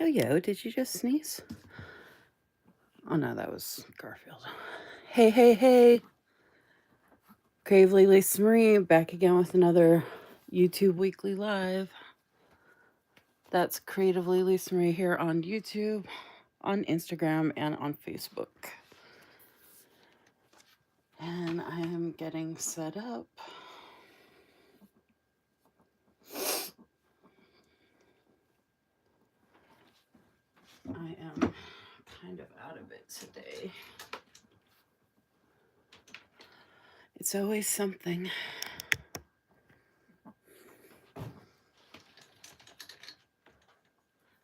Yo, yo, did you just sneeze? Oh no, that was Garfield. Hey, hey, hey. creativelylisamarie back again with another YouTube weekly live. That's creativelylisamarie here on YouTube, on Instagram, and on Facebook. And I am getting set up. I am kind of out of it today. It's always something.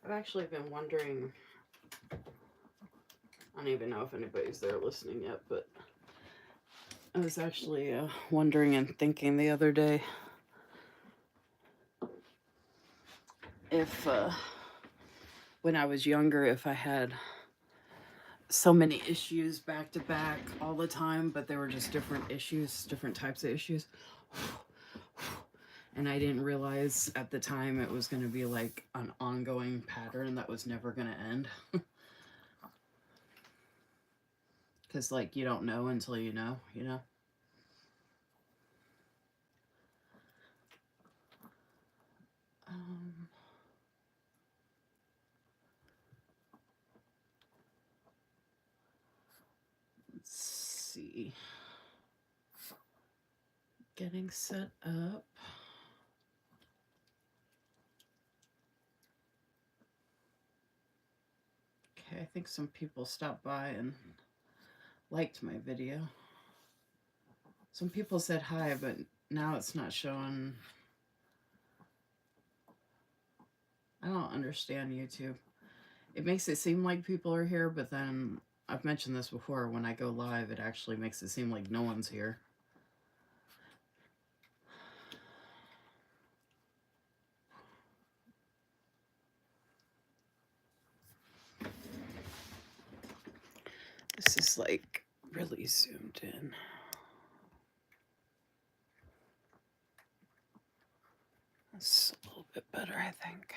I've actually been wondering, I don't even know if anybody's there listening yet, but I was actually wondering and thinking the other day if, when I was younger, if I had so many issues back to back all the time, but they were just different issues, different types of issues. And I didn't realize at the time it was going to be like an ongoing pattern that was never going to end. Because, like, you don't know until you know, you know? Let's see. Getting set up. Okay, I think some people stopped by and liked my video. Some people said hi, but now it's not showing. I don't understand YouTube. It makes it seem like people are here, but then I've mentioned this before, when I go live, it actually makes it seem like no one's here. This is like really zoomed in. That's a little bit better, I think.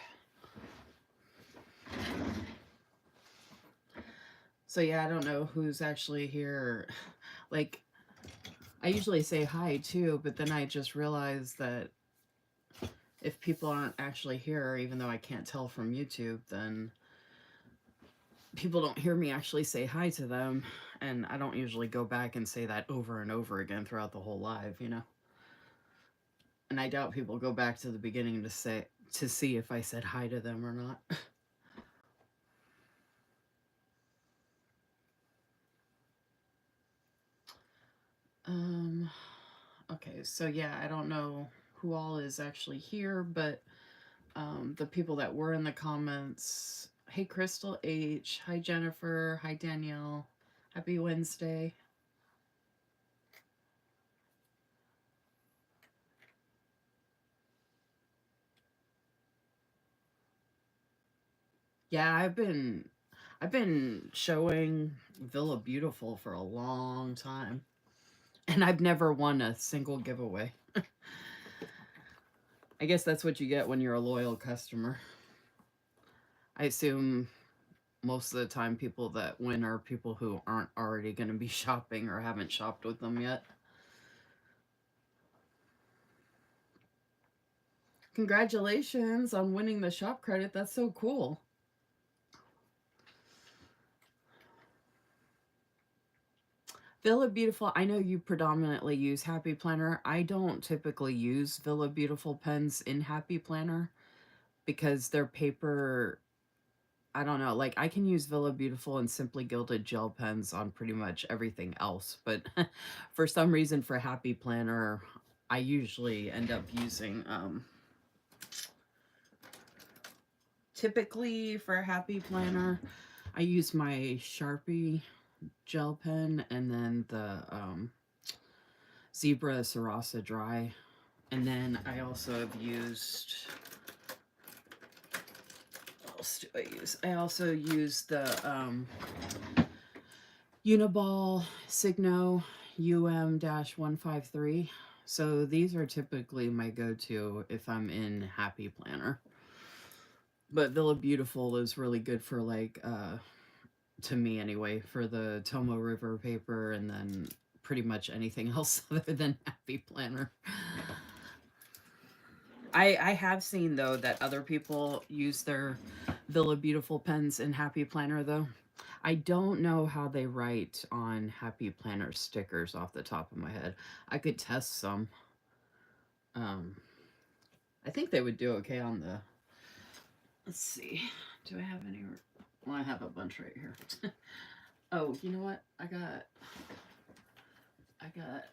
So yeah, I don't know who's actually here. Like, I usually say hi too, but then I just realized that if people aren't actually here, even though I can't tell from YouTube, then people don't hear me actually say hi to them. And I don't usually go back and say that over and over again throughout the whole live, you know? And I doubt people go back to the beginning to see if I said hi to them or not. Okay, so yeah, I don't know who all is actually here, but the people that were in the comments, hey Crystal H, hi Jennifer, hi Danielle, happy Wednesday. Yeah, I've been showing Villa Beautiful for a long time, and I've never won a single giveaway. I guess that's what you get when you're a loyal customer. I assume most of the time people that win are people who aren't already going to be shopping or haven't shopped with them yet. Congratulations on winning the shop credit. That's so cool. Villa Beautiful, I know you predominantly use Happy Planner. I don't typically use Villa Beautiful pens in Happy Planner because their paper, I don't know, like I can use Villa Beautiful and Simply Gilded gel pens on pretty much everything else, but for some reason for Happy Planner, I usually end up using, typically for Happy Planner, I use my Sharpie gel pen and then the Zebra Sarasa Dry. And then I also have used, what else do I use? I also use the Uniball Signo UM-153. So these are typically my go-to if I'm in Happy Planner. But Villa Beautiful is really good for like, to me anyway, for the Tomo River paper, and then pretty much anything else other than Happy Planner. I have seen though that other people use their Villa Beautiful pens in Happy Planner though. I don't know how they write on Happy Planner stickers off the top of my head. I could test some. Um, I think they would do okay on the. Let's see. Do I have any? Well, I have a bunch right here. Oh, you know what? I got. I got.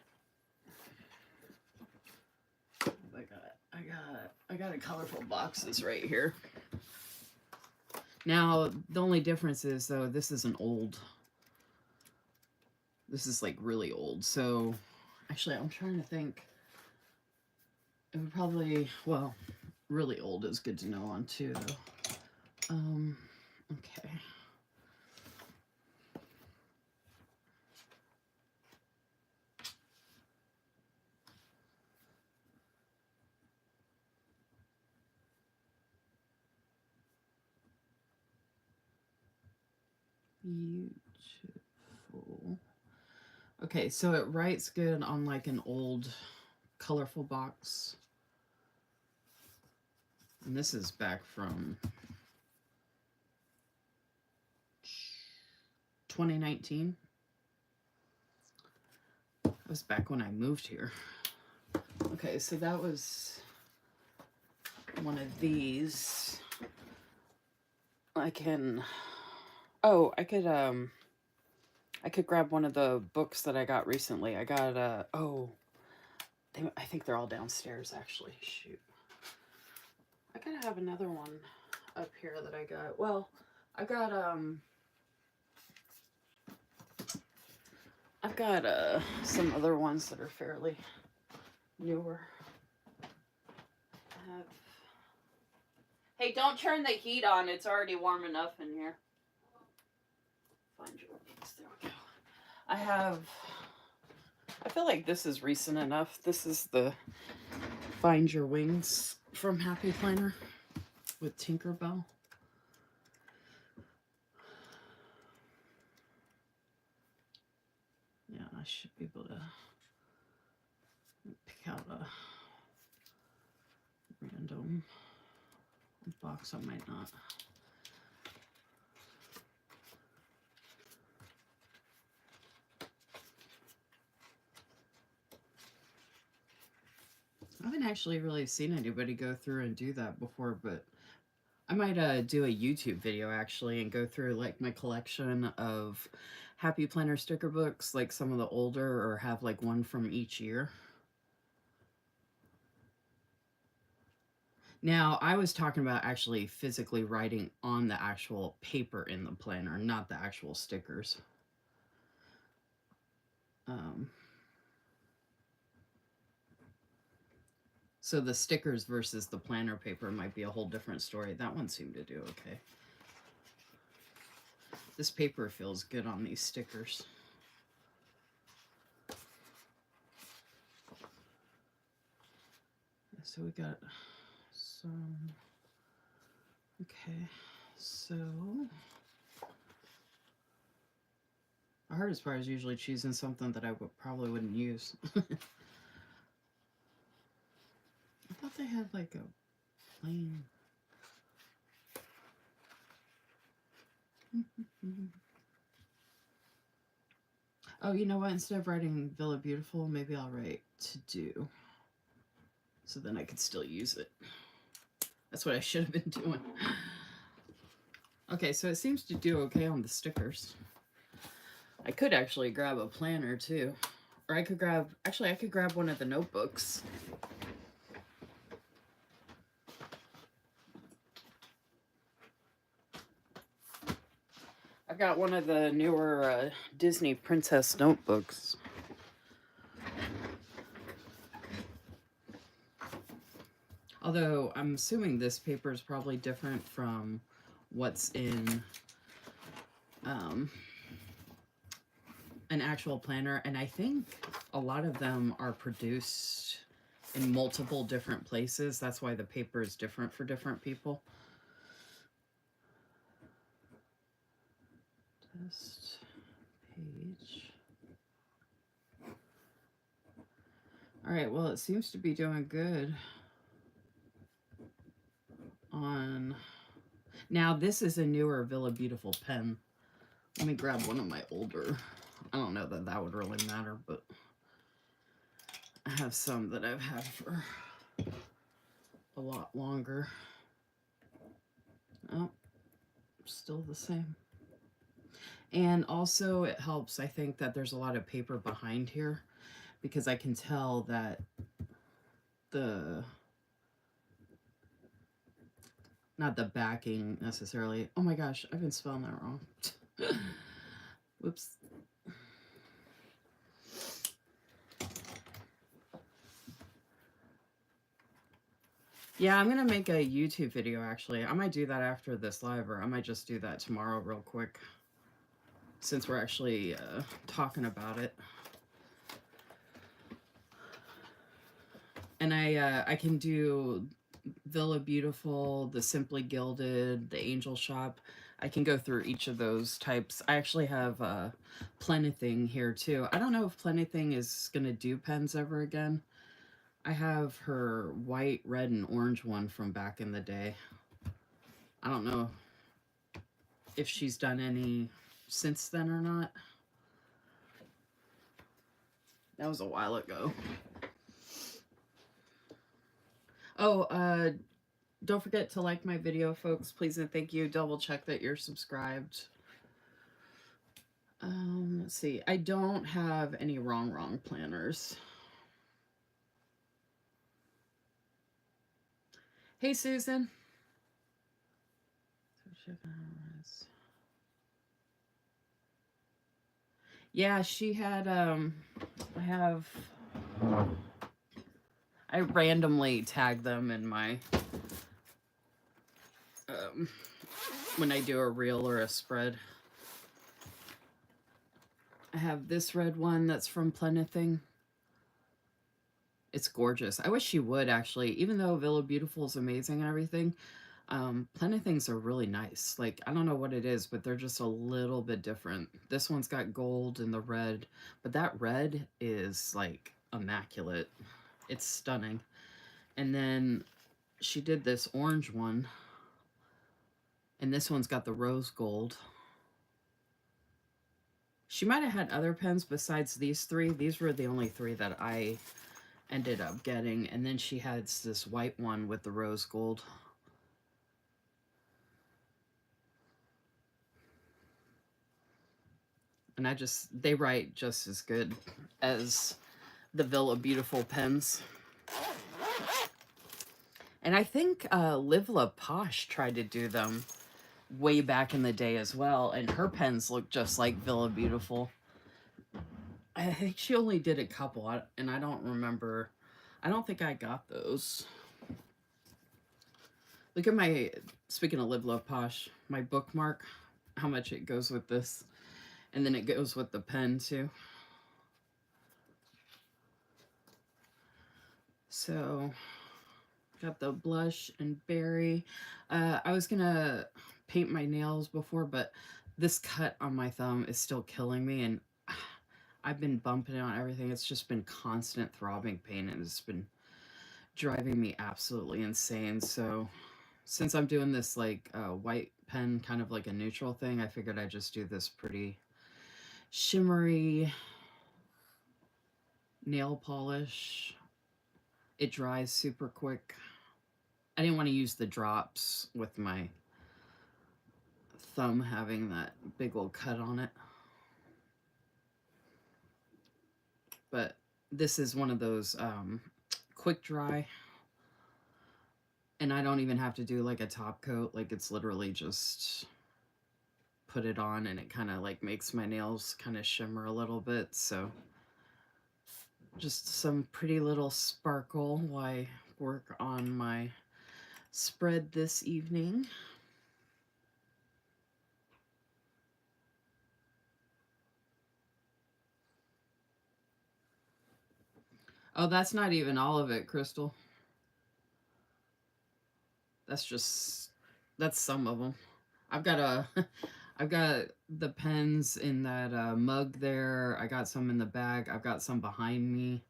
I got a colorful boxes right here. Now, the only difference is though, this is an old. This is like really old. So, actually, I'm trying to think. It would probably, well, really old is good to know on too, though. Okay. Beautiful. Okay, so it writes good on like an old colorful box. And this is back from 2019. That was back when I moved here. Okay, so that was one of these. I can, oh, I could grab one of the books that I got recently. I got, oh, I think they're all downstairs actually. Shoot. I gotta have another one up here that I got. Well, I've got some other ones that are fairly newer. I have... Hey, don't turn the heat on. It's already warm enough in here. Find your wings. There we go. I feel like this is recent enough. This is the Find Your Wings from Happy Planner with Tinkerbell. Yeah, I should be able to pick out a random box. I might not. I haven't actually really seen anybody go through and do that before, but I might do a YouTube video actually and go through like my collection of Happy Planner sticker books, like some of the older, or have like one from each year. Now, I was talking about actually physically writing on the actual paper in the planner, not the actual stickers. So the stickers versus the planner paper might be a whole different story. That one seemed to do okay. This paper feels good on these stickers. So we got some, okay, so the hardest part is usually choosing something that I probably wouldn't use. I thought they had like a plain. Oh, you know what? Instead of writing Villa Beautiful, maybe I'll write To Do. So then I could still use it. That's what I should have been doing. Okay, so it seems to do okay on the stickers. I could actually grab a planner too. Or I could grab, actually I could grab one of the notebooks. I've got one of the newer Disney Princess notebooks. Although I'm assuming this paper is probably different from what's in an actual planner. And I think a lot of them are produced in multiple different places. That's why the paper is different for different people. Test page. All right, well, it seems to be doing good on... Now, this is a newer Villa Beautiful pen. Let me grab one of my older. I don't know that that would really matter, but I have some that I've had for a lot longer. Oh, still the same. And also it helps, I think, that there's a lot of paper behind here, because I can tell that the, not the backing necessarily. Oh my gosh, I've been spelling that wrong. Whoops. Yeah, I'm going to make a YouTube video, actually. I might do that after this live, or I might just do that tomorrow real quick, since we're actually talking about it. And I can do Villa Beautiful, the Simply Gilded, the Angel Shop. I can go through each of those types. I actually have Plenithing here too. I don't know if Plenithing is going to do pens ever again. I have her white, red, and orange one from back in the day. I don't know if she's done any since then or not. That was a while ago. Oh, don't forget to like my video, folks, please and thank you. Double check that you're subscribed. Let's see. I don't have any wrong planners. Hey, Susan. Yeah, she had, I randomly tag them in my, when I do a reel or a spread. I have this red one that's from Plenithing. It's gorgeous. I wish she would, actually. Even though Villa Beautiful is amazing and everything, Plenithings are really nice. Like, I don't know what it is, but they're just a little bit different. This one's got gold and the red, but that red is, like, immaculate. It's stunning. And then she did this orange one, and this one's got the rose gold. She might have had other pens besides these three. These were the only three that I ended up getting. And then she has this white one with the rose gold. And they write just as good as the Villa Beautiful pens. And I think Liv La Posh tried to do them way back in the day as well, and her pens look just like Villa Beautiful. I think she only did a couple, and I don't remember. I don't think I got those. Look at my, speaking of Live Love Posh, my bookmark, how much it goes with this. And then it goes with the pen too. So, got the blush and berry. I was gonna paint my nails before, but this cut on my thumb is still killing me, and I've been bumping it on everything. It's just been constant throbbing pain, and it's been driving me absolutely insane. So since I'm doing this like white pen, kind of like a neutral thing, I figured I'd just do this pretty shimmery nail polish. It dries super quick. I didn't want to use the drops with my thumb having that big old cut on it. But this is one of those quick dry. And I don't even have to do like a top coat. Like, it's literally just put it on and it kind of like makes my nails kind of shimmer a little bit. So just some pretty little sparkle while I work on my spread this evening. Oh, that's not even all of it, Crystal. That's some of them. I've got I've got the pens in that mug there. I got some in the bag. I've got some behind me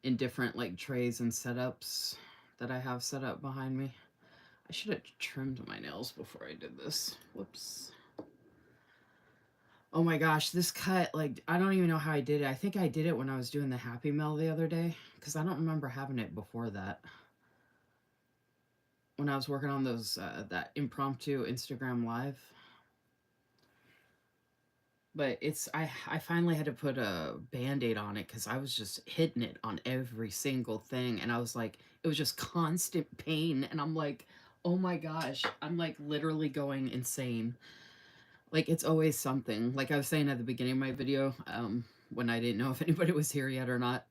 in different like trays and setups that I have set up behind me. I should have trimmed my nails before I did this. Whoops. Oh my gosh, this cut, like, I don't even know how I did it. I think I did it when I was doing the Happy Mail the other day, because I don't remember having it before that. When I was working on those, that impromptu Instagram Live. But I finally had to put a Band-Aid on it because I was just hitting it on every single thing. And I was like, it was just constant pain. And I'm like, oh my gosh, I'm like literally going insane. Like it's always something. Like I was saying at the beginning of my video, when I didn't know if anybody was here yet or not.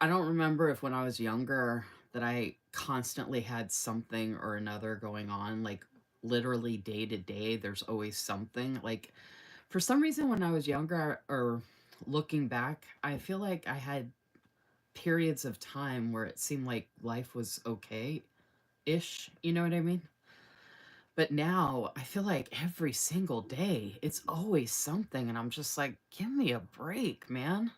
I don't remember if when I was younger that I constantly had something or another going on, like literally day to day, there's always something. Like for some reason when I was younger or looking back, I feel like I had periods of time where it seemed like life was okay ish, you know what I mean? But now I feel like every single day it's always something, and I'm just like, give me a break, man.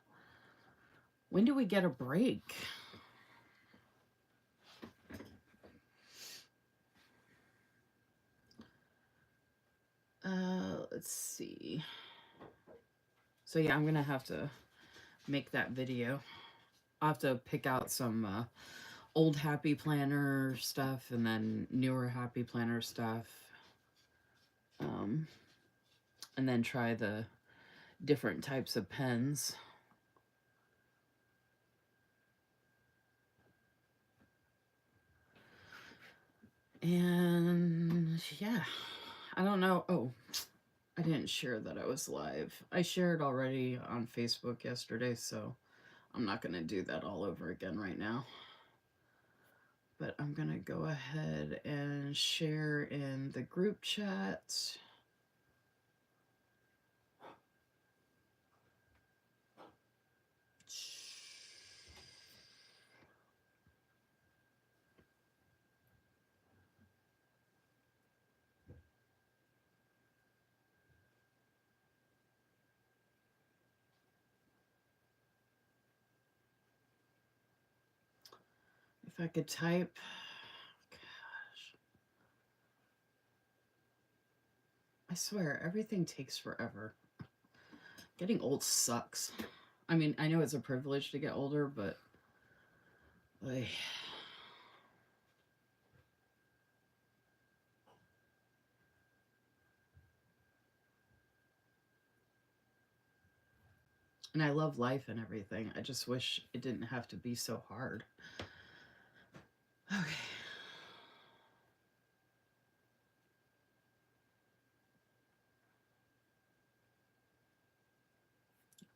When do we get a break? Let's see. So yeah, I'm gonna have to make that video. I'll have to pick out some old Happy Planner stuff and then newer Happy Planner stuff. Um, and then try the different types of pens. And yeah, I don't know. Oh, I didn't share that I was live. I shared already on Facebook yesterday, so I'm not going to do that all over again right now. But I'm going to go ahead and share in the group chat. If I could type. Gosh. I swear, everything takes forever. Getting old sucks. I mean, I know it's a privilege to get older, but like, and I love life and everything. I just wish it didn't have to be so hard. Okay.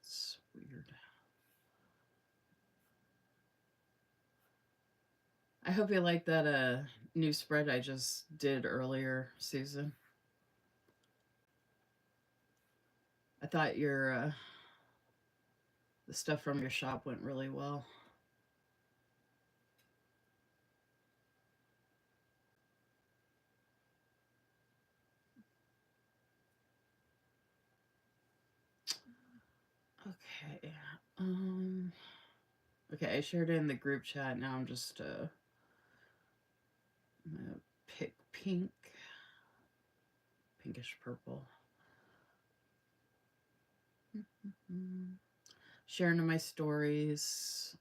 It's weird. I hope you like that new spread I just did earlier, Susan. I thought your the stuff from your shop went really well. Okay. Okay, I shared it in the group chat. Now I'm just I'm gonna pick pink, pinkish purple. Sharing in my stories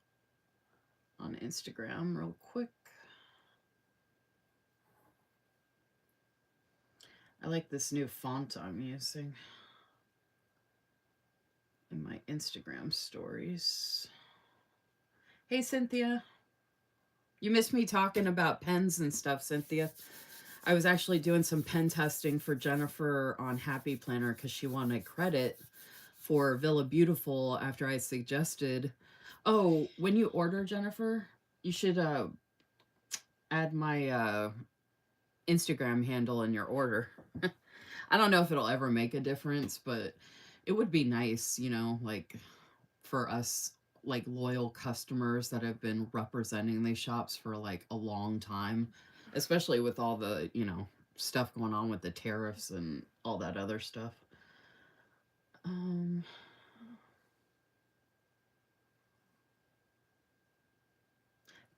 on Instagram real quick. I like this new font I'm using in my Instagram stories. Hey, Cynthia. You missed me talking about pens and stuff, Cynthia. I was actually doing some pen testing for Jennifer on Happy Planner because she wanted credit for Villa Beautiful after I suggested, oh, when you order, Jennifer, you should add my Instagram handle in your order. I don't know if it'll ever make a difference, but it would be nice, you know, like for us, like loyal customers that have been representing these shops for like a long time, especially with all the, you know, stuff going on with the tariffs and all that other stuff. Um,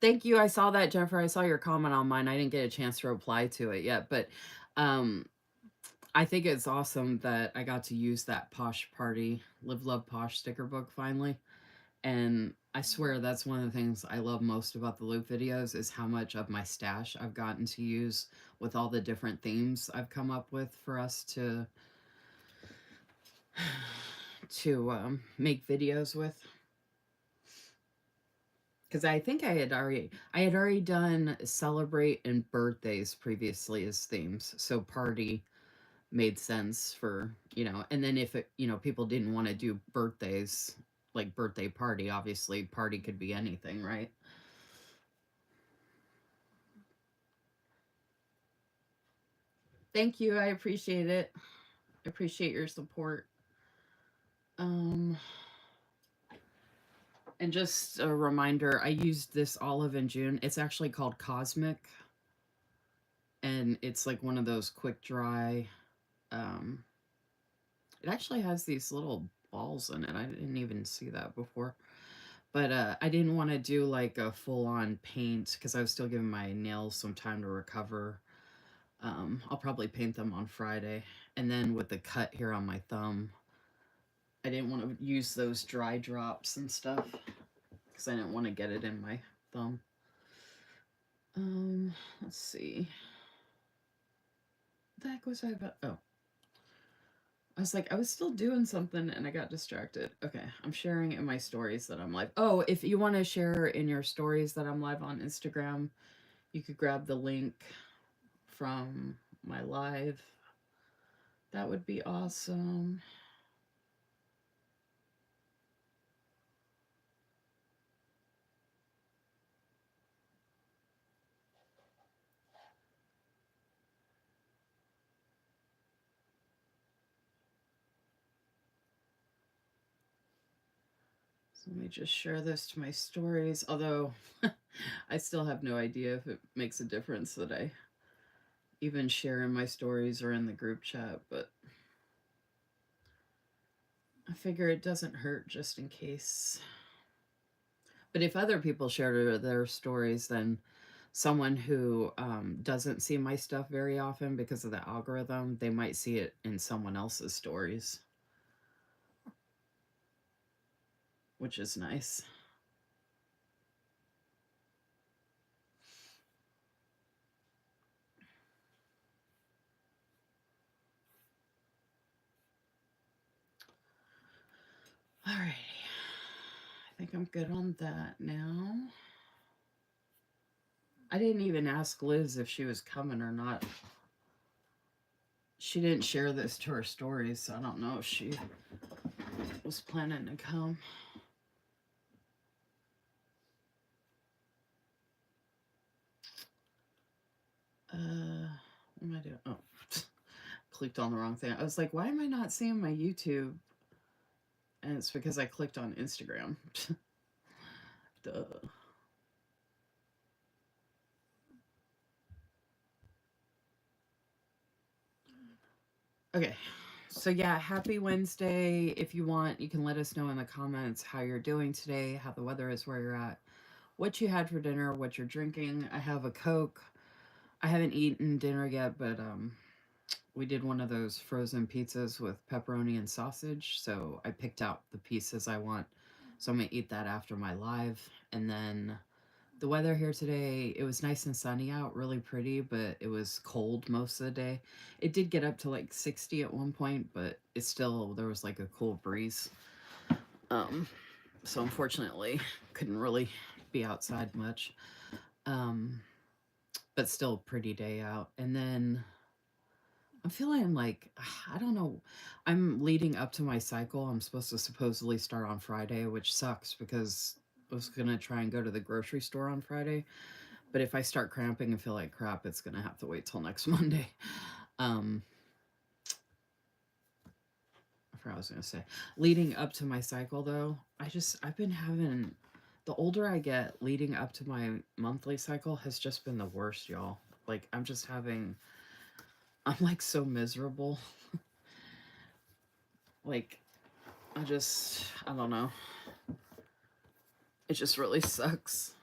Thank you. I saw that, Jennifer. I saw your comment on mine. I didn't get a chance to reply to it yet, but um, I think it's awesome that I got to use that Posh Party Live Love Posh sticker book finally. And I swear that's one of the things I love most about the loop videos is how much of my stash I've gotten to use with all the different themes I've come up with for us to make videos with. Because I think I had already done celebrate and birthdays previously as themes. So party made sense for, and then if people didn't want to do birthdays, like birthday party, obviously party could be anything, right? Thank you. I appreciate it. I appreciate your support. Um and just a reminder, I used this olive in June. It's actually called Cosmic, and it's like one of those quick dry. um it actually has these little balls in it. I didn't even see that before. But I didn't want to do like a full-on paint because I was still giving my nails some time to recover. I'll probably paint them on Friday. And then with the cut here on my thumb, I didn't want to use those dry drops and stuff because I didn't want to get it in my thumb. Let's see. What the heck was I about? Oh. I was like, I was still doing something and I got distracted. Okay, I'm sharing in my stories that I'm live. Oh, if you want to share in your stories that I'm live on Instagram, you could grab the link from my live. That would be awesome. So let me just share this to my stories, although I still have no idea if it makes a difference that I even share in my stories or in the group chat, but I figure it doesn't hurt just in case. But if other people share their stories, then someone who doesn't see my stuff very often because of the algorithm, they might see it in someone else's stories, which is nice. Alrighty. I think I'm good on that now. I didn't even ask Liz if she was coming or not. She didn't share this to her stories, so I don't know if she was planning to come. What am I doing? Oh, clicked on the wrong thing. I was like, why am I not seeing my YouTube? And it's because I clicked on Instagram. Duh. Okay. So yeah, happy Wednesday. If you want, you can let us know in the comments how you're doing today, how the weather is where you're at, what you had for dinner, what you're drinking. I have a Coke. I haven't eaten dinner yet, but we did one of those frozen pizzas with pepperoni and sausage, so I picked out the pieces I want. So I'm gonna eat that after my live. And then the weather here today, it was nice and sunny out, really pretty, but it was cold most of the day. It did get up to like 60 at one point, but it's still, there was like a cool breeze. So unfortunately, couldn't really be outside much. Um, but still pretty day out. And then I'm feeling like, I don't know, I'm leading up to my cycle. I'm supposed to supposedly start on Friday, which sucks because I was going to try and go to the grocery store on Friday. But if I start cramping and feel like crap, it's going to have to wait till next Monday. Um, I forgot what I was going to say. Leading up to my cycle, though, I've been having, the older I get, leading up to my monthly cycle has just been the worst, y'all. Like, I'm just having I'm like so miserable. Like, I don't know. It just really sucks.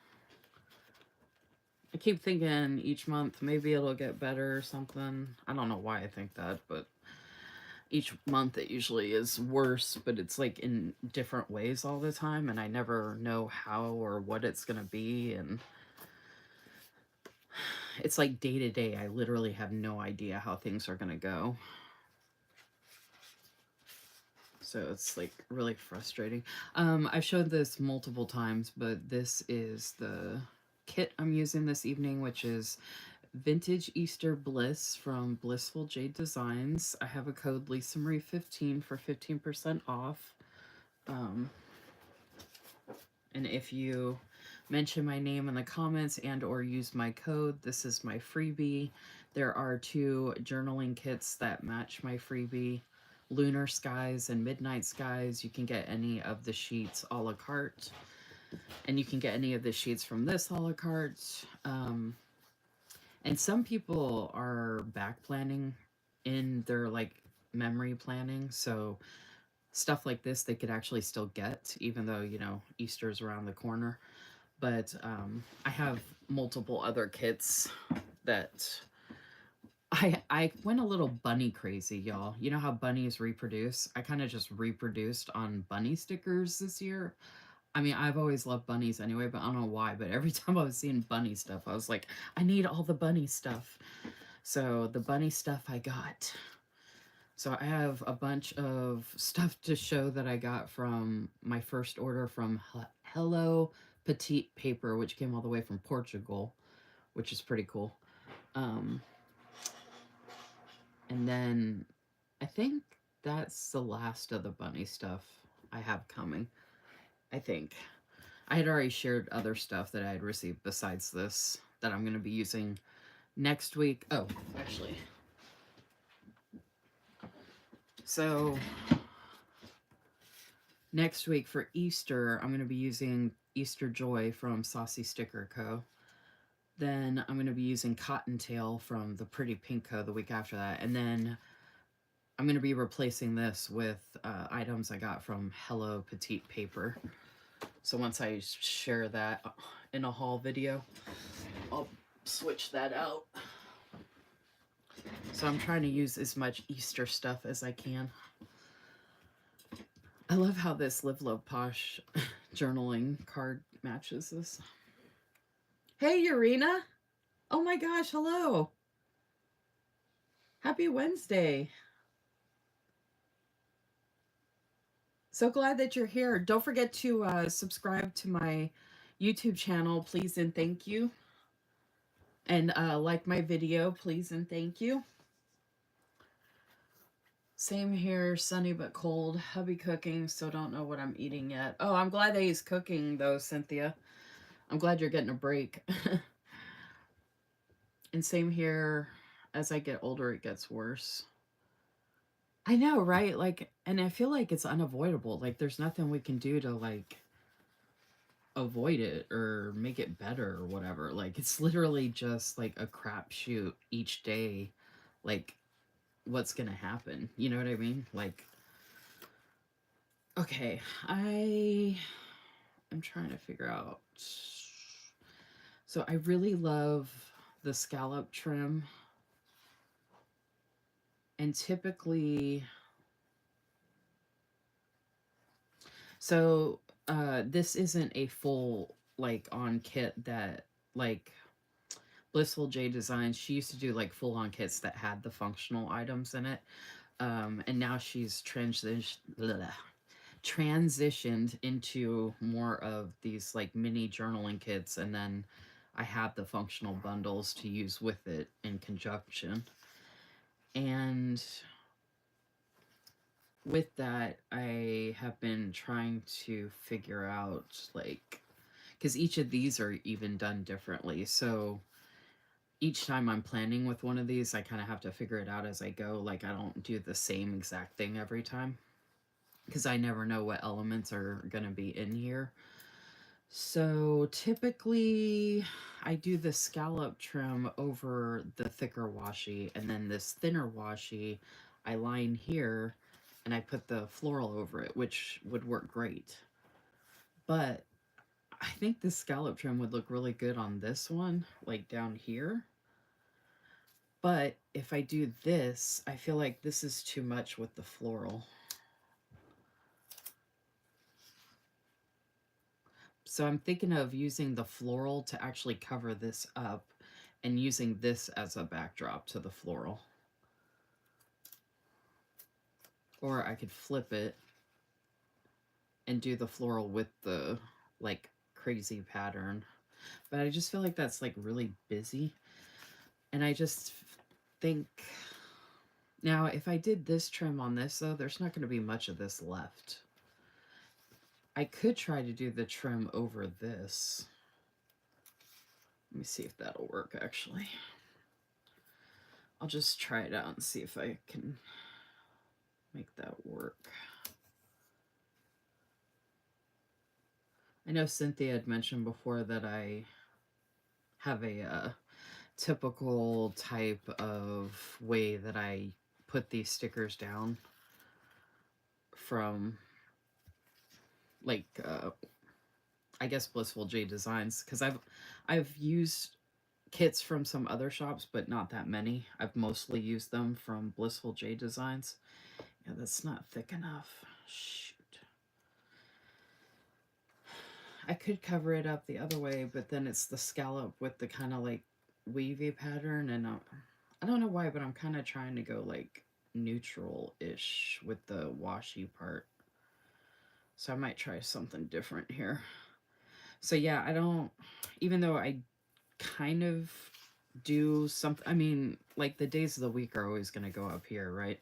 I keep thinking each month maybe it'll get better or something. I don't know why I think that, but each month it usually is worse, but it's like in different ways all the time, and I never know how or what it's gonna be. And it's like day to day, I literally have no idea how things are gonna go. So it's like really frustrating. I've showed this multiple times, but this is the kit I'm using this evening, which is Vintage Easter Bliss from Blissful Jade Designs. I have a code LisaMarie15 for 15% off. And if you mention my name in the comments and or use my code, this is my freebie. There are 2 journaling kits that match my freebie. Lunar Skies and Midnight Skies. You can get any of the sheets a la carte. And you can get any of the sheets from this a la carte. And some people are back planning in their like memory planning. So stuff like this they could actually still get, even though, you know, Easter's around the corner. But I have multiple other kits that I went a little bunny crazy, y'all. You know how bunnies reproduce? I kind of just reproduced on bunny stickers this year. I mean, I've always loved bunnies anyway, but I don't know why. But every time I was seeing bunny stuff, I was like, I need all the bunny stuff. So the bunny stuff I got. So I have a bunch of stuff to show that I got from my first order from Hello Petite Paper, which came all the way from Portugal, which is pretty cool. And then I think that's the last of the bunny stuff I have coming. I think. I had already shared other stuff that I had received besides this that I'm going to be using next week. Oh, actually. So next week for Easter, I'm going to be using Easter Joy from Saucy Sticker Co. Then I'm going to be using Cottontail from the Pretty Pink Co. the week after that. And then I'm going to be replacing this with items I got from Hello Petite Paper. So once I share that in a haul video, I'll switch that out. So I'm trying to use as much Easter stuff as I can. I love how this Live Love Posh journaling card matches this. Hey, Urena! Oh my gosh, hello! Happy Wednesday! So glad that you're here. Don't forget to subscribe to my YouTube channel, please and thank you. And like my video, please and thank you. Same here, sunny but cold. Hubby cooking, so don't know what I'm eating yet. Oh, I'm glad that he's cooking though, Cynthia. I'm glad you're getting a break. And same here, as I get older, it gets worse. I know, right? Like, and I feel like it's unavoidable. Like, there's nothing we can do to, like, avoid it or make it better or whatever. Like, it's literally just, like, a crapshoot each day. Like, what's gonna happen? You know what I mean? Like, okay, I am trying to figure out. So I really love the scallop trim. And typically, so this isn't a full like on kit that like Blissful J Designs. She used to do like full on kits that had the functional items in it. And now she's transitioned into more of these like mini journaling kits, and then I have the functional bundles to use with it in conjunction. And with that, I have been trying to figure out, like, because each of these are even done differently. So each time I'm planning with one of these, I kind of have to figure it out as I go. Like, I don't do the same exact thing every time, because I never know what elements are going to be in here. So typically I do the scallop trim over the thicker washi, and then this thinner washi I line here and I put the floral over it, which would work great. But I think the scallop trim would look really good on this one, like down here. But if I do this, I feel like this is too much with the floral. So I'm thinking of using the floral to actually cover this up and using this as a backdrop to the floral. Or I could flip it and do the floral with the like crazy pattern. But I just feel like that's like really busy. And I just think now if I did this trim on this though, there's not going to be much of this left. I could try to do the trim over this. Let me see if that'll work actually. I'll just try it out and see if I can make that work. I know Cynthia had mentioned before that I have a typical type of way that I put these stickers down from like I guess Blissful J Designs, because I've used kits from some other shops, but not that many. I've mostly used them from Blissful J Designs. Yeah, that's not thick enough. Shoot. I could cover it up the other way, but then it's the scallop with the kind of like wavy pattern, and I don't know why, but I'm kind of trying to go like neutral-ish with the washi part. So I might try something different here. So yeah, I don't, even though I kind of do something, I mean, like the days of the week are always going to go up here, right?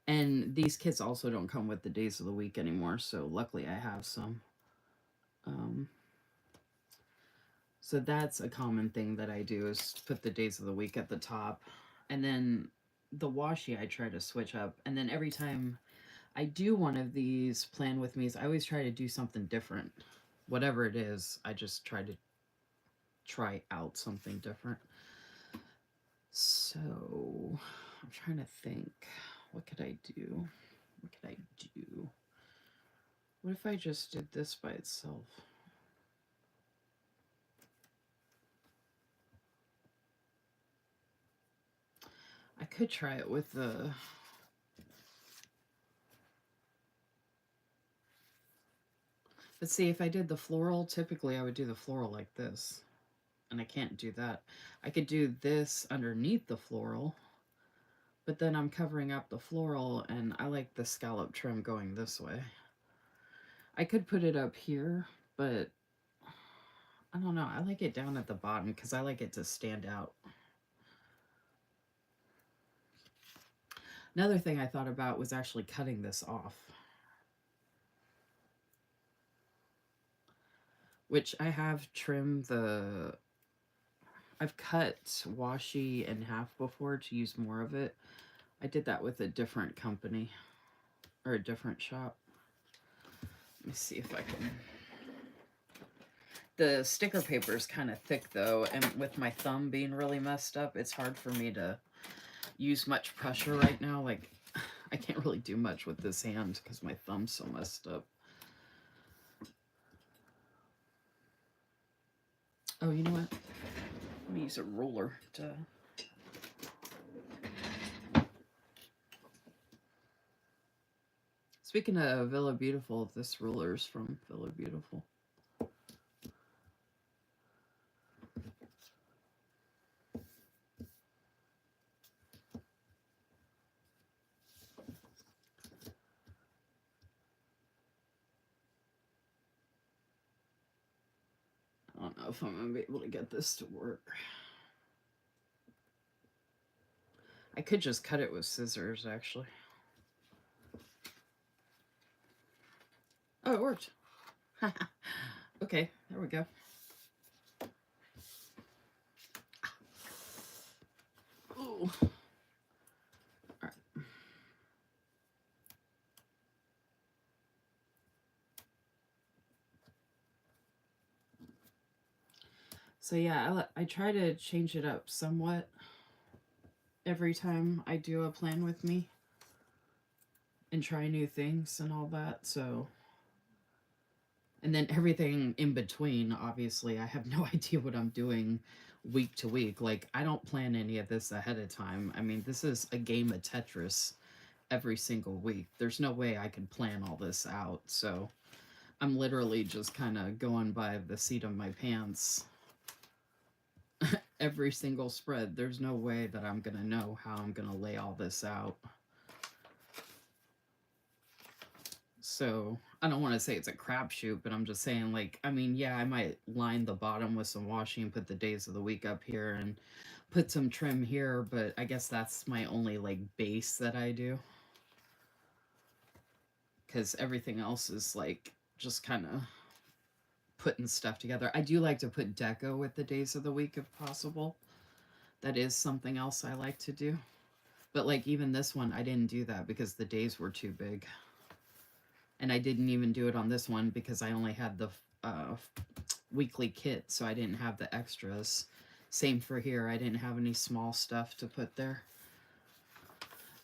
And these kits also don't come with the days of the week anymore, so luckily I have some. So that's a common thing that I do is put the days of the week at the top. And then the washi I try to switch up. And then every time I do one of these plan with me's, I always try to do something different. Whatever it is, I just try to try out something different. So I'm trying to think, what could I do? What could I do? What if I just did this by itself? I could try it with the... Let's see, if I did the floral, typically I would do the floral like this. And I can't do that. I could do this underneath the floral, but then I'm covering up the floral, and I like the scallop trim going this way. I could put it up here, but I don't know. I like it down at the bottom because I like it to stand out. Another thing I thought about was actually cutting this off, which I have trimmed the... I've cut washi in half before to use more of it. I did that with a different company or a different shop. Let me see if I can... The sticker paper is kind of thick though, and with my thumb being really messed up, it's hard for me to use much pressure right now. Like, I can't really do much with this hand because my thumb's so messed up. Oh, you know what? Let me use a ruler to... Speaking of Villa Beautiful, this ruler is from Villa Beautiful. I don't know if I'm going to be able to get this to work. I could just cut it with scissors, actually. Oh, it worked. Okay, there we go. Ooh. All right. So yeah, I try to change it up somewhat every time I do a plan with me and try new things and all that. So, and then everything in between, obviously, I have no idea what I'm doing week to week. Like, I don't plan any of this ahead of time. I mean, this is a game of Tetris every single week. There's no way I could plan all this out. So, I'm literally just kind of going by the seat of my pants every single spread. There's no way that I'm going to know how I'm going to lay all this out. So I don't want to say it's a crapshoot, but I'm just saying, like, I mean, yeah, I might line the bottom with some washi and put the days of the week up here and put some trim here, but I guess that's my only, like, base that I do. Because everything else is, like, just kind of putting stuff together. I do like to put deco with the days of the week if possible. That is something else I like to do. But, like, even this one, I didn't do that because the days were too big. And I didn't even do it on this one because I only had the weekly kit, so I didn't have the extras. Same for here, I didn't have any small stuff to put there.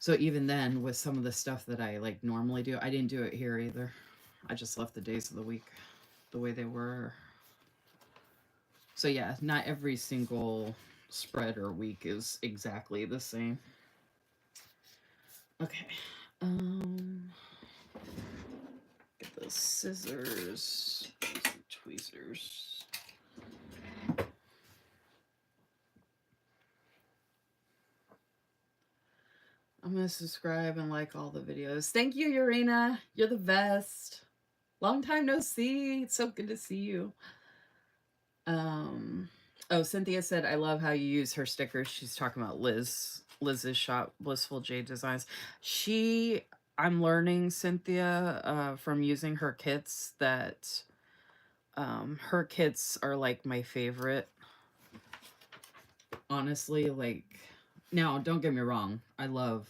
So even then, with some of the stuff that I like normally do, I didn't do it here either. I just left the days of the week the way they were. So yeah, not every single spread or week is exactly the same. Okay. Get the scissors, tweezers. I'm gonna subscribe and like all the videos. Thank you, Urena. You're the best. Long time no see. It's so good to see you. Oh, Cynthia said, I love how you use her stickers. She's talking about Liz's shop, Blissful Jade Designs. I'm learning, Cynthia, from using her kits that her kits are like my favorite. Honestly, like, now don't get me wrong, I love,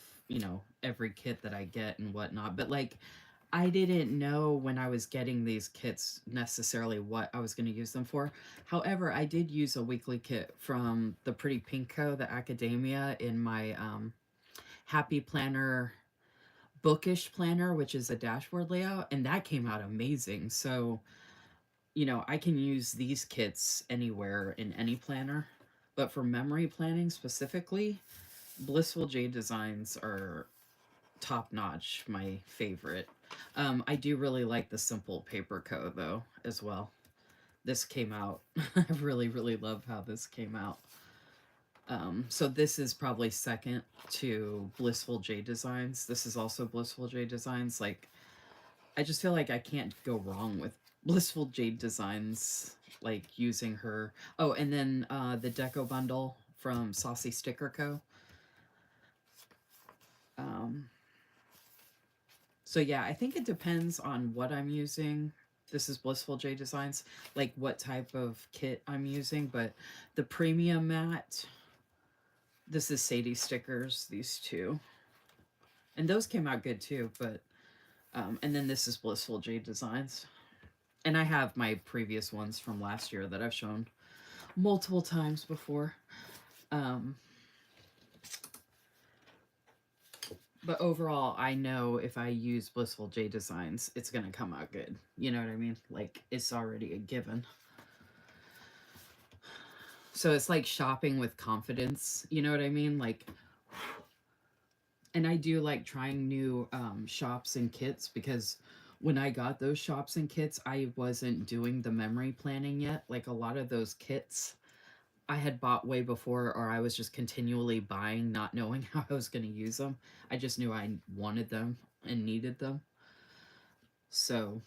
every kit that I get and whatnot, but like, I didn't know when I was getting these kits necessarily what I was going to use them for. However, I did use a weekly kit from the Pretty Pinko, the Academia, in my Happy Planner bookish planner, which is a dashboard layout, and that came out amazing. So, I can use these kits anywhere in any planner. But for memory planning specifically, Blissful Jade Designs are top notch, my favorite. I do really like the Simple Paper Co. though, as well. This came out. I really, really love how this came out. So this is probably second to Blissful Jade Designs. This is also Blissful Jade Designs. Like, I just feel like I can't go wrong with Blissful Jade Designs, like using her. Oh, and then the Deco Bundle from Saucy Sticker Co. Um, so yeah, I think it depends on what I'm using. This is Blissful Jade Designs, like what type of kit I'm using, but the premium mat, this is Sadie Stickers, these two. And those came out good too, but, and then this is Blissful Jade Designs. And I have my previous ones from last year that I've shown multiple times before. But overall, I know if I use Blissful Jade Designs, it's going to come out good. You know what I mean? Like, it's already a given. So it's like shopping with confidence. You know what I mean? Like, and I do like trying new shops and kits because when I got those shops and kits, I wasn't doing the memory planning yet. Like a lot of those kits I had bought way before, or I was just continually buying, not knowing how I was going to use them. I just knew I wanted them and needed them. So,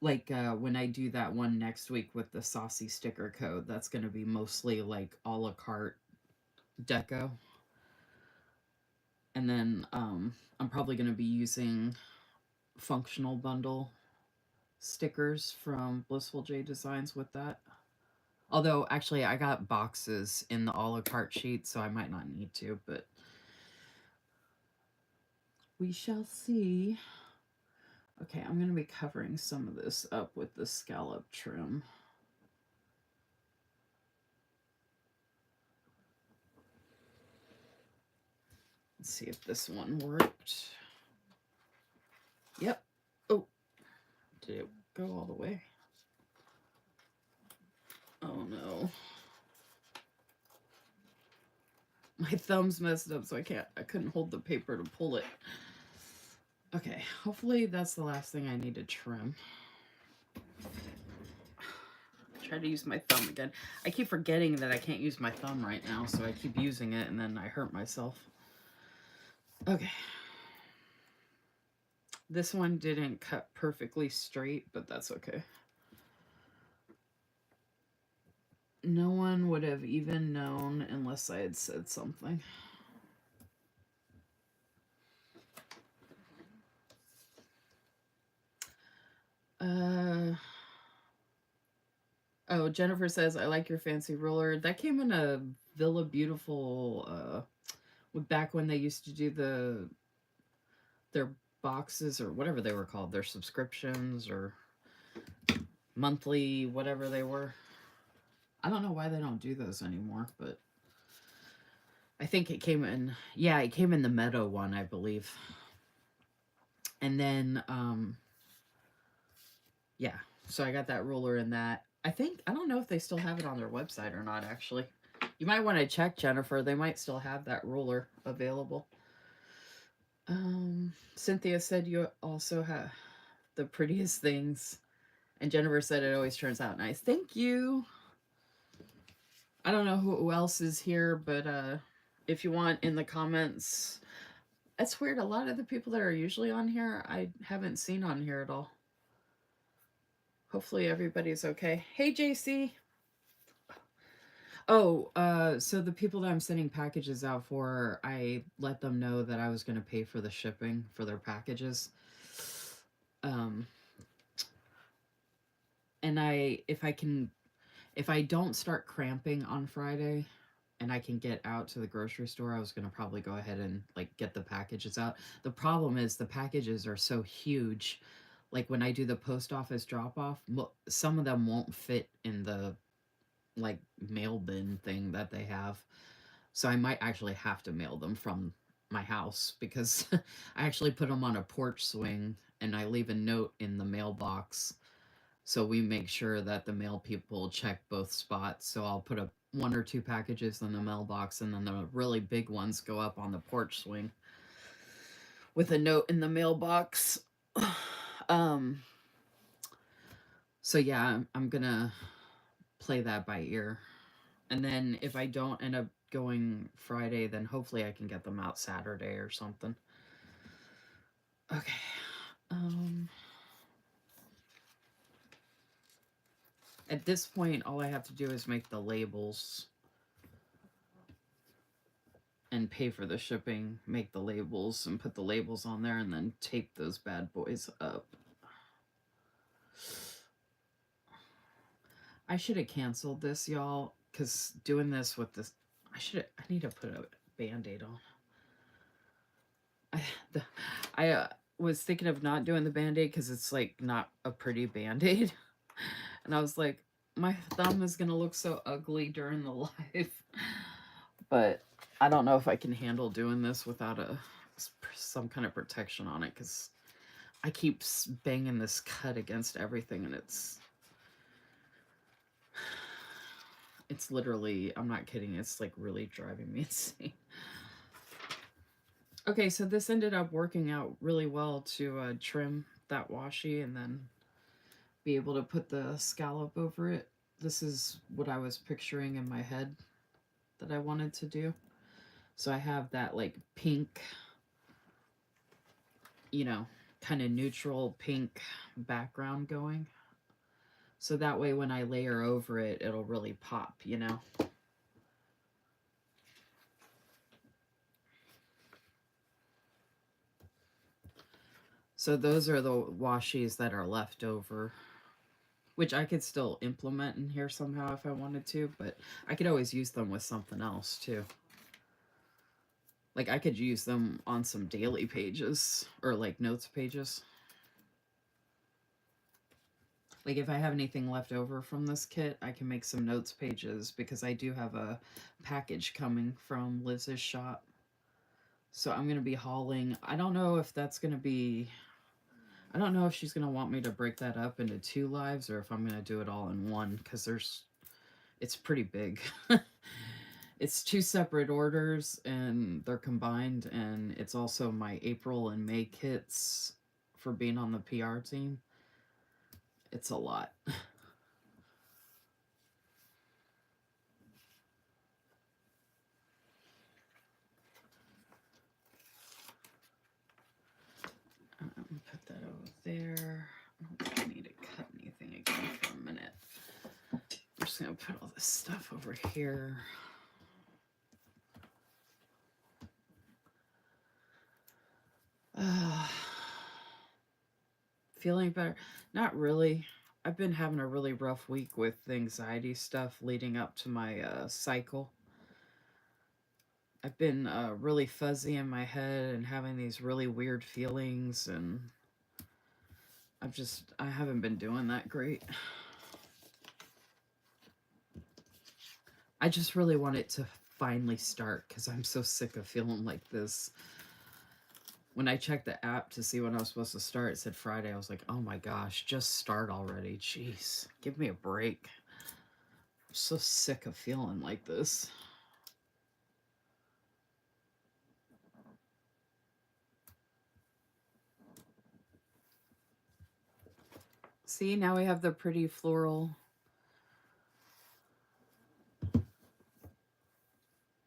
like, when I do that one next week with the Saucy Sticker Code, that's going to be mostly like a la carte deco. And then I'm probably going to be using functional bundle stickers from Blissful J Designs with that. Although, actually, I got boxes in the a la carte sheet, so I might not need to, but we shall see. Okay, I'm going to be covering some of this up with the scallop trim. Let's see if this one worked. Yep. Oh, did it go all the way? Oh no. My thumb's messed up, so I couldn't hold the paper to pull it. Okay, hopefully that's the last thing I need to trim. Try to use my thumb again. I keep forgetting that I can't use my thumb right now, so I keep using it and then I hurt myself. Okay. This one didn't cut perfectly straight, but that's okay. No one would have even known unless I had said something. Oh, Jennifer says, I like your fancy ruler. That came in a Villa Beautiful, back when they used to do their boxes or whatever they were called, their subscriptions or monthly, whatever they were. I don't know why they don't do those anymore, but I think it came in, yeah, it came in the Meadow one, I believe. And then, yeah, so I got that ruler in that. I don't know if they still have it on their website or not, actually. You might want to check, Jennifer. They might still have that ruler available. Cynthia said you also have the prettiest things. And Jennifer said it always turns out nice. Thank you. I don't know who else is here, but if you want in the comments. That's weird. A lot of the people that are usually on here, I haven't seen on here at all. Hopefully everybody's okay. Hey, JC. Oh, so the people that I'm sending packages out for, I let them know that I was going to pay for the shipping for their packages. And if I don't start cramping on Friday and I can get out to the grocery store, I was going to probably go ahead and like get the packages out. The problem is the packages are so huge. Like when I do the post office drop off, some of them won't fit in the like mail bin thing that they have. So I might actually have to mail them from my house because I actually put them on a porch swing and I leave a note in the mailbox. So we make sure that the mail people check both spots. So I'll put one or two packages in the mailbox and then the really big ones go up on the porch swing with a note in the mailbox. So yeah, I'm gonna play that by ear. And then if I don't end up going Friday, then hopefully I can get them out Saturday or something. Okay. At this point, all I have to do is make the labels and pay for the shipping, make the labels and put the labels on there, and then tape those bad boys up. I should have canceled this, y'all, because doing this with this, I need to put a Band-Aid on. I was thinking of not doing the Band-Aid because it's like not a pretty Band-Aid. And I was like, my thumb is going to look so ugly during the live. But I don't know if I can handle doing this without some kind of protection on it because I keep banging this cut against everything and it's literally, I'm not kidding, it's like really driving me insane. Okay, so this ended up working out really well to trim that washi and then be able to put the scallop over it. This is what I was picturing in my head that I wanted to do. So I have that like pink, you know, kind of neutral pink background going. So that way when I layer over it, it'll really pop, you know. So those are the washies that are left over, which I could still implement in here somehow if I wanted to, but I could always use them with something else too. Like I could use them on some daily pages or like notes pages. Like if I have anything left over from this kit, I can make some notes pages because I do have a package coming from Liz's shop. So I'm going to be hauling. I don't know if that's going to be... I don't know if she's going to want me to break that up into 2 lives or if I'm going to do it all in one because it's pretty big. It's 2 separate orders and they're combined, and it's also my April and May kits for being on the PR team. It's a lot. Put that over there. I don't think I need to cut anything again for a minute. I'm just going to put all this stuff over here. Feeling better? Not really. I've been having a really rough week with anxiety stuff leading up to my cycle. I've been really fuzzy in my head and having these really weird feelings, and I haven't been doing that great. I just really want it to finally start because I'm so sick of feeling like this. When I checked the app to see when I was supposed to start, it said Friday. I was like, oh my gosh, just start already. Jeez, give me a break. I'm so sick of feeling like this. See, now we have the pretty floral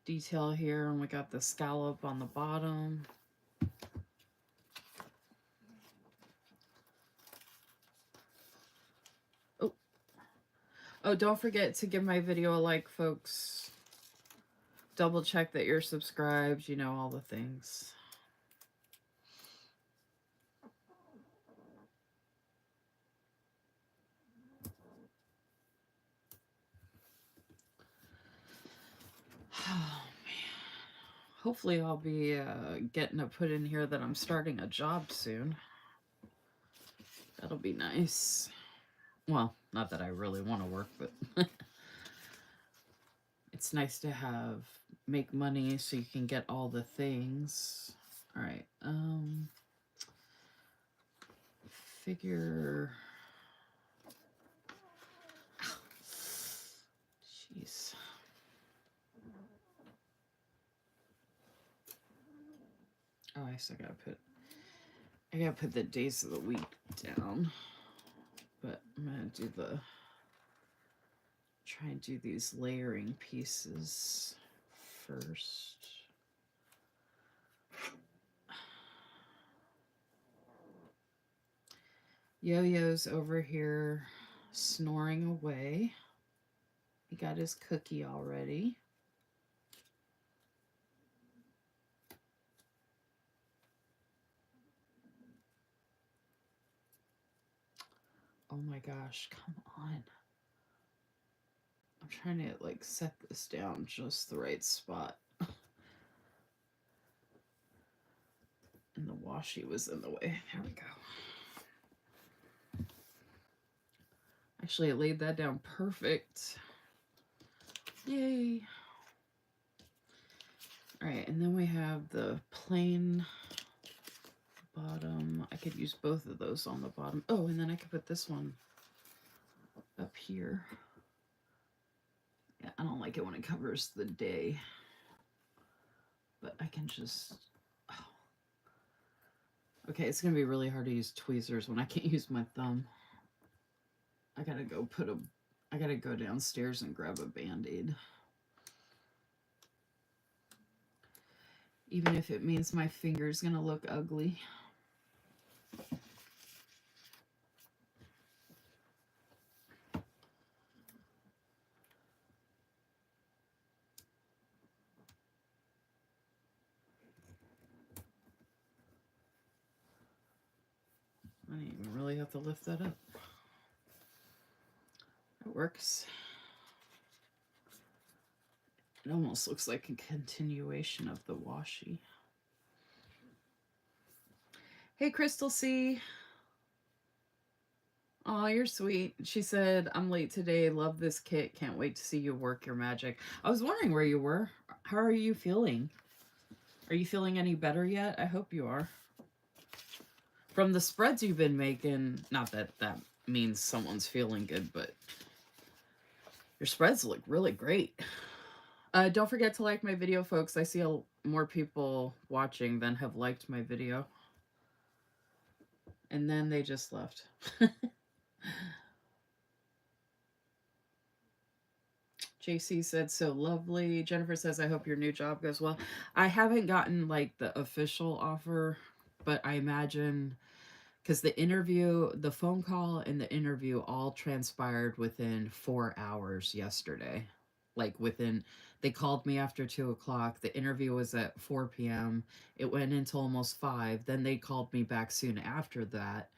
detail here, and we got the scallop on the bottom. Oh, don't forget to give my video a like, folks. Double check that you're subscribed, you know, all the things. Oh, man. Hopefully I'll be getting a put in here that I'm starting a job soon. That'll be nice. Well, not that I really want to work, but it's nice to make money so you can get all the things. All right. Figure. Jeez. Oh, I still gotta put the days of the week down. But I'm gonna try and do these layering pieces first. Yo-Yo's over here snoring away. He got his cookie already. Oh my gosh, come on. I'm trying to like set this down just the right spot. And the washi was in the way. There we go. Actually, I laid that down perfect. Yay. All right, and then we have the plain bottom. I could use both of those on the bottom. Oh, and then I could put this one up here. Yeah, I don't like it when it covers the day. But I can just... Oh. Okay, it's going to be really hard to use tweezers when I can't use my thumb. I gotta go downstairs and grab a Band-Aid. Even if it means my finger's gonna look ugly. I didn't even really have to lift that up. It works. It almost looks like a continuation of the washi. Hey, Crystal C. Oh, you're sweet. She said, I'm late today. Love this kit. Can't wait to see you work your magic. I was wondering where you were. How are you feeling? Are you feeling any better yet? I hope you are. From the spreads you've been making, not that that means someone's feeling good, but your spreads look really great. Don't forget to like my video, folks. I see more people watching than have liked my video. And then they just left. JC said, so lovely. Jennifer says, I hope your new job goes well. I haven't gotten like the official offer, but I imagine because the phone call and the interview all transpired within 4 hours yesterday. Like they called me after 2 o'clock. The interview was at 4 p.m. It went until almost 5. Then they called me back soon after that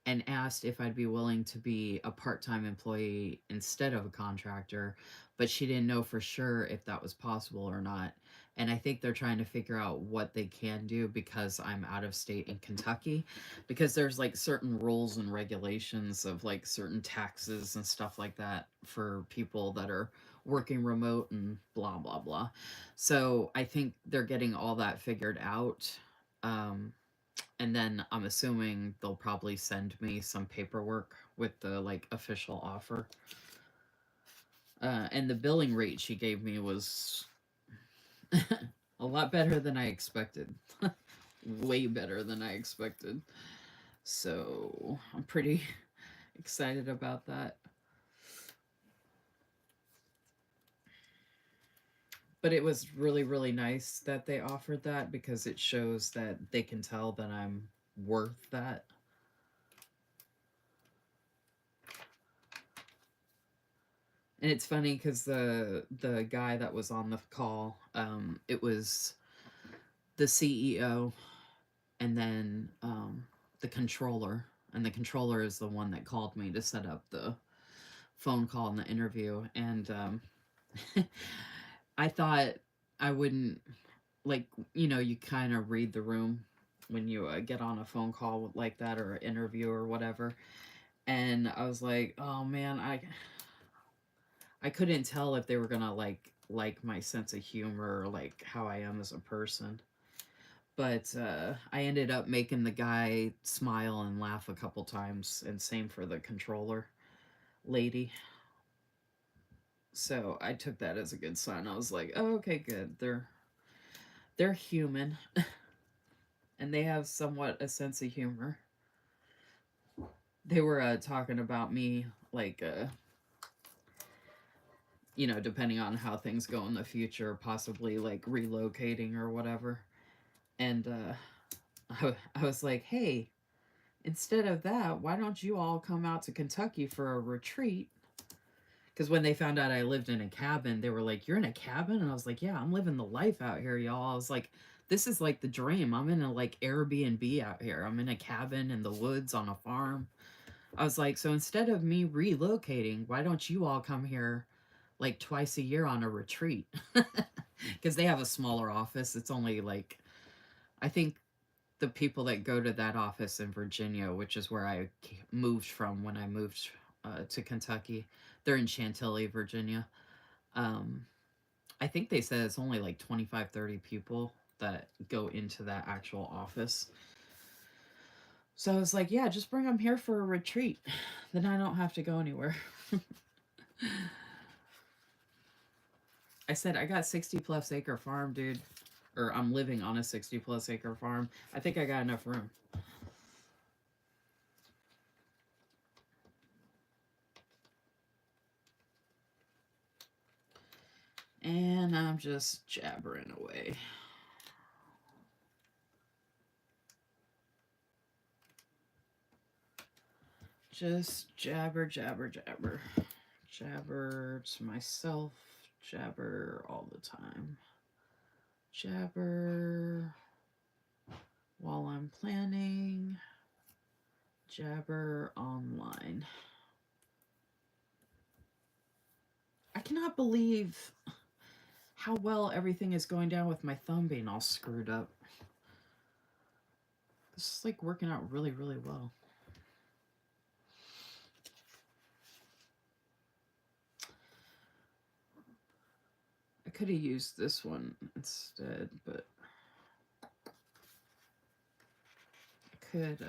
and asked if I'd be willing to be a part-time employee instead of a contractor, but she didn't know for sure if that was possible or not. And I think they're trying to figure out what they can do because I'm out of state in Kentucky, because there's like certain rules and regulations of like certain taxes and stuff like that for people that are working remote and blah blah blah. So I think they're getting all that figured out. Um, and then I'm assuming they'll probably send me some paperwork with the like official offer. And the billing rate she gave me was a lot better than I expected. Way better than I expected. So I'm pretty excited about that. But it was really, really nice that they offered that because it shows that they can tell that I'm worth that. And it's funny because the guy that was on the call, it was the CEO and then the controller, and the controller is the one that called me to set up the phone call and the interview. And I thought I wouldn't like you kind of read the room when you get on a phone call like that or an interview or whatever. And I was like, oh man, I couldn't tell if they were gonna like my sense of humor or like how I am as a person. But I ended up making the guy smile and laugh a couple times, and same for the controller lady. So I took that as a good sign. I was like, oh, okay, good. They're human, and they have somewhat a sense of humor. They were talking about me like depending on how things go in the future, possibly like relocating or whatever. And I was like, hey, instead of that, why don't you all come out to Kentucky for a retreat? Because when they found out I lived in a cabin, they were like, you're in a cabin? And I was like, yeah, I'm living the life out here, y'all. I was like, this is like the dream. I'm in a like Airbnb out here. I'm in a cabin in the woods on a farm. I was like, so instead of me relocating, why don't you all come here like twice a year on a retreat? Because they have a smaller office. It's only like, I think the people that go to that office in Virginia, which is where I moved from when I moved to Kentucky, they're in Chantilly, Virginia. Um, I think they said it's only like 25, 30 people that go into that actual office. So I was like, yeah, just bring them here for a retreat. Then I don't have to go anywhere. I said, I got 60 plus acre farm, dude. Or I'm living on a 60 plus acre farm. I think I got enough room. And I'm just jabbering away. Just jabber, jabber, jabber. Jabber to myself. Jabber all the time. Jabber while I'm planning. Jabber online. I cannot believe how well everything is going down with my thumb being all screwed up. This is like working out really, really well. could have used this one instead, but I could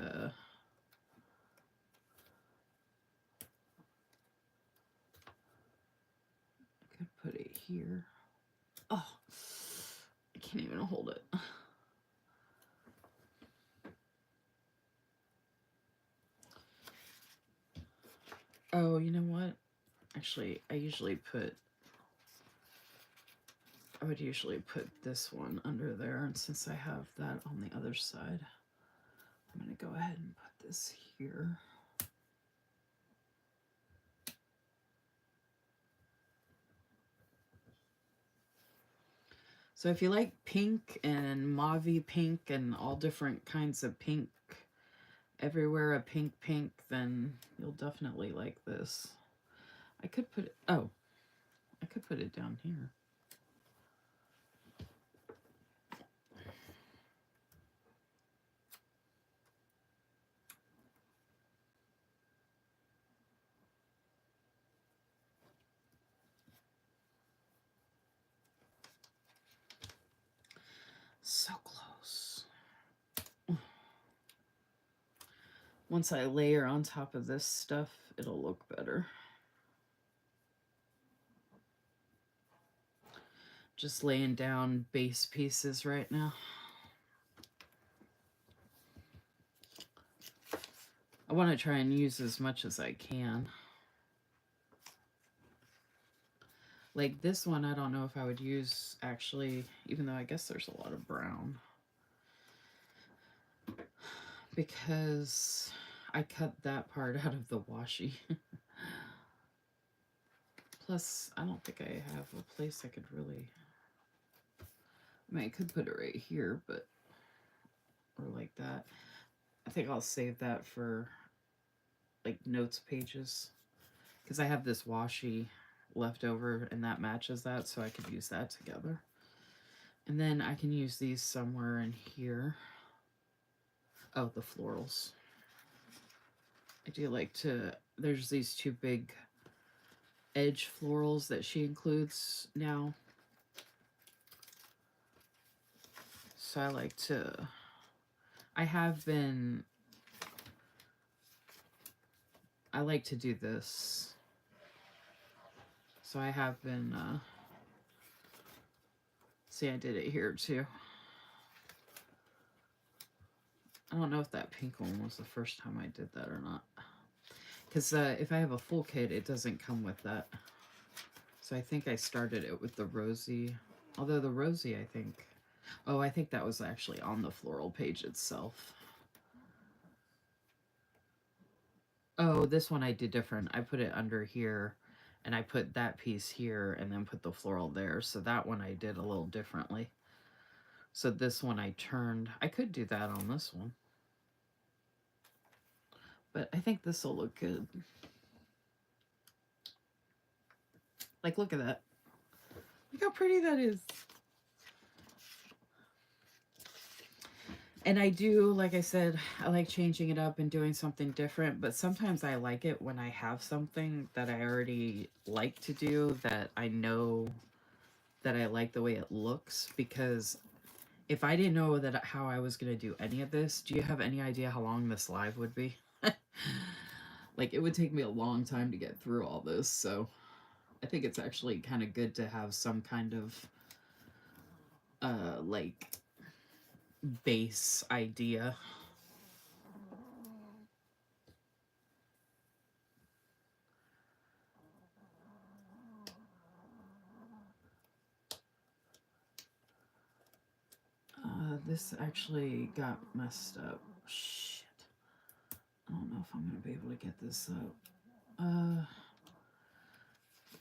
put it here. Oh, I can't even hold it. Oh, you know what? Actually, I would usually put this one under there, and since I have that on the other side, I'm going to go ahead and put this here. So if you like pink and mauve pink and all different kinds of pink, everywhere a pink, then you'll definitely like this. I could put it, oh, I could put it down here. So close. Once I layer on top of this stuff, it'll look better. Just laying down base pieces right now. I want to try and use as much as I can. Like this one, I don't know if I would use actually, even though I guess there's a lot of brown. Because I cut that part out of the washi. Plus, I don't think I have a place I could really... I mean, I could put it right here, but... Or like that. I think I'll save that for, like, notes pages. Because I have this washi left over, and that matches that, so I could use that together. And then I can use these somewhere in here. Oh, the florals. I do like to... There's these two big edge florals that she includes now. So I like to... I like to do this. So I have been... See, I did it here too. I don't know if that pink one was the first time I did that or not. Because if I have a full kit, it doesn't come with that. So I think I started it with the rosy. Although the rosy, I think... Oh, I think that was actually on the floral page itself. Oh, this one I did different. I put it under here, and I put that piece here, and then put the floral there. So that one I did a little differently. So this one I turned. I could do that on this one. But I think this will look good. Like, look at that. Look how pretty that is. And I do, like I said, I like changing it up and doing something different, but sometimes I like it when I have something that I already like to do that I know that I like the way it looks, because if I didn't know that how I was going to do any of this, do you have any idea how long this live would be? Like, it would take me a long time to get through all this, so I think it's actually kind of good to have some kind of, like, base idea. This actually got messed up. Shit. I don't know if I'm going to be able to get this up. I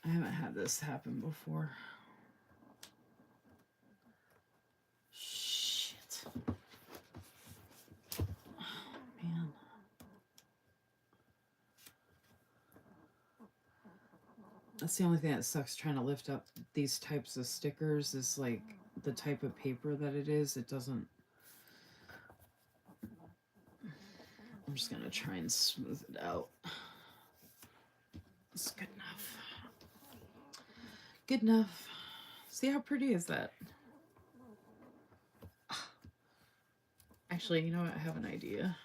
haven't had this happen before. Shit. Oh, man. That's the only thing that sucks trying to lift up these types of stickers is like the type of paper that it is. It doesn't... I'm just going to try and smooth it out. It's good enough. Good enough. See how pretty is that? Actually, you know what? I have an idea.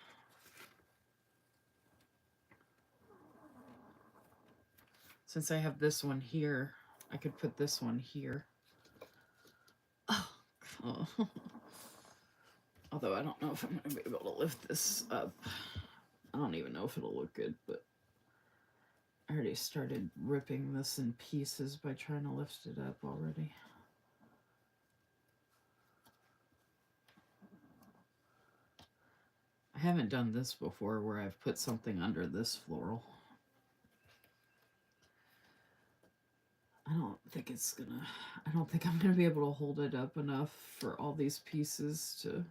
Since I have this one here, I could put this one here. Oh. Although I don't know if I'm going to be able to lift this up. I don't even know if it'll look good, but I already started ripping this in pieces by trying to lift it up already. I haven't done this before where I've put something under this floral. I don't think I'm gonna be able to hold it up enough for all these pieces to.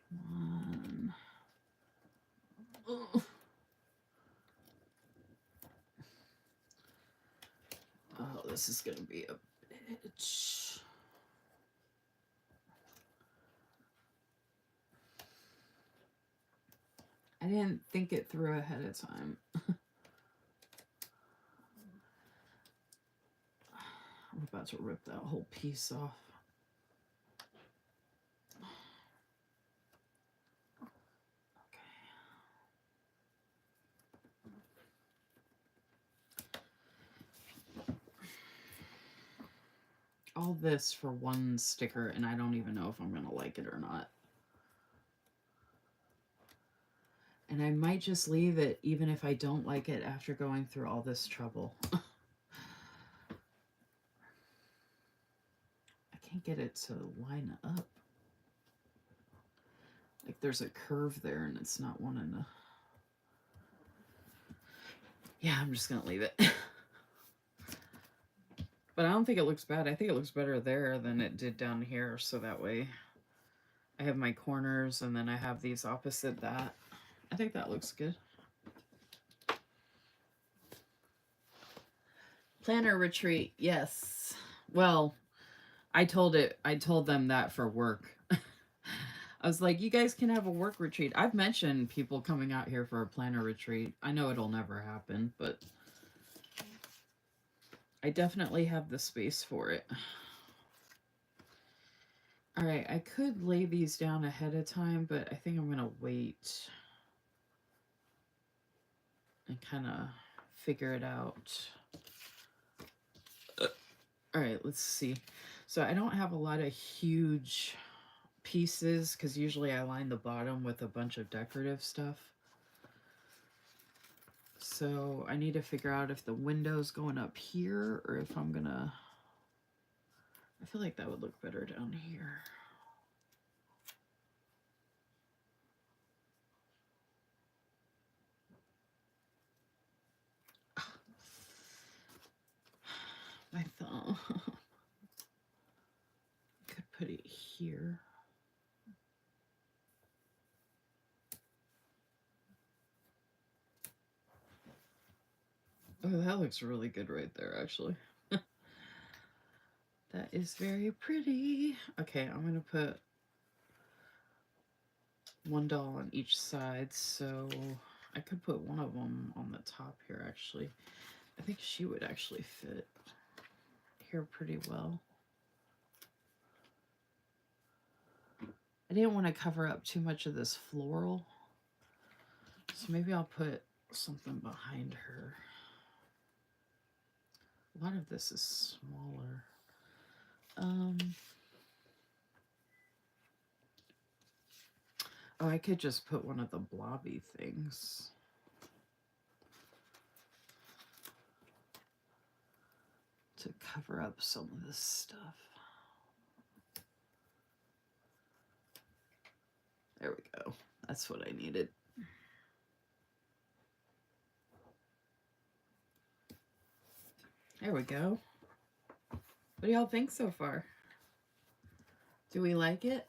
Come on. Ugh. Oh, this is gonna be a bitch. I didn't think it through ahead of time. I'm about to rip that whole piece off. All this for one sticker, and I don't even know if I'm gonna like it or not. And I might just leave it even if I don't like it after going through all this trouble. I can't get it to line up. Like there's a curve there and it's not wanting to. Yeah, I'm just gonna leave it. But I don't think it looks bad. I think it looks better there than it did down here. So that way I have my corners and then I have these opposite that. I think that looks good. Planner retreat, yes. Well, I told them that for work. I was like, you guys can have a work retreat. I've mentioned people coming out here for a planner retreat. I know it'll never happen, but I definitely have the space for it. All right, I could lay these down ahead of time, but I think I'm going to wait and kind of figure it out. All right, let's see. So I don't have a lot of huge pieces because usually I line the bottom with a bunch of decorative stuff. So I need to figure out if the window's going up here or if I'm gonna. I feel like that would look better down here. My thumb. Could put it here. Oh, that looks really good right there, actually. That is very pretty. Okay, I'm gonna put one doll on each side, so I could put one of them on the top here, actually. I think she would actually fit here pretty well. I didn't want to cover up too much of this floral, so maybe I'll put something behind her. A lot of this is smaller. Oh, I could just put one of the blobby things. To cover up some of this stuff. There we go. That's what I needed. There we go. What do y'all think so far? Do we like it?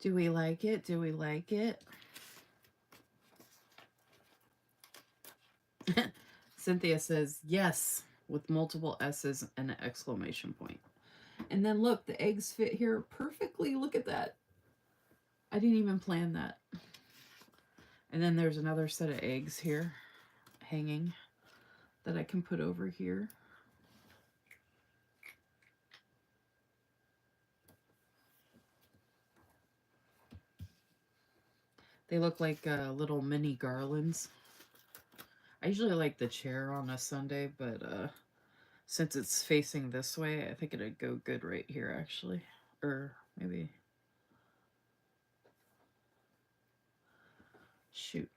Do we like it? Do we like it? Cynthia says yes, with multiple S's and an exclamation point. And then look, the eggs fit here perfectly. Look at that. I didn't even plan that. And then there's another set of eggs here hanging that I can put over here. They look like little mini garlands. I usually like the chair on a Sunday, but since it's facing this way, I think it'd go good right here, actually. Or maybe... Shoot.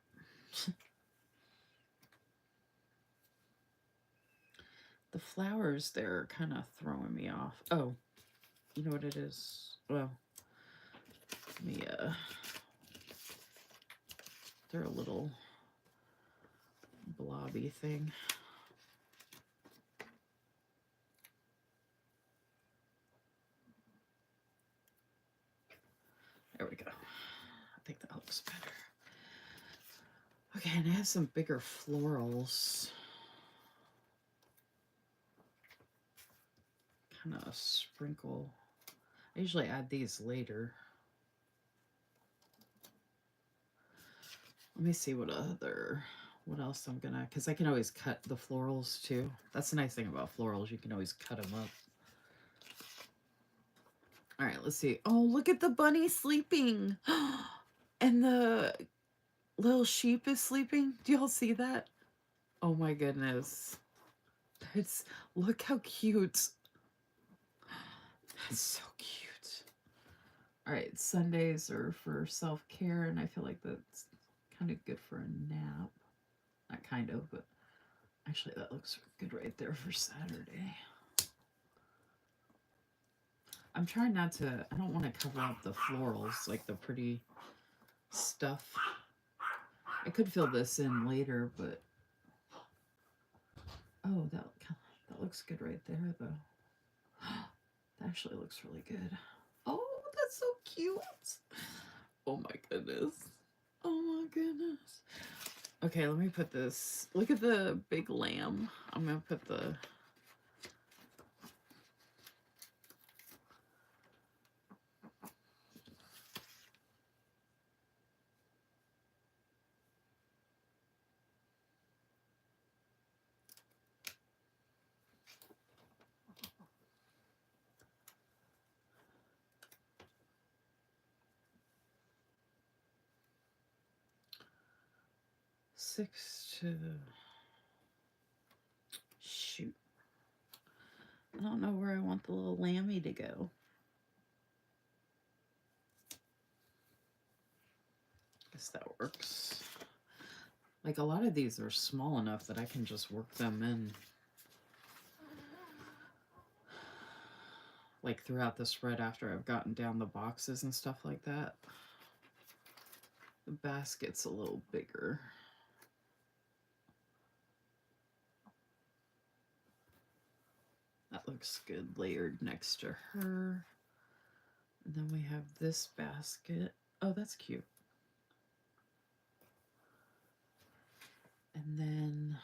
The flowers there are kind of throwing me off. Oh, you know what it is? Well, let me they're a little blobby thing. There we go. I think that looks better. Okay, and I have some bigger florals. Kind of sprinkle. I usually add these later. Let me see what else I'm gonna, because I can always cut the florals too. That's the nice thing about florals, you can always cut them up. All right, let's see. Oh, look at the bunny sleeping. And the little sheep is sleeping. Do y'all see that? Oh my goodness. Look how cute. That's so cute. All right, Sundays are for self-care, and I feel like that's kind of good for a nap. Not kind of, but actually that looks good right there for Saturday. I'm trying not to, I don't want to cover up the florals, like the pretty stuff. I could fill this in later, but oh, that looks good right there, though. That actually looks really good. Oh, that's so cute. Oh my goodness. Oh my goodness. Okay, let me put this. Look at the big lamb. I'm going to put the... Shoot. I don't know where I want the little lammy to go. Guess that works. Like, a lot of these are small enough that I can just work them in, like, throughout the spread after I've gotten down the boxes and stuff like that. The basket's a little bigger. That looks good layered next to her. And then we have this basket. Oh, that's cute. And then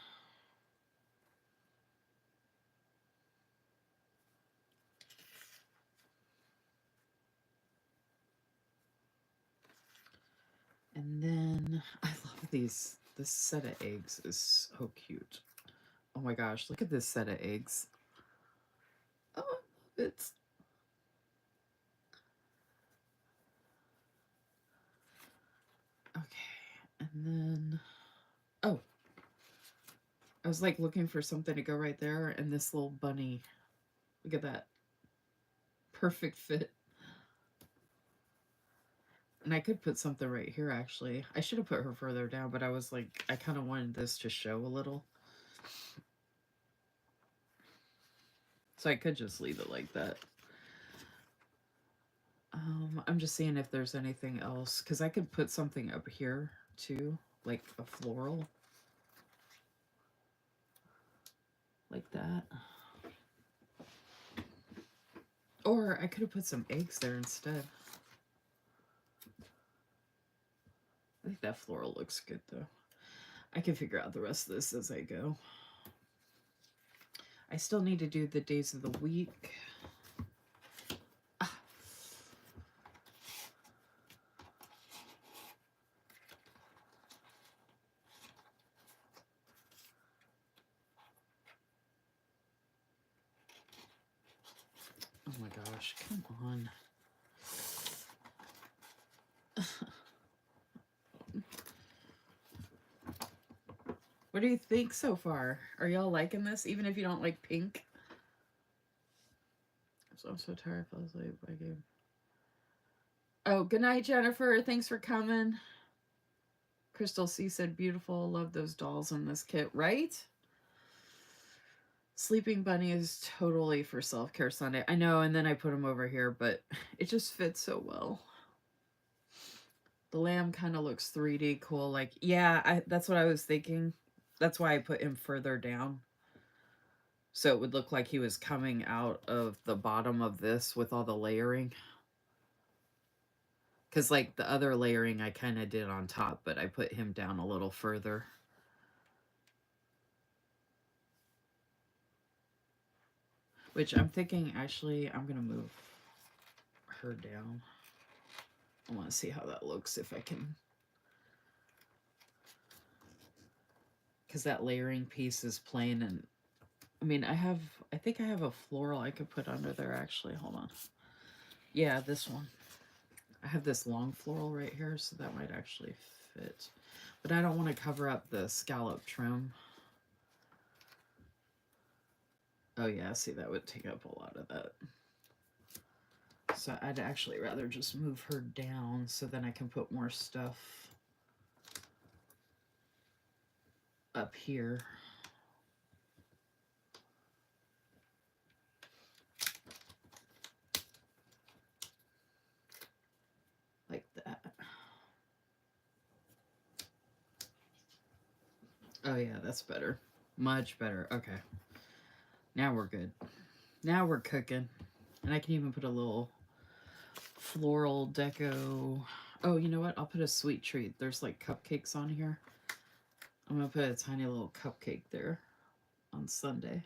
I love these. This set of eggs is so cute. Oh my gosh, look at this set of eggs. Oh, I love it. Okay, and then, oh, I was like looking for something to go right there, and this little bunny, look at that. Perfect fit. And I could put something right here, actually. I should have put her further down, but I was like, I kind of wanted this to show a little. So I could just leave it like that. I'm just seeing if there's anything else, because I could put something up here, too, like a floral. Like that. Or I could have put some eggs there instead. think that floral looks good though. I can figure out the rest of this as I go. I still need to do the days of the week. Oh my gosh, come on. What do you think so far? Are y'all liking this, even if you don't like pink? I'm so tired. I fell asleep. I gave. Oh, good night, Jennifer. Thanks for coming. Crystal C said, beautiful. Love those dolls in this kit, right? Sleeping Bunny is totally for self-care Sunday. I know, and then I put him over here, but it just fits so well. The lamb kind of looks 3D cool. Like, yeah, that's what I was thinking. That's why I put him further down. So it would look like he was coming out of the bottom of this with all the layering. Because, like, the other layering I kind of did on top, but I put him down a little further. Which I'm thinking, actually, I'm going to move her down. I want to see how that looks, if I can. Because that layering piece is plain, and I mean, I think I have a floral I could put under there, actually. Hold on. Yeah, this one. I have this long floral right here, so that might actually fit. But I don't want to cover up the scallop trim. Oh yeah, see, that would take up a lot of that. So I'd actually rather just move her down so then I can put more stuff up here. Like that. Oh yeah, that's better. Much better. Okay. Now we're good. Now we're cooking. And I can even put a little floral deco. Oh, you know what? I'll put a sweet treat. There's like cupcakes on here. I'm going to put a tiny little cupcake there on Sunday.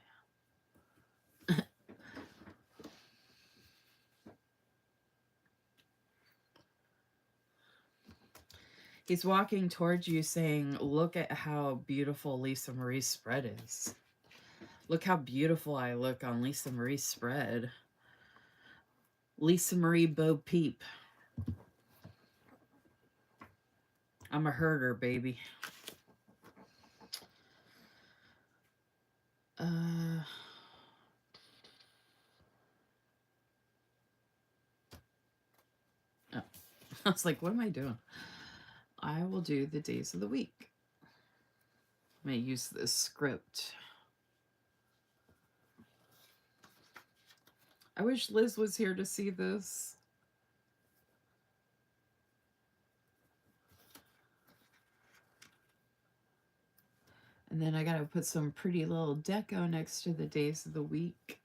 He's walking towards you saying, look at how beautiful Lisa Marie's spread is. Look how beautiful I look on Lisa Marie's spread. Lisa Marie Bo Peep. I'm a herder, baby. Oh. I was like, what am I doing? I will do the days of the week. I'm going to use this script. I wish Liz was here to see this. And then I got to put some pretty little deco next to the days of the week.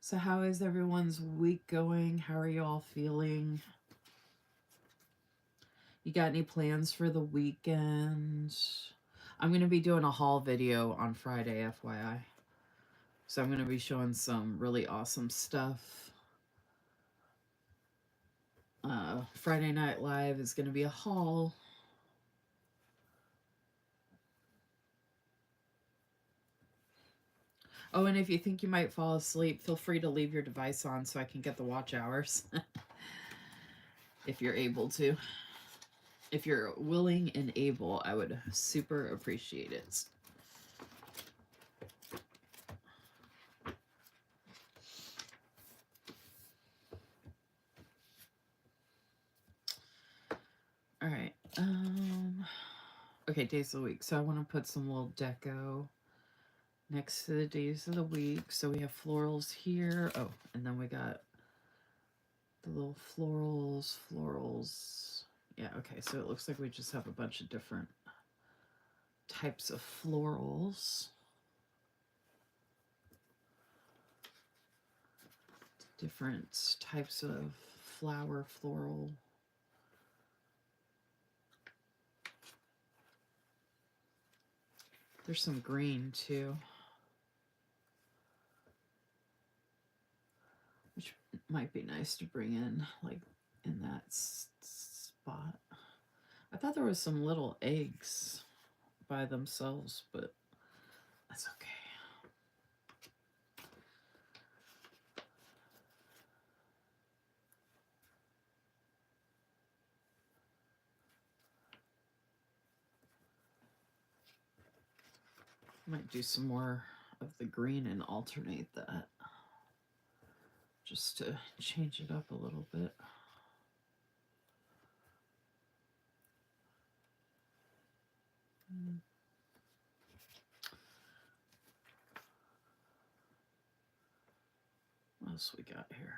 So how is everyone's week going? How are you all feeling? You got any plans for the weekend? I'm going to be doing a haul video on Friday, FYI. So I'm going to be showing some really awesome stuff. Friday Night Live is going to be a haul. Oh, and if you think you might fall asleep, feel free to leave your device on so I can get the watch hours. If you're able to. If you're willing and able, I would super appreciate it. All right. Okay, days of the week. So I want to put some little deco next to the days of the week. So we have florals here. Oh, and then we got the little florals. Yeah, okay. So it looks like we just have a bunch of different types of florals. different types of flower, floral. There's some green too, which might be nice to bring in, like in that spot. I thought there was some little eggs by themselves, but that's okay. Might do some more of the green and alternate that just to change it up a little bit. What else we got here?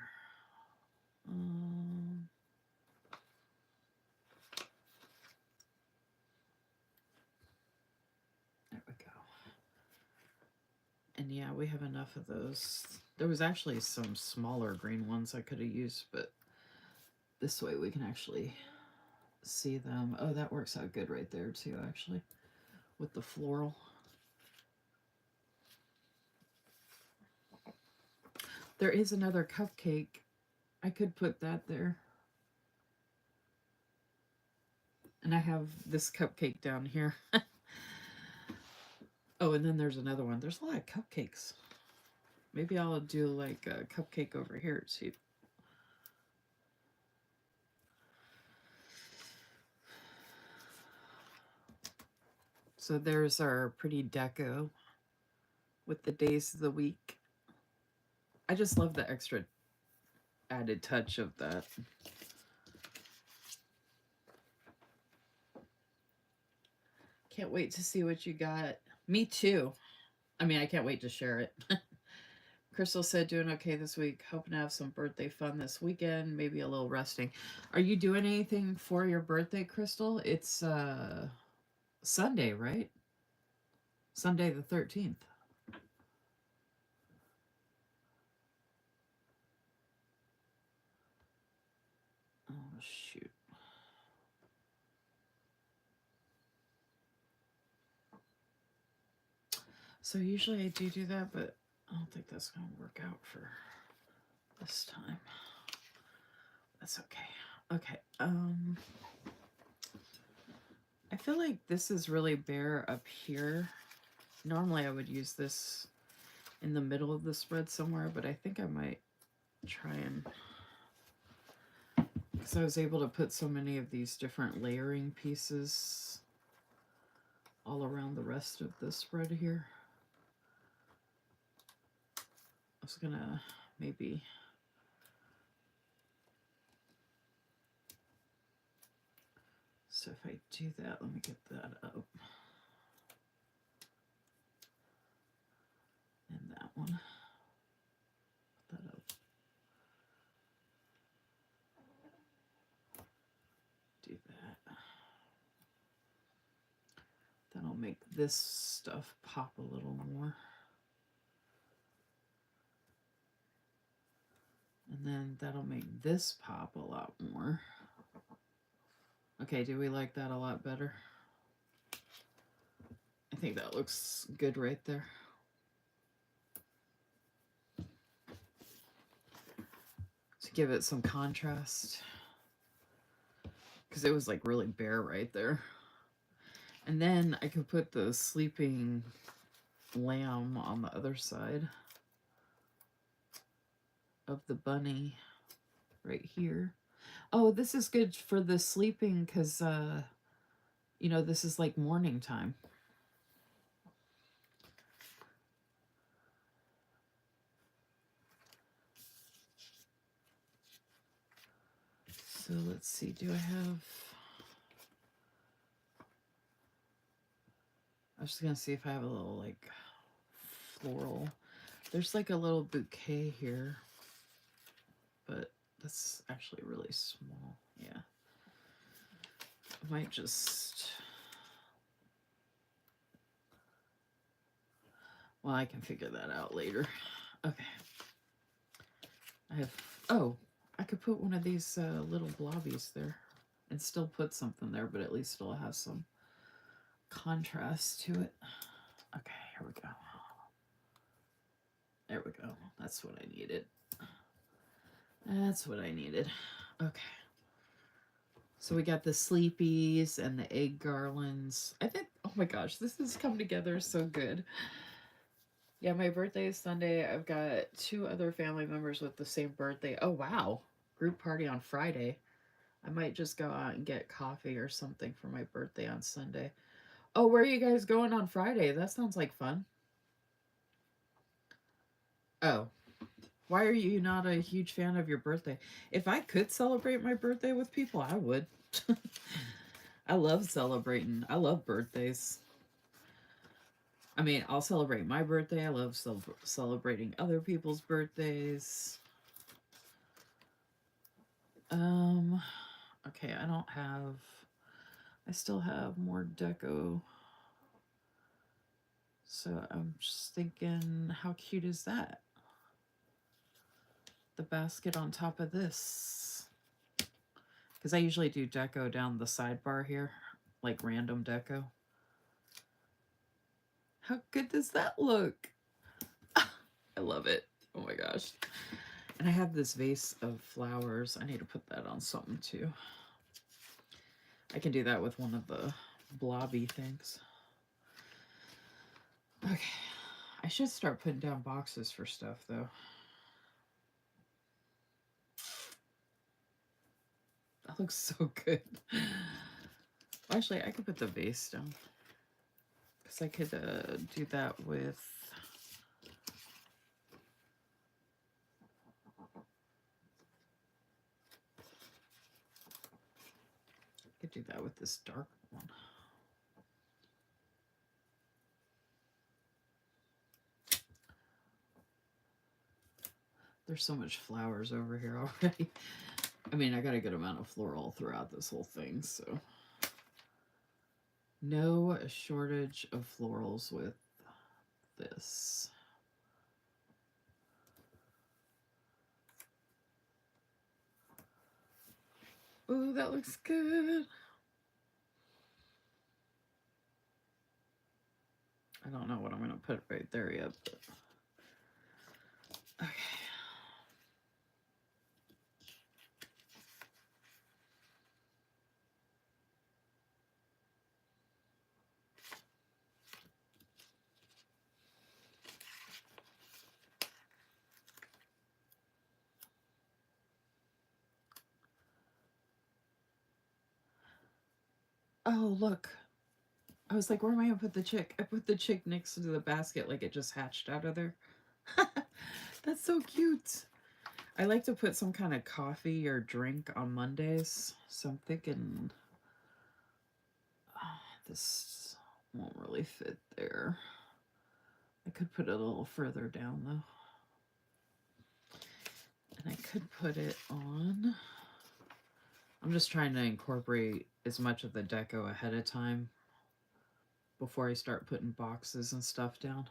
There we go. And yeah, we have enough of those. There was actually some smaller green ones I could have used, but this way we can actually see them. Oh, that works out good right there too, actually, with the floral. There is another cupcake. I could put that there. And I have this cupcake down here. Oh, and then there's another one. There's a lot of cupcakes. Maybe I'll do like a cupcake over here too. So there's our pretty deco with the days of the week. I just love the extra added touch of that. Can't wait to see what you got. Me too. I mean, I can't wait to share it. Crystal said, doing okay this week. Hoping to have some birthday fun this weekend. Maybe a little resting. Are you doing anything for your birthday, Crystal? It's Sunday, right? Sunday the 13th. Oh, shoot. So usually I do that, but I don't think that's going to work out for this time. That's okay. Okay. I feel like this is really bare up here. Normally I would use this in the middle of the spread somewhere, but I think I might try and, because I was able to put so many of these different layering pieces all around the rest of the spread here. I was gonna maybe so if I do that, let me get that up. And that one. Put that up. Do that. That'll make this stuff pop a little more. And then that'll make this pop a lot more. Okay, do we like that a lot better? I think that looks good right there. To give it some contrast. Because it was like really bare right there. And then I could put the sleeping lamb on the other side of the bunny right here. Oh, this is good for the sleeping because, you know, this is like morning time. So let's see, do I have... I was just going to see if I have a little like floral. There's like a little bouquet here, but that's actually really small. Yeah. I might just... Well, I can figure that out later. Okay. I have, oh, I could put one of these little blobbies there and still put something there, but at least it'll have some contrast to it. Okay, here we go. There we go. That's what I needed. That's what I needed. Okay. So we got the sleepies and the egg garlands. I think, oh my gosh, this has come together so good. Yeah, my birthday is Sunday. I've got 2 other family members with the same birthday. Oh, wow. Group party on Friday. I might just go out and get coffee or something for my birthday on Sunday. Oh, where are you guys going on Friday? That sounds like fun. Oh, why are you not a huge fan of your birthday? If I could celebrate my birthday with people, I would. I love celebrating. I love birthdays. I mean, I'll celebrate my birthday. I love celebrating other people's birthdays. Okay, I still have more deco. So I'm just thinking, how cute is that? The basket on top of this. Because I usually do deco down the sidebar here, like random deco. How good does that look? I love it. Oh my gosh. And I have this vase of flowers. I need to put that on something too. I can do that with one of the blobby things. Okay. I should start putting down boxes for stuff though. That looks so good. Actually, I could put the vase down. Because I could do that with... I could do that with this dark one. There's so much flowers over here already. I mean, I got a good amount of floral throughout this whole thing, so... No shortage of florals with this. Oh, that looks good. I don't know what I'm going to put right there yet, but... Okay. Oh, look. I was like, where am I going to put the chick? I put the chick next to the basket like it just hatched out of there. That's so cute. I like to put some kind of coffee or drink on Mondays. So I'm thinking this won't really fit there. I could put it a little further down though. And I could put it on. I'm just trying to incorporate as much of the deco ahead of time before I start putting boxes and stuff down.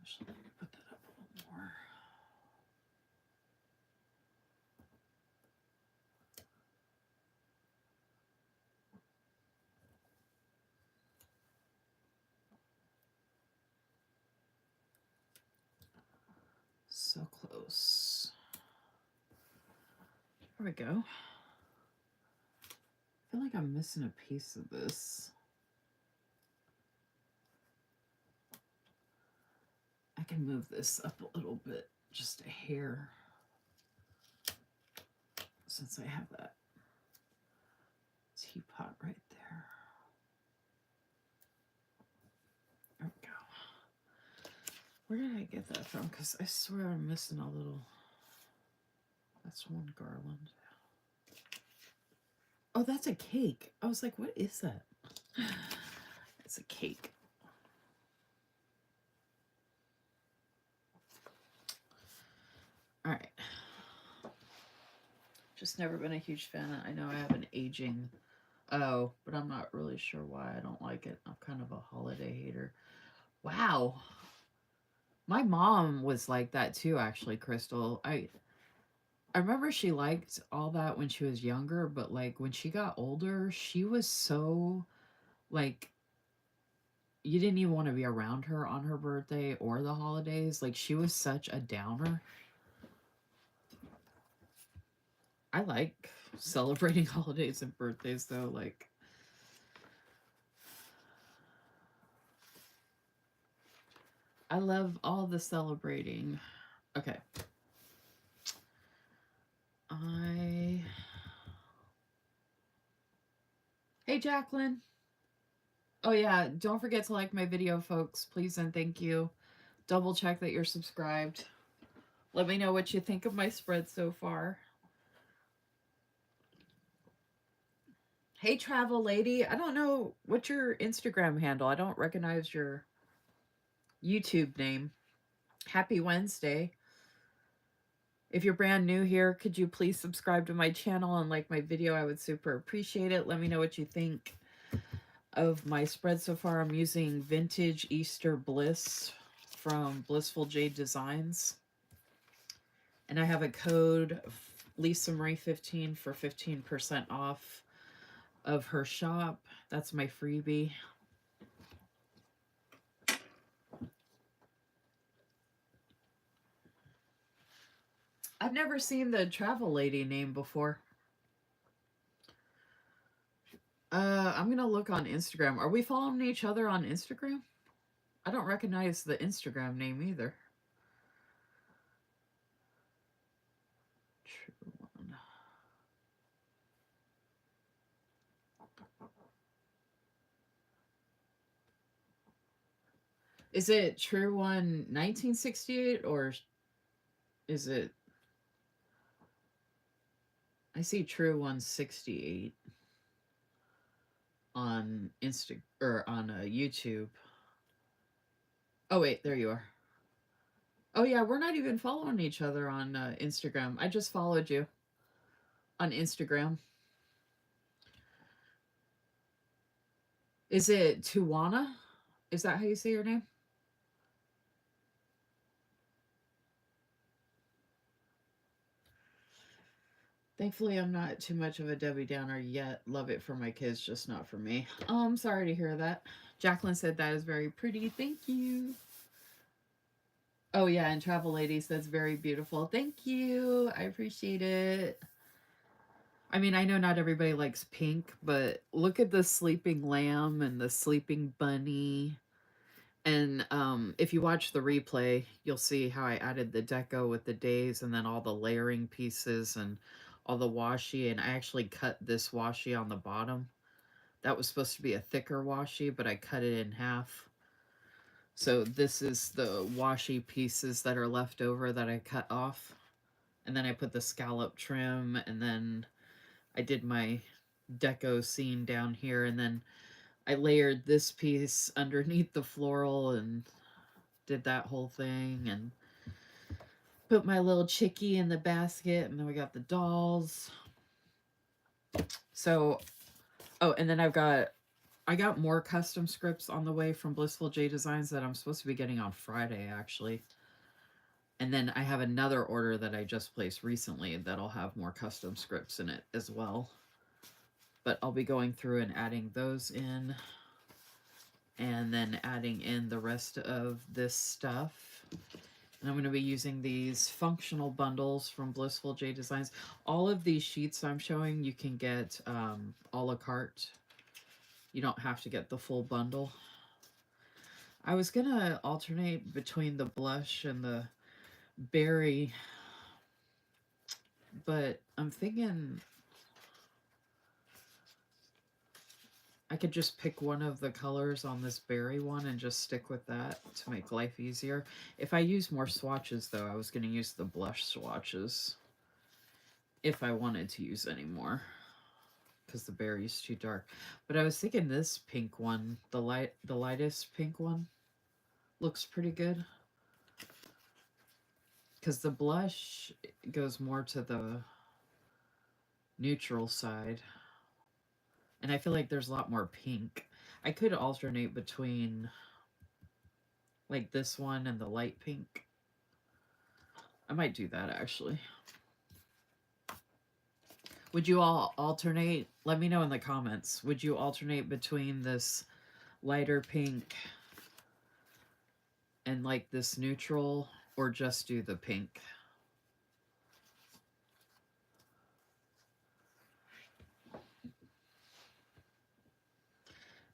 Actually, let me put that up a little more. So close. There we go. I feel like I'm missing a piece of this. I can move this up a little bit, just a hair, since I have that teapot right there. There we go. Where did I get that from? Because I swear I'm missing a little. That's one garland. Oh, that's a cake. I was like, what is that? It's a cake. All right. Just never been a huge fan. I know I have an aging... Oh, but I'm not really sure why I don't like it. I'm kind of a holiday hater. Wow. My mom was like that too, actually, Crystal. I remember she liked all that when she was younger, but like when she got older, she was so like you didn't even want to be around her on her birthday or the holidays. Like she was such a downer. I like celebrating holidays and birthdays though. Like I love all the celebrating. Okay. I Hey Jacqueline. Oh yeah, don't forget to like my video, folks. Please and thank you. Double check that you're subscribed. Let me know what you think of my spread so far. Hey travel lady, I don't know what's your Instagram handle. I don't recognize your YouTube name. Happy Wednesday. If you're brand new here, could you please subscribe to my channel and like my video? I would super appreciate it. Let me know what you think of my spread so far. I'm using Vintage Easter Bliss from Blissful Jade Designs. And I have a code Lisa Marie 15 for 15% off of her shop. That's my freebie. I've never seen the travel lady name before. I'm gonna look on Instagram. Are we following each other on Instagram? I don't recognize the Instagram name either. True One. Is it True One 1968 or is it? I see True One 68 on Insta or on YouTube. Oh wait, there you are. Oh yeah, we're not even following each other on Instagram. I just followed you on Instagram. Is it Tuwana? Is that how you say your name? Thankfully, I'm not too much of a Debbie Downer yet. Love it for my kids, just not for me. I'm sorry to hear that. Jacqueline said that is very pretty. Thank you. Oh yeah, and Travel Ladies, that's very beautiful. Thank you. I appreciate it. I mean, I know not everybody likes pink, but look at the sleeping lamb and the sleeping bunny. And if you watch the replay, you'll see how I added the deco with the days and then all the layering pieces and all the washi. And I actually cut this washi on the bottom. That was supposed to be a thicker washi, but I cut it in half. So this is the washi pieces that are left over that I cut off. And then I put the scallop trim, and then I did my deco scene down here, and then I layered this piece underneath the floral and did that whole thing and put my little chickie in the basket, and then we got the dolls. So, oh, and then I got more custom scripts on the way from Blissful J Designs that I'm supposed to be getting on Friday actually. And then I have another order that I just placed recently that'll have more custom scripts in it as well. But I'll be going through and adding those in and then adding in the rest of this stuff. And I'm going to be using these functional bundles from Blissful J Designs. All of these sheets I'm showing you can get a la carte. You don't have to get the full bundle. I was going to alternate between the blush and the berry, but I'm thinking I could just pick one of the colors on this berry one and just stick with that to make life easier. If I use more swatches, though, I was going to use the blush swatches if I wanted to use any more because the berry's too dark. But I was thinking this pink one, the lightest pink one, looks pretty good because the blush goes more to the neutral side. And I feel like there's a lot more pink. I could alternate between Like this one and the light pink. I might do that actually. Would you all alternate? Let me know in the comments. Would you alternate between this lighter pink and like this neutral, or just do the pink?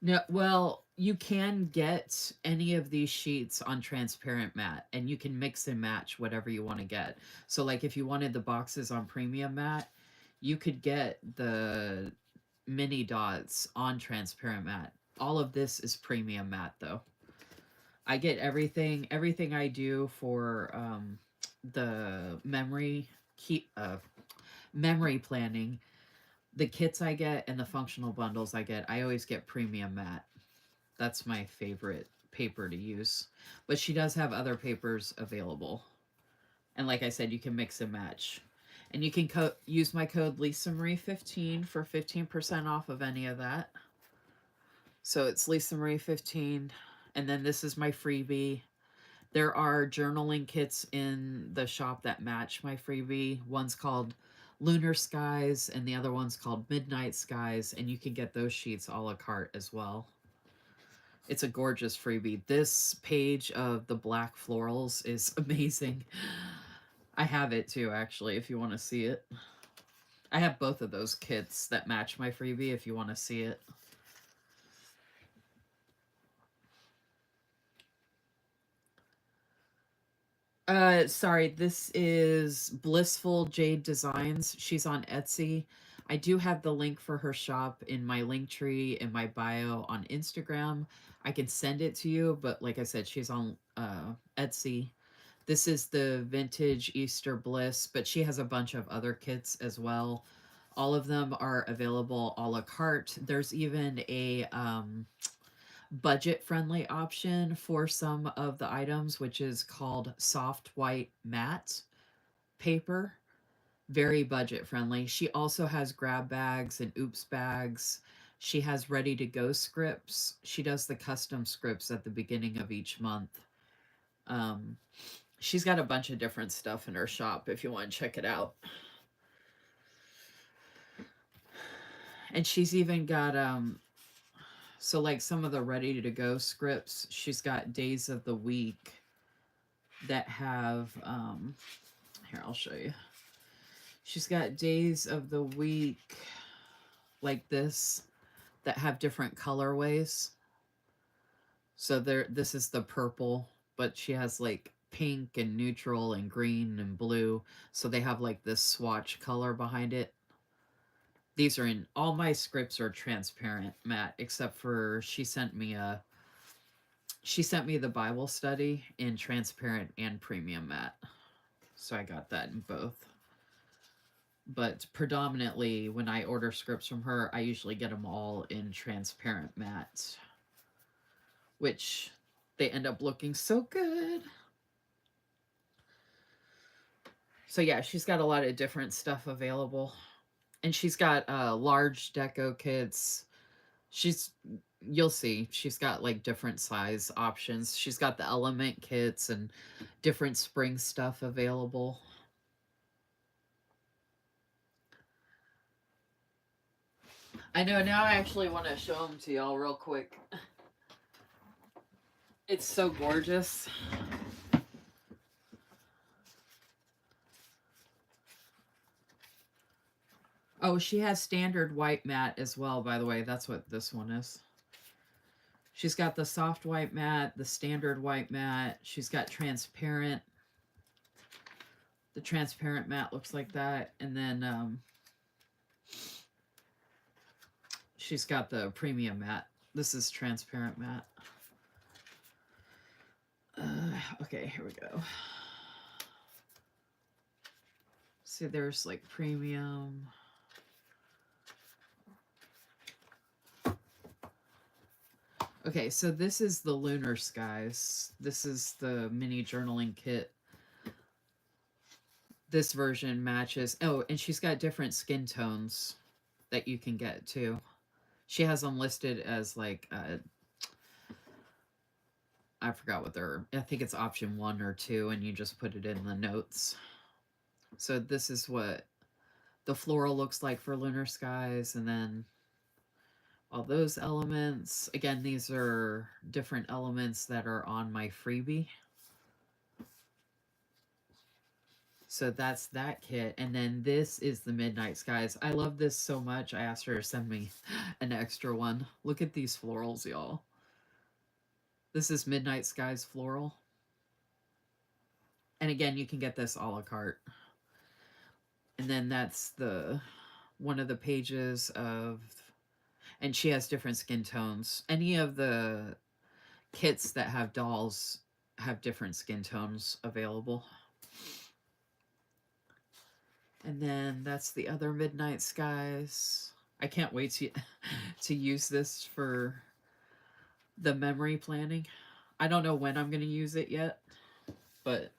No, well, you can get any of these sheets on transparent matte, and you can mix and match whatever you want to get. So like if you wanted the boxes on premium matte, you could get the mini dots on transparent matte. All of this is premium matte though. I get everything I do for the memory planning, the kits I get and the functional bundles I get, I always get premium matte. That's my favorite paper to use. But she does have other papers available. And like I said, you can mix and match. And you can use my code LisaMarie15 for 15% off of any of that. So it's LisaMarie15. And then this is my freebie. There are journaling kits in the shop that match my freebie. One's called Lunar Skies and the other one's called Midnight Skies. And you can get those sheets a la carte as well. It's a gorgeous freebie. This page of the black florals is amazing. I have it too, actually, if you want to see it. I have both of those kits that match my freebie if you want to see it. Sorry, this is Blissful Jade Designs. She's on Etsy. I do have the link for her shop in my link tree in my bio on Instagram. I can send it to you, but like I said, she's on Etsy. This is the Vintage Easter Bliss, but she has a bunch of other kits as well. All of them are available a la carte. There's even a budget-friendly option for some of the items, which is called soft white matte paper. Very budget-friendly. She also has grab bags and oops bags. She has ready-to-go scripts. She does the custom scripts at the beginning of each month. She's got a bunch of different stuff in her shop if you want to check it out. And she's even got so like some of the ready to go scripts, she's got days of the week that have here I'll show you. She's got days of the week like this that have different colorways. So this is the purple, but she has like pink and neutral and green and blue. So they have like this swatch color behind it. These are in all my scripts are transparent matte, except for she sent me the Bible study in transparent and premium matte. So I got that in both. But predominantly when I order scripts from her, I usually get them all in transparent matte, which they end up looking so good. So yeah, she's got a lot of different stuff available. And she's got large deco kits. You'll see, she's got like different size options. She's got the element kits and different spring stuff available. I know, now I actually want to show them to y'all real quick. It's so gorgeous. Oh, she has standard white matte as well, by the way. That's what this one is. She's got the soft white matte, the standard white matte. She's got transparent. The transparent matte looks like that. And then she's got the premium matte. This is transparent matte. Okay, here we go. See, there's like premium. Okay, so this is the Lunar Skies. This is the mini journaling kit. This version matches. Oh, and she's got different skin tones that you can get too. She has them listed as like I forgot what they're, I think it's option 1 or 2, and you just put it in the notes. So this is what the floral looks like for lunar skies, and then all those elements. Again, these are different elements that are on my freebie. So that's that kit. And then this is the Midnight Skies. I love this so much. I asked her to send me an extra one. Look at these florals, y'all. This is Midnight Skies floral. And again, you can get this a la carte. And then that's the one of the pages of, and she has different skin tones. Any of the kits that have dolls have different skin tones available. And then that's the other Midnight Skies. I can't wait to use this for the memory planning. I don't know when I'm going to use it yet, but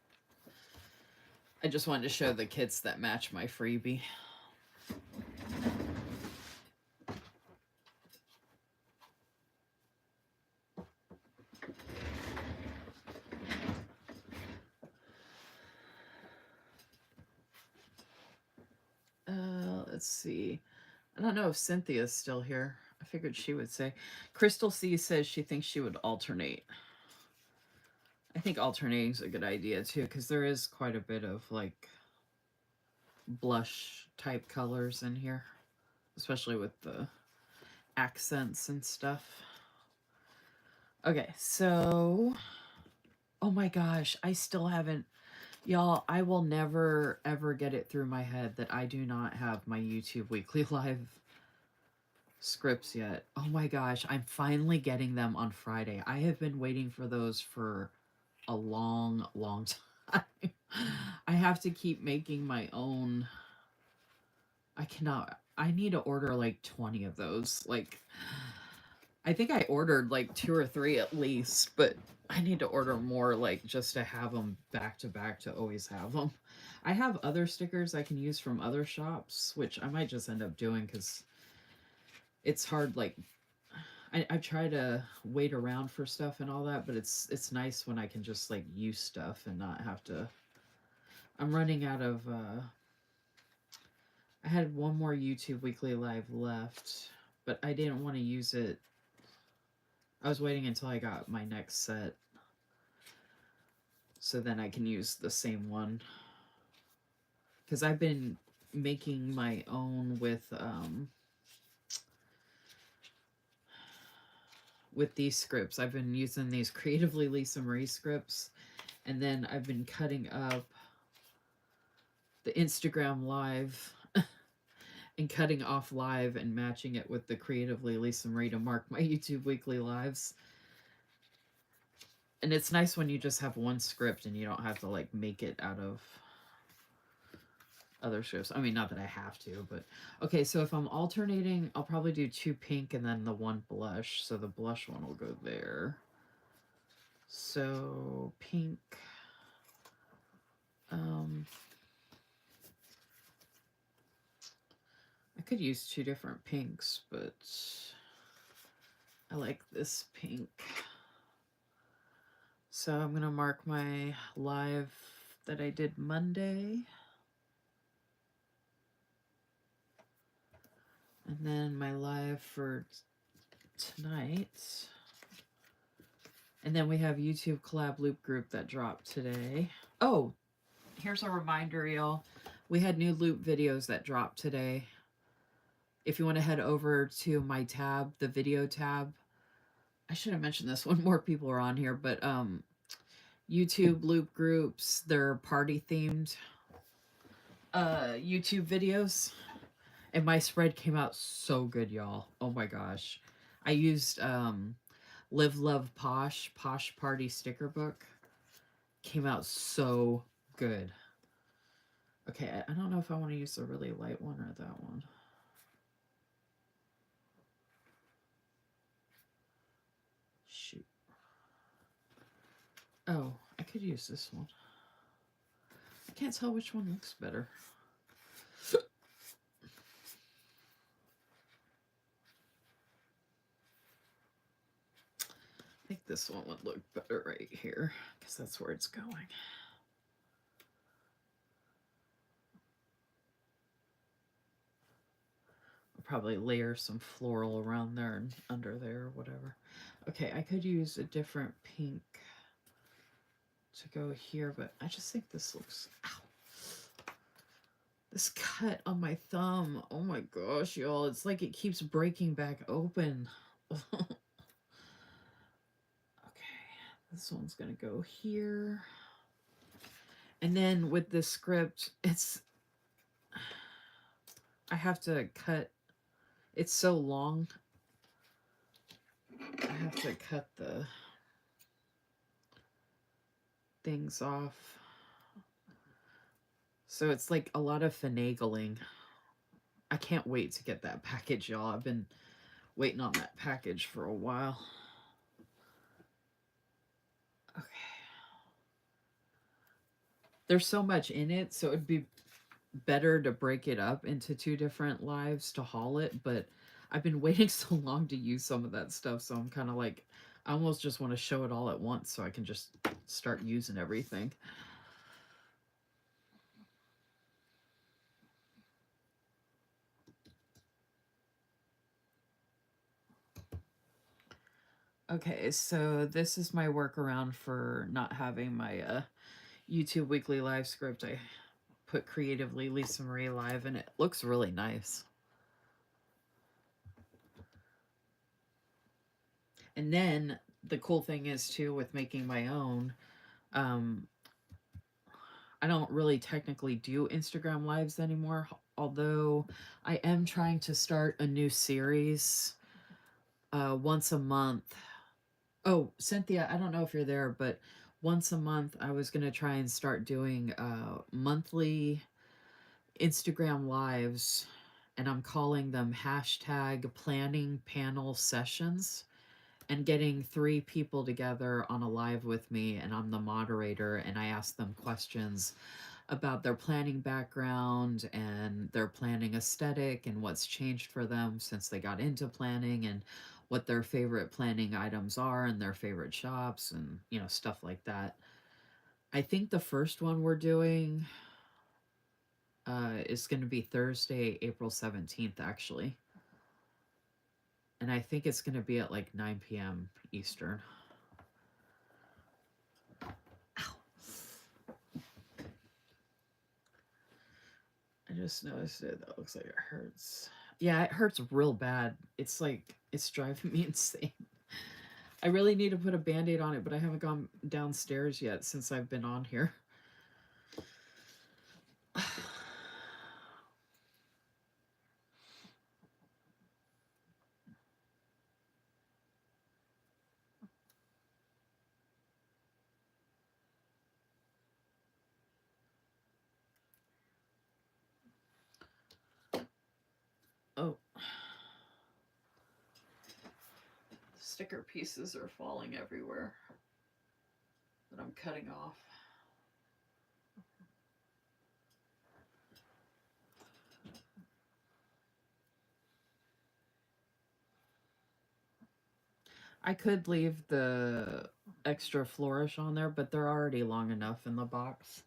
I just wanted to show the kits that match my freebie. Let's see. I don't know if Cynthia's still here. I figured she would say. Crystal C says she thinks she would alternate. I think alternating is a good idea too, because there is quite a bit of like blush type colors in here, especially with the accents and stuff. Okay, so, oh my gosh, I still haven't, y'all, I will never ever get it through my head that I do not have my YouTube weekly live scripts yet. Oh my gosh, I'm finally getting them on Friday. I have been waiting for those for a long, long time. I have to keep making my own. I need to order like 20 of those. Like, I think I ordered like 2 or 3 at least, but I need to order more, like, just to have them back to back to always have them. I have other stickers I can use from other shops, which I might just end up doing because it's hard. Like, I try to wait around for stuff and all that, but it's nice when I can just like use stuff and not have to. I'm running out of. I had one more YouTube weekly live left, but I didn't want to use it. I was waiting until I got my next set, so then I can use the same one. Because I've been making my own with these scripts. I've been using these Creatively Lisamarie scripts, and then I've been cutting up the Instagram live and cutting off live and matching it with the Creatively Lisamarie to mark my YouTube weekly lives. And it's nice when you just have one script and you don't have to like make it out of other scripts. I mean, not that I have to, but okay. So if I'm alternating, I'll probably do 2 pink and then the 1 blush. So the blush one will go there. So pink. I could use 2 different pinks, but I like this pink. So I'm going to mark my live that I did Monday. And then my live for tonight. And then we have YouTube collab loop group that dropped today. Oh, here's a reminder, y'all. We had new loop videos that dropped today. If you want to head over to my tab, the video tab, I should have mentioned this when more people are on here, but YouTube loop groups, they're party themed YouTube videos. And my spread came out so good, y'all. Oh my gosh. I used Live Love Posh Party sticker book. Came out so good. Okay, I don't know if I want to use the really light one or that one. Shoot. Oh, I could use this one. I can't tell which one looks better. I think this one would look better right here because that's where it's going. I'll probably layer some floral around there and under there or whatever. Okay, I could use a different pink to go here, but I just think this looks... Ow. This cut on my thumb. Oh my gosh, y'all. It's like it keeps breaking back open. Okay, this one's gonna go here. And then with this script, I have to cut, it's so long. I have to cut the things off. So it's like a lot of finagling. I can't wait to get that package, y'all. I've been waiting on that package for a while. Okay. There's so much in it, so it'd be better to break it up into 2 different lives to haul it, but I've been waiting so long to use some of that stuff, so I'm kind of like, I almost just want to show it all at once so I can just start using everything. Okay, so this is my workaround for not having my YouTube weekly live script. I put Creatively Lisamarie live, and it looks really nice. And then the cool thing is, too, with making my own, I don't really technically do Instagram lives anymore, although I am trying to start a new series once a month. Oh, Cynthia, I don't know if you're there, but once a month I was going to try and start doing monthly Instagram lives, and I'm calling them hashtag planning panel sessions, and getting 3 people together on a live with me, and I'm the moderator, and I ask them questions about their planning background and their planning aesthetic and what's changed for them since they got into planning, and what their favorite planning items are and their favorite shops and, you know, stuff like that. I think the first one we're doing is going to be Thursday, April 17th, actually. And I think it's going to be at like 9 p.m. Eastern. Ow. I just noticed it. That looks like it hurts. Yeah, it hurts real bad. It's like, it's driving me insane. I really need to put a Band-Aid on it, but I haven't gone downstairs yet since I've been on here. Oh. Sticker pieces are falling everywhere that I'm cutting off. I could leave the extra flourish on there, but they're already long enough in the box.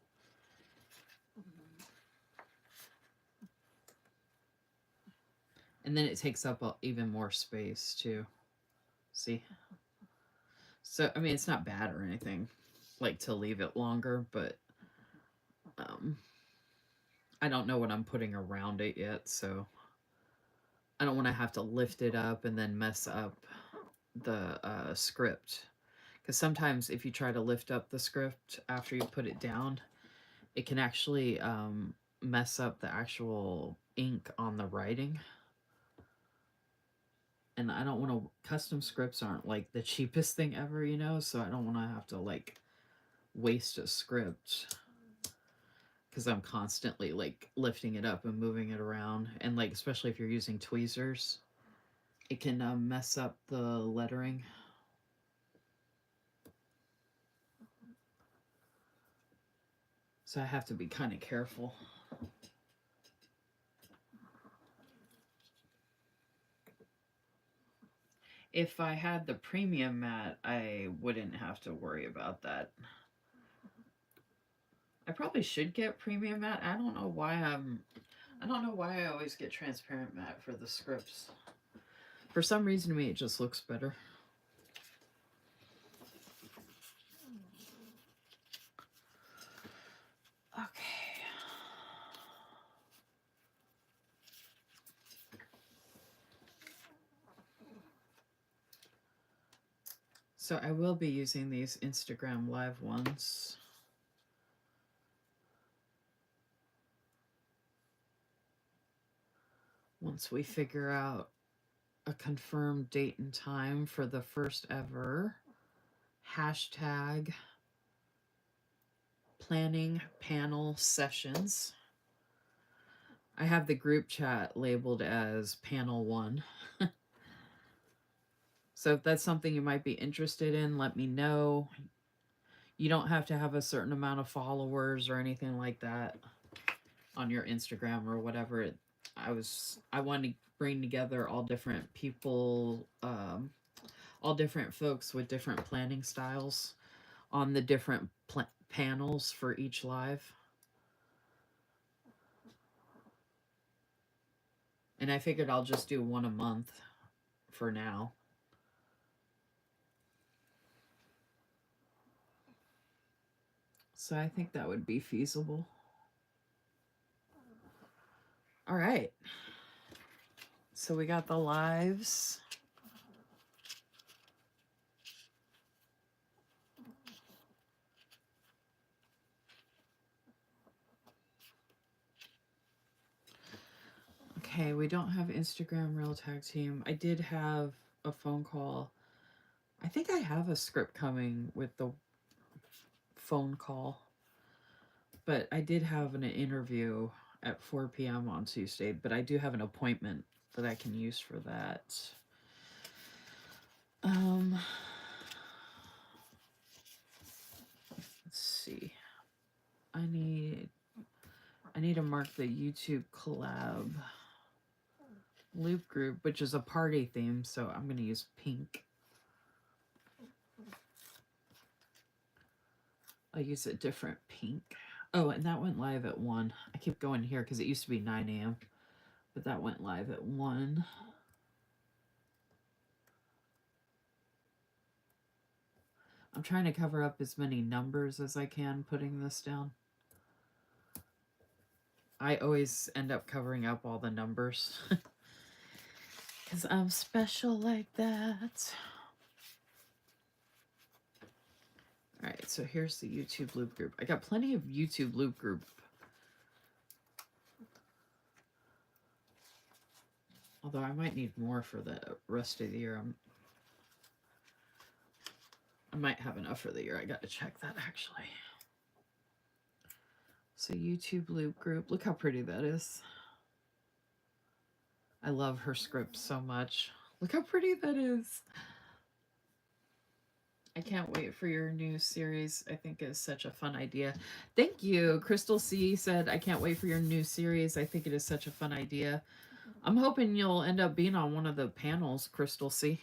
And then it takes up even more space too. See? So, I mean, it's not bad or anything, like, to leave it longer, but I don't know what I'm putting around it yet, so I don't want to have to lift it up and then mess up the script. Because sometimes if you try to lift up the script after you put it down, it can actually mess up the actual ink on the writing. And I don't want to... Custom scripts aren't like the cheapest thing ever, you know, so I don't want to have to like waste a script because I'm constantly like lifting it up and moving it around. And like, especially if you're using tweezers, it can mess up the lettering. So I have to be kind of careful. If I had the premium mat, I wouldn't have to worry about that. I probably should get premium mat. I don't know why I always get transparent mat for the scripts. For some reason to me it just looks better. Okay. So I will be using these Instagram live ones. Once we figure out a confirmed date and time for the first ever hashtag planning panel sessions. I have the group chat labeled as panel 1. So if that's something you might be interested in, let me know. You don't have to have a certain amount of followers or anything like that on your Instagram or whatever. I wanted to bring together all different people, all different folks with different planning styles on the different panels for each live. And I figured I'll just do one a month for now. So I think that would be feasible. All right. So we got the lives. Okay, we don't have Instagram Real Tag Team. I did have a phone call. I think I have a script coming with the phone call. But I did have an interview at 4 p.m. on Tuesday, but I do have an appointment that I can use for that. Let's see. I need to mark the YouTube collab loop group, which is a party theme, so I'm going to use pink. I'll use a different pink. Oh, and that went live at 1. I keep going here because it used to be 9 a.m., but that went live at 1. I'm trying to cover up as many numbers as I can putting this down. I always end up covering up all the numbers because I'm special like that. All right, so here's the YouTube loop group. I got plenty of YouTube loop group. Although I might need more for the rest of the year. I might have enough for the year. I got to check that actually. So YouTube loop group. Look how pretty that is. I love her script so much. Look how pretty that is. I can't wait for your new series. I think it's such a fun idea. Thank you. Crystal C said, I can't wait for your new series. I think it is such a fun idea. I'm hoping you'll end up being on one of the panels, Crystal C.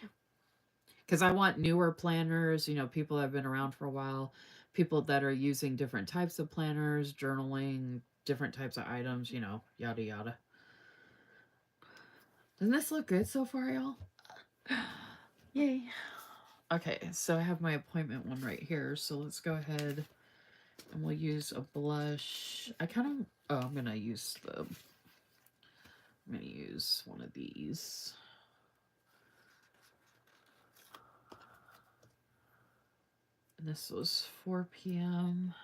Because I want newer planners, you know, people that have been around for a while, people that are using different types of planners, journaling, different types of items, you know, yada yada. Doesn't this look good so far, y'all? Yay. Okay, so I have my appointment one right here. So let's go ahead and we'll use a blush. I'm gonna use one of these. And this was 4 p.m.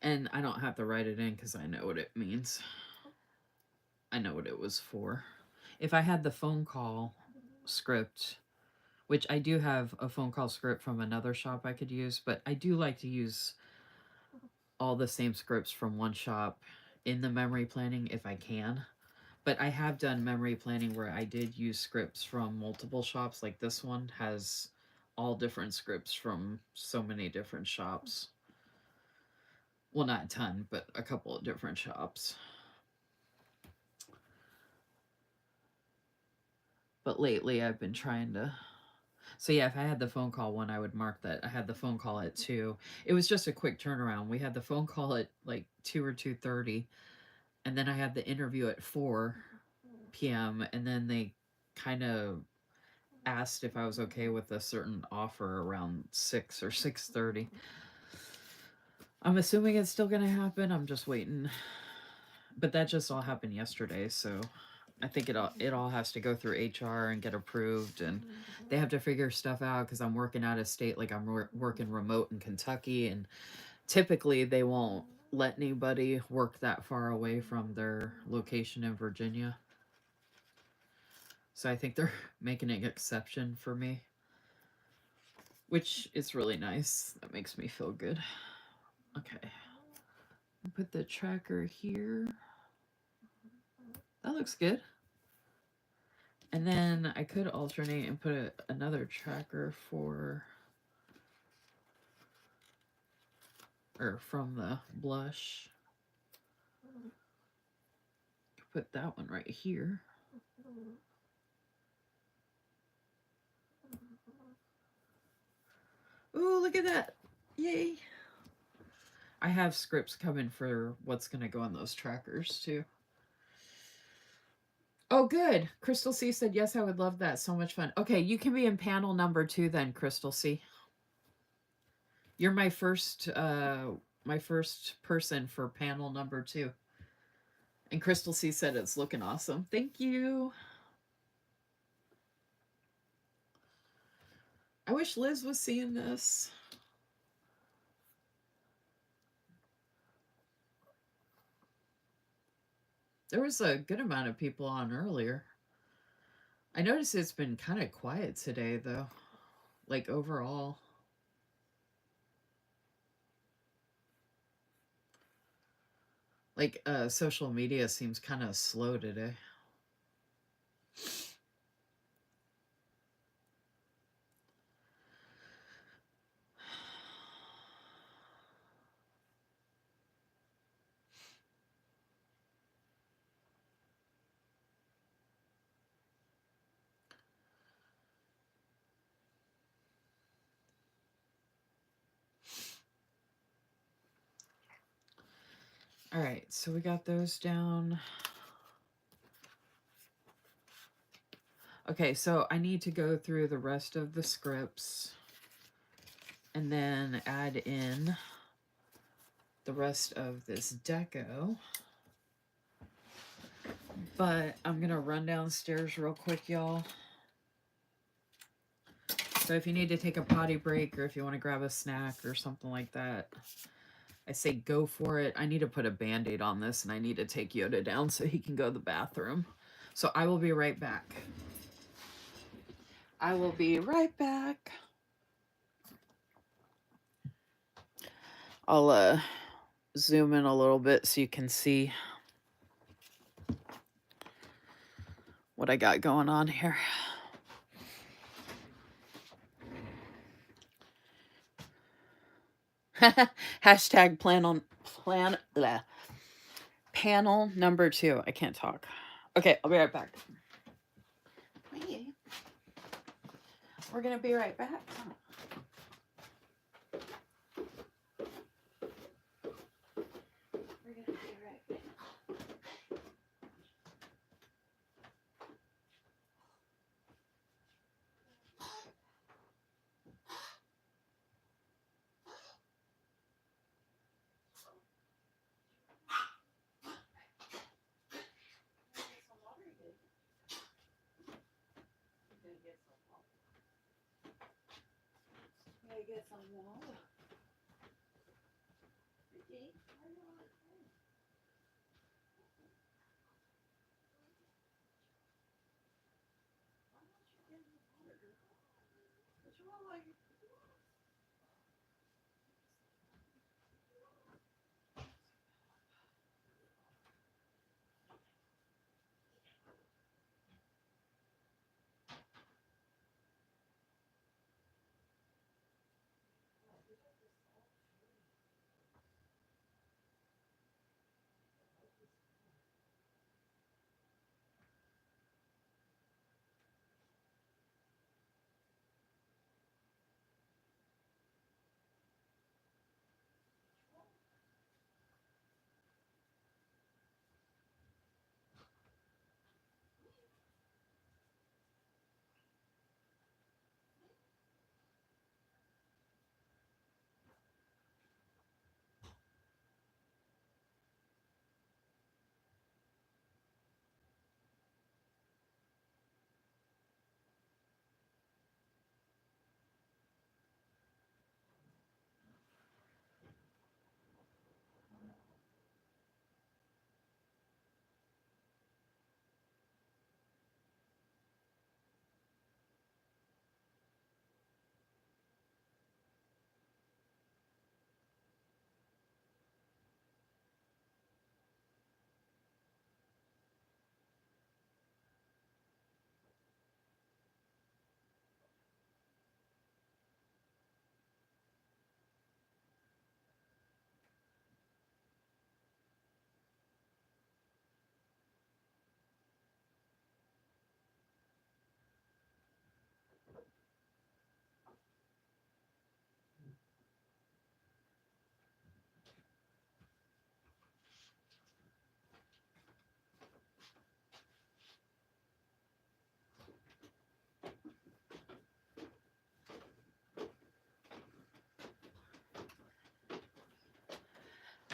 And I don't have to write it in because I know what it means. I know what it was for. If I had the phone call script, which I do have a phone call script from another shop I could use, but I do like to use all the same scripts from one shop in the memory planning if I can. But I have done memory planning where I did use scripts from multiple shops. Like this one has all different scripts from so many different shops. Well, not a ton, but a couple of different shops. But lately I've been trying to. So yeah, if I had the phone call one, I would mark that I had the phone call at 2. It was just a quick turnaround. We had the phone call at like 2 or 2:30, and then I had the interview at 4 p.m. and then they kind of asked if I was okay with a certain offer around 6 or 6:30. I'm assuming it's still going to happen. I'm just waiting. But that just all happened yesterday, so I think it all has to go through HR and get approved, and they have to figure stuff out because I'm working out of state, like I'm working remote in Kentucky, and typically they won't let anybody work that far away from their location in Virginia. So I think they're making an exception for me, which is really nice. That makes me feel good. Okay. Put the tracker here. That looks good. And then I could alternate and put another tracker for, or from the blush. Put that one right here. Ooh, look at that. Yay. I have scripts coming for what's going to go on those trackers too. Oh, good. Crystal C said, yes, I would love that. So much fun. Okay, you can be in panel number 2 then, Crystal C. You're my first person for panel number 2. And Crystal C said it's looking awesome. Thank you. I wish Liz was seeing this. There was a good amount of people on earlier. I noticed it's been kind of quiet today, though. Like, overall. Like, social media seems kind of slow today. All right, so we got those down. Okay, so I need to go through the rest of the scripts and then add in the rest of this deco. But I'm going to run downstairs real quick, y'all. So if you need to take a potty break or if you want to grab a snack or something like that, I say go for it. I need to put a Band-Aid on this and I need to take Yoda down so he can go to the bathroom. So I will be right back. I will be right back. I'll zoom in a little bit so you can see what I got going on here. Hashtag panel number 2. I can't talk. Okay, I'll be right back. We're gonna be right back. We're gonna be right back. Get some water.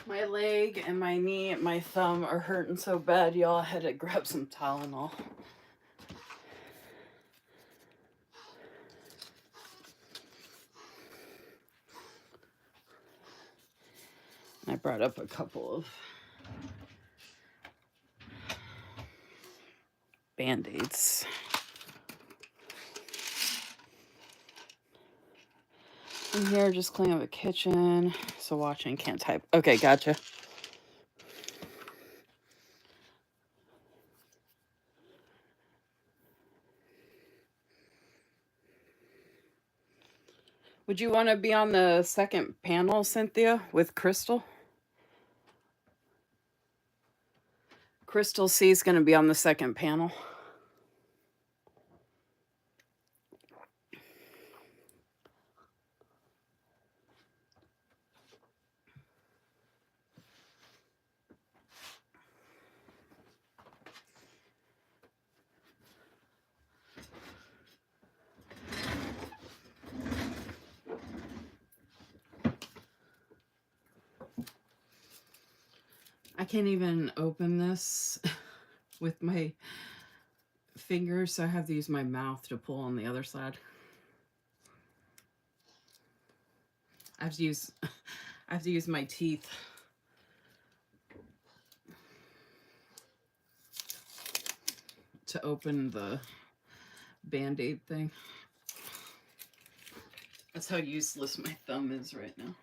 My leg and my knee and my thumb are hurting so bad, y'all. I had to grab some Tylenol. I brought up a couple of Band-Aids. In here, just cleaning up the kitchen. So watching, can't type. Okay, gotcha. Would you want to be on the second panel, Cynthia, with Crystal? Crystal C is going to be on the second panel. I can't even open this with my fingers, so I have to use my mouth to pull on the other side. I have to use my teeth to open the Band-Aid thing. That's how useless my thumb is right now.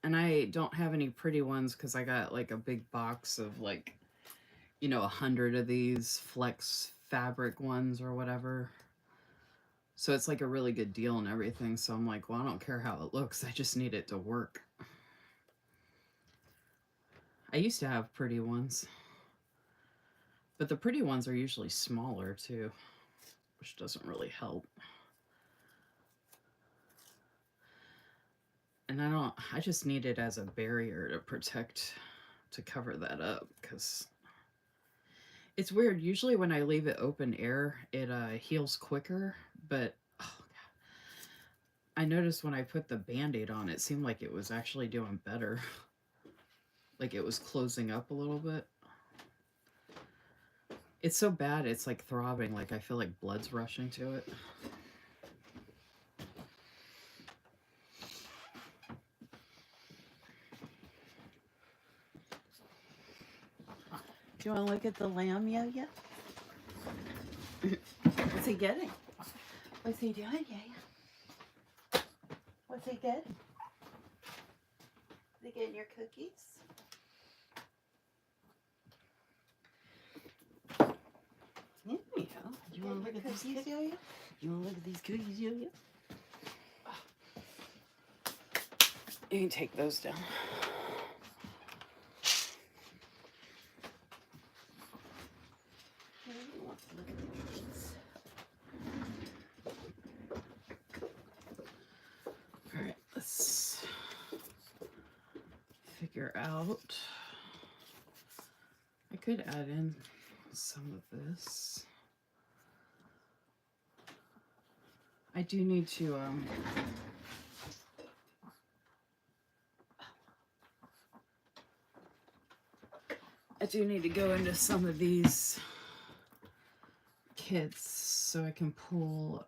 And I don't have any pretty ones because I got like a big box of like, 100 of these flex fabric ones or whatever. So it's like a really good deal and everything. So I'm like, well, I don't care how it looks. I just need it to work. I used to have pretty ones. But the pretty ones are usually smaller too, which doesn't really help. And I just need it as a barrier to protect, to cover that up, because it's weird. Usually when I leave it open air, it heals quicker, but oh God. I noticed when I put the Band-Aid on, it seemed like it was actually doing better. Like it was closing up a little bit. It's so bad, it's like throbbing, like I feel like blood's rushing to it. Do you want to look at the lamb, Yo-Yo? What's he getting? What's he doing, Yo-Yo? What's he getting? Is he getting your cookies? Yeah. You want to look at these cookies, Yo-Yo? You want to look at these cookies, Yo-Yo? You can take those down. All right, let's figure out. I could add in some of this. I do need to go into some of these kits so I can pull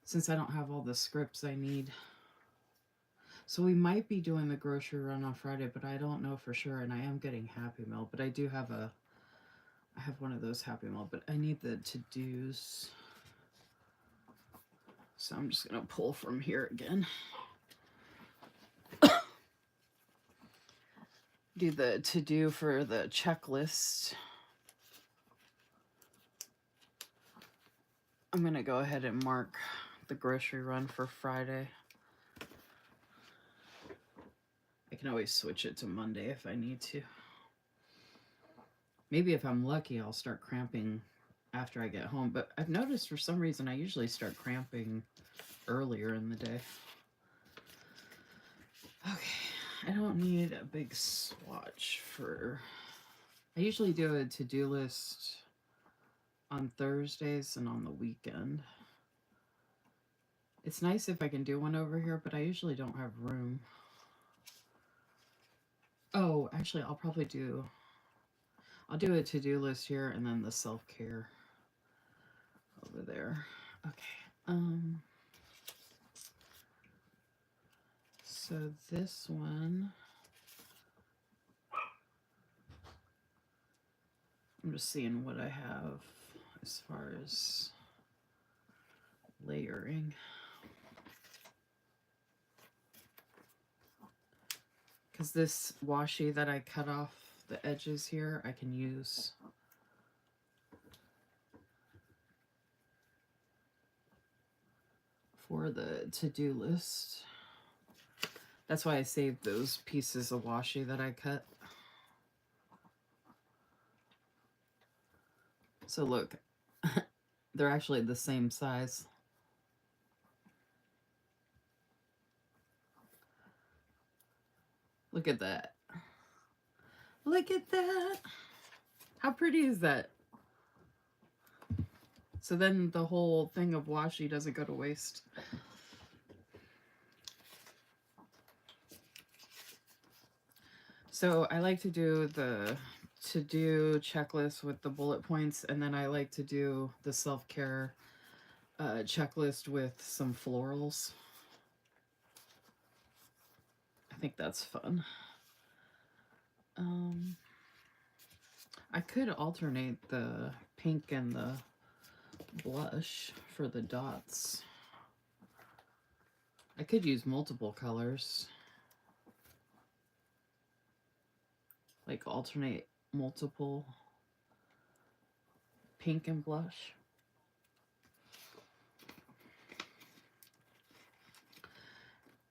since I don't have all the scripts I need. So we might be doing the grocery run on Friday, but I don't know for sure, and I am getting Happy Meal, but I do have I have one of those Happy Meal, but I need the to-dos. So I'm just gonna pull from here again. Do the to-do for the checklist. I'm gonna go ahead and mark the grocery run for Friday. I can always switch it to Monday if I need to. Maybe if I'm lucky, I'll start cramping after I get home. But I've noticed for some reason I usually start cramping earlier in the day. Okay, I don't need a big swatch for... I usually do a to-do list on Thursdays and on the weekend. It's nice if I can do one over here, but I usually don't have room. Oh, actually, I'll do a to-do list here and then the self-care over there. Okay. So this one, I'm just seeing what I have as far as layering. Because this washi that I cut off the edges here, I can use for the to-do list. That's why I saved those pieces of washi that I cut. So look, they're actually the same size. Look at that. Look at that. How pretty is that? So then the whole thing of washi doesn't go to waste. So I like to do the to-do checklist with the bullet points, and then I like to do the self-care checklist with some florals. I think that's fun. I could alternate the pink and the blush for the dots. I could use multiple colors. Like alternate multiple pink and blush.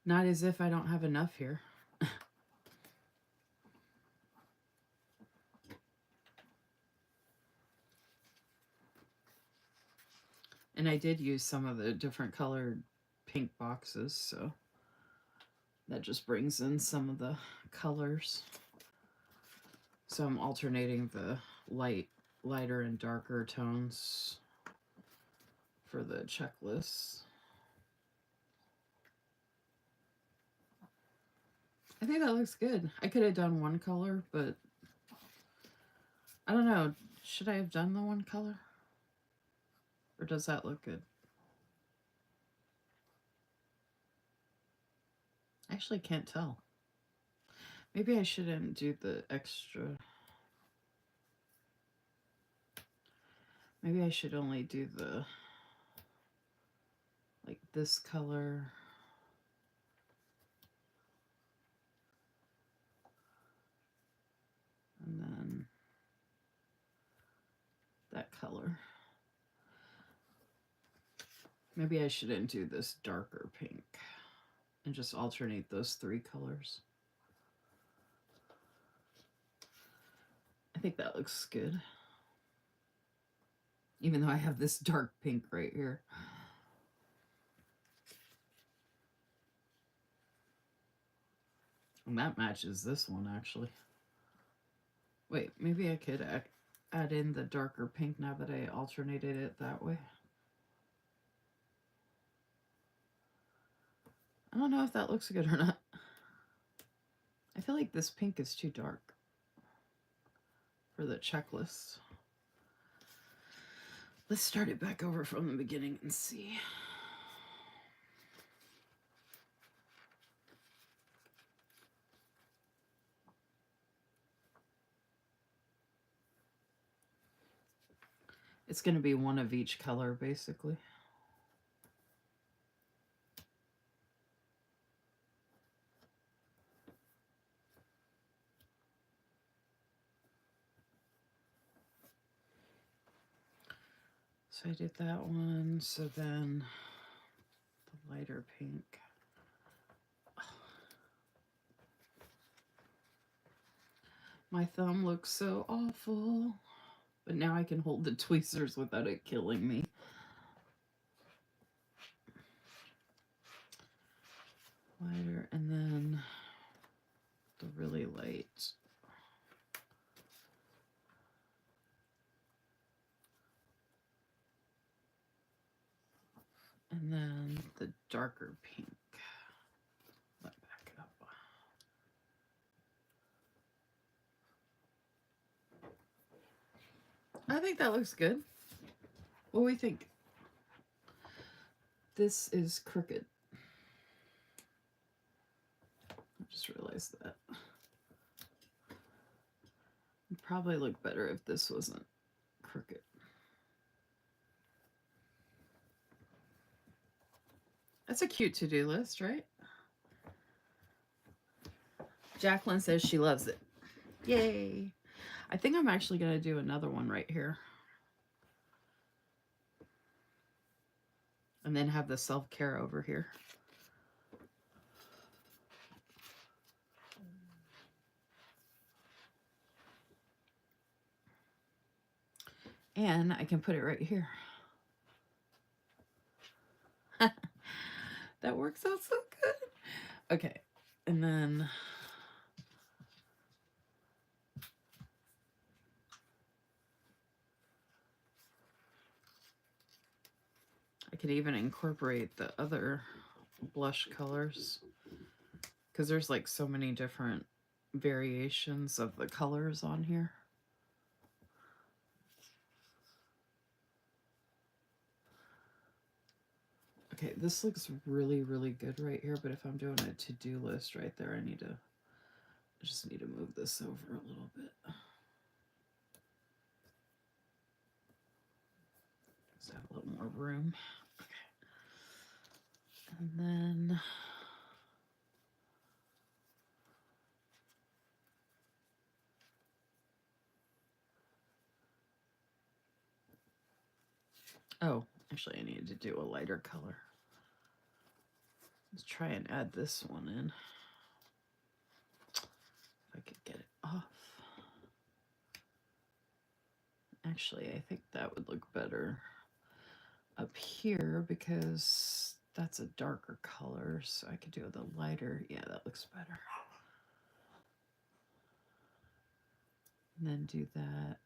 Not as if I don't have enough here. And I did use some of the different colored pink boxes, so that just brings in some of the colors. So I'm alternating the lighter and darker tones for the checklist. I think that looks good. I could have done one color, but I don't know. Should I have done the one color? Or does that look good? I actually can't tell. Maybe I shouldn't do the extra. Maybe I should only do the, like this color. And then that color. Maybe I shouldn't do this darker pink and just alternate those three colors. I think that looks good. Even though I have this dark pink right here. And that matches this one, actually. Wait, maybe I could add in the darker pink now that I alternated it that way. I don't know if that looks good or not. I feel like this pink is too dark for the checklist. Let's start it back over from the beginning and see. It's going to be one of each color, basically. So I did that one, so then the lighter pink. My thumb looks so awful, but now I can hold the tweezers without it killing me. Lighter, and then the really light. And then the darker pink. Let me back up. I think that looks good. What do we think? This is crooked. I just realized that. It'd probably look better if this wasn't crooked. That's a cute to-do list, right? Jacqueline says she loves it. Yay. I think I'm actually going to do another one right here. And then have the self-care over here. And I can put it right here. That works out so good. Okay. And then I could even incorporate the other blush colors, because there's like so many different variations of the colors on here. Okay, this looks really, really good right here, but if I'm doing a to-do list right there, I just need to move this over a little bit. Just have a little more room. Okay. And then oh, actually I needed to do a lighter color. Let's try and add this one in. If I could get it off. Actually, I think that would look better up here because that's a darker color, so I could do the lighter. Yeah, that looks better. And then do that.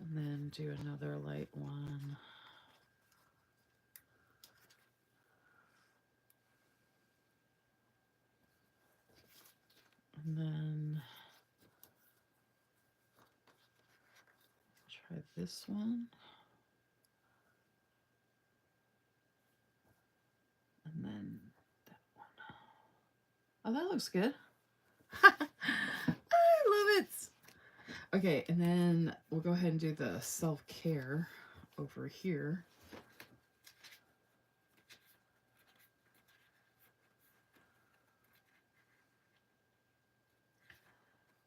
And then do another light one. And then try this one. And then that one. Oh, that looks good. I love it. Okay, and then we'll go ahead and do the self-care over here.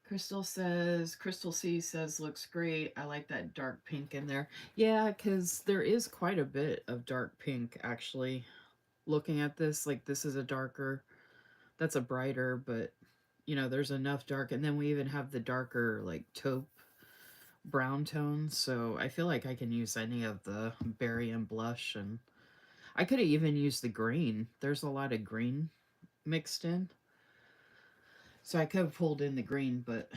Crystal C says, looks great. I like that dark pink in there. Yeah, because there is quite a bit of dark pink, actually. Looking at this, like this is a darker, that's a brighter, but, you know, there's enough dark. And then we even have the darker, like, taupe brown tones. So I feel like I can use any of the berry and blush. And I could have even used the green. There's a lot of green mixed in. So I could have pulled in the green, but...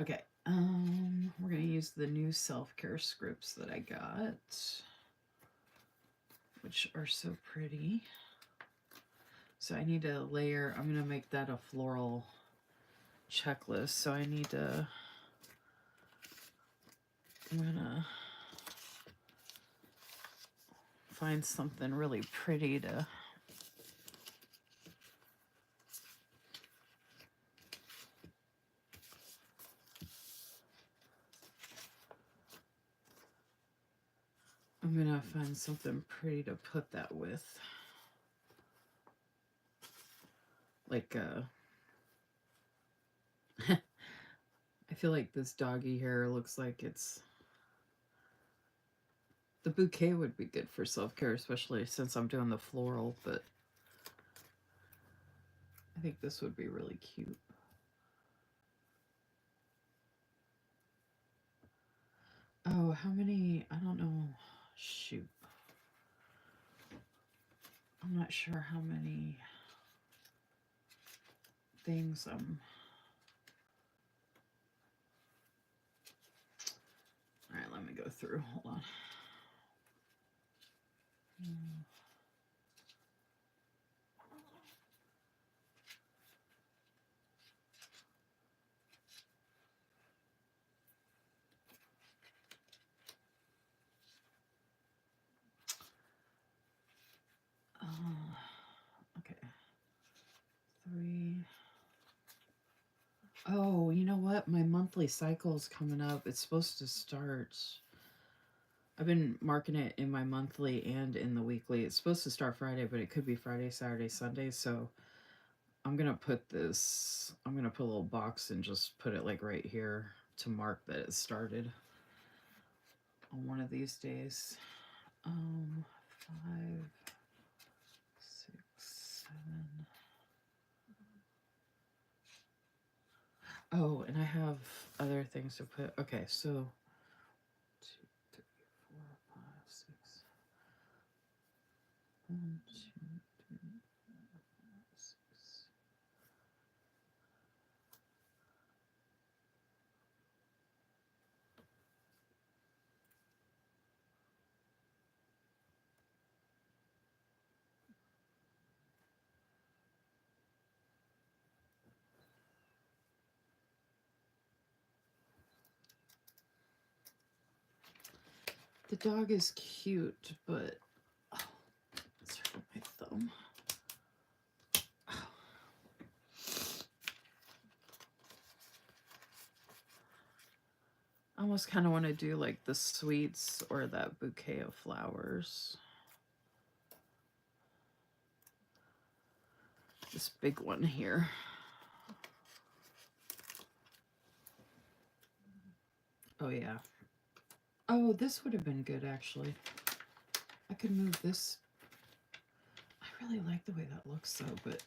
Okay, we're going to use the new self-care scripts that I got, which are so pretty. So I need to layer, I'm going to make that a floral checklist. So I need to, I'm going to find something really pretty to I'm going to find something pretty to put that with. Like, I feel like this doggy hair looks like it's... The bouquet would be good for self-care, especially since I'm doing the floral, but I think this would be really cute. Oh, how many? I don't know. Shoot. I'm not sure how many things go through. Hold on. Okay. 3. Oh, you know what? My monthly cycle is coming up. It's supposed to start. I've been marking it in my monthly and in the weekly. It's supposed to start Friday, but it could be Friday, Saturday, Sunday. So I'm going to put this, I'm going to put a little box and just put it like right here to mark that it started on one of these days. 5, 6, 7. Oh, and I have other things to put. Okay, so 2, 3, 4, 5, 6. 1, 2, 3, 4, 5, 6. The dog is cute, but oh, it's hurting my thumb. Oh. I almost kind of want to do like the sweets or that bouquet of flowers. This big one here. Oh yeah. Oh, this would have been good actually. I could move this. I really like the way that looks though, but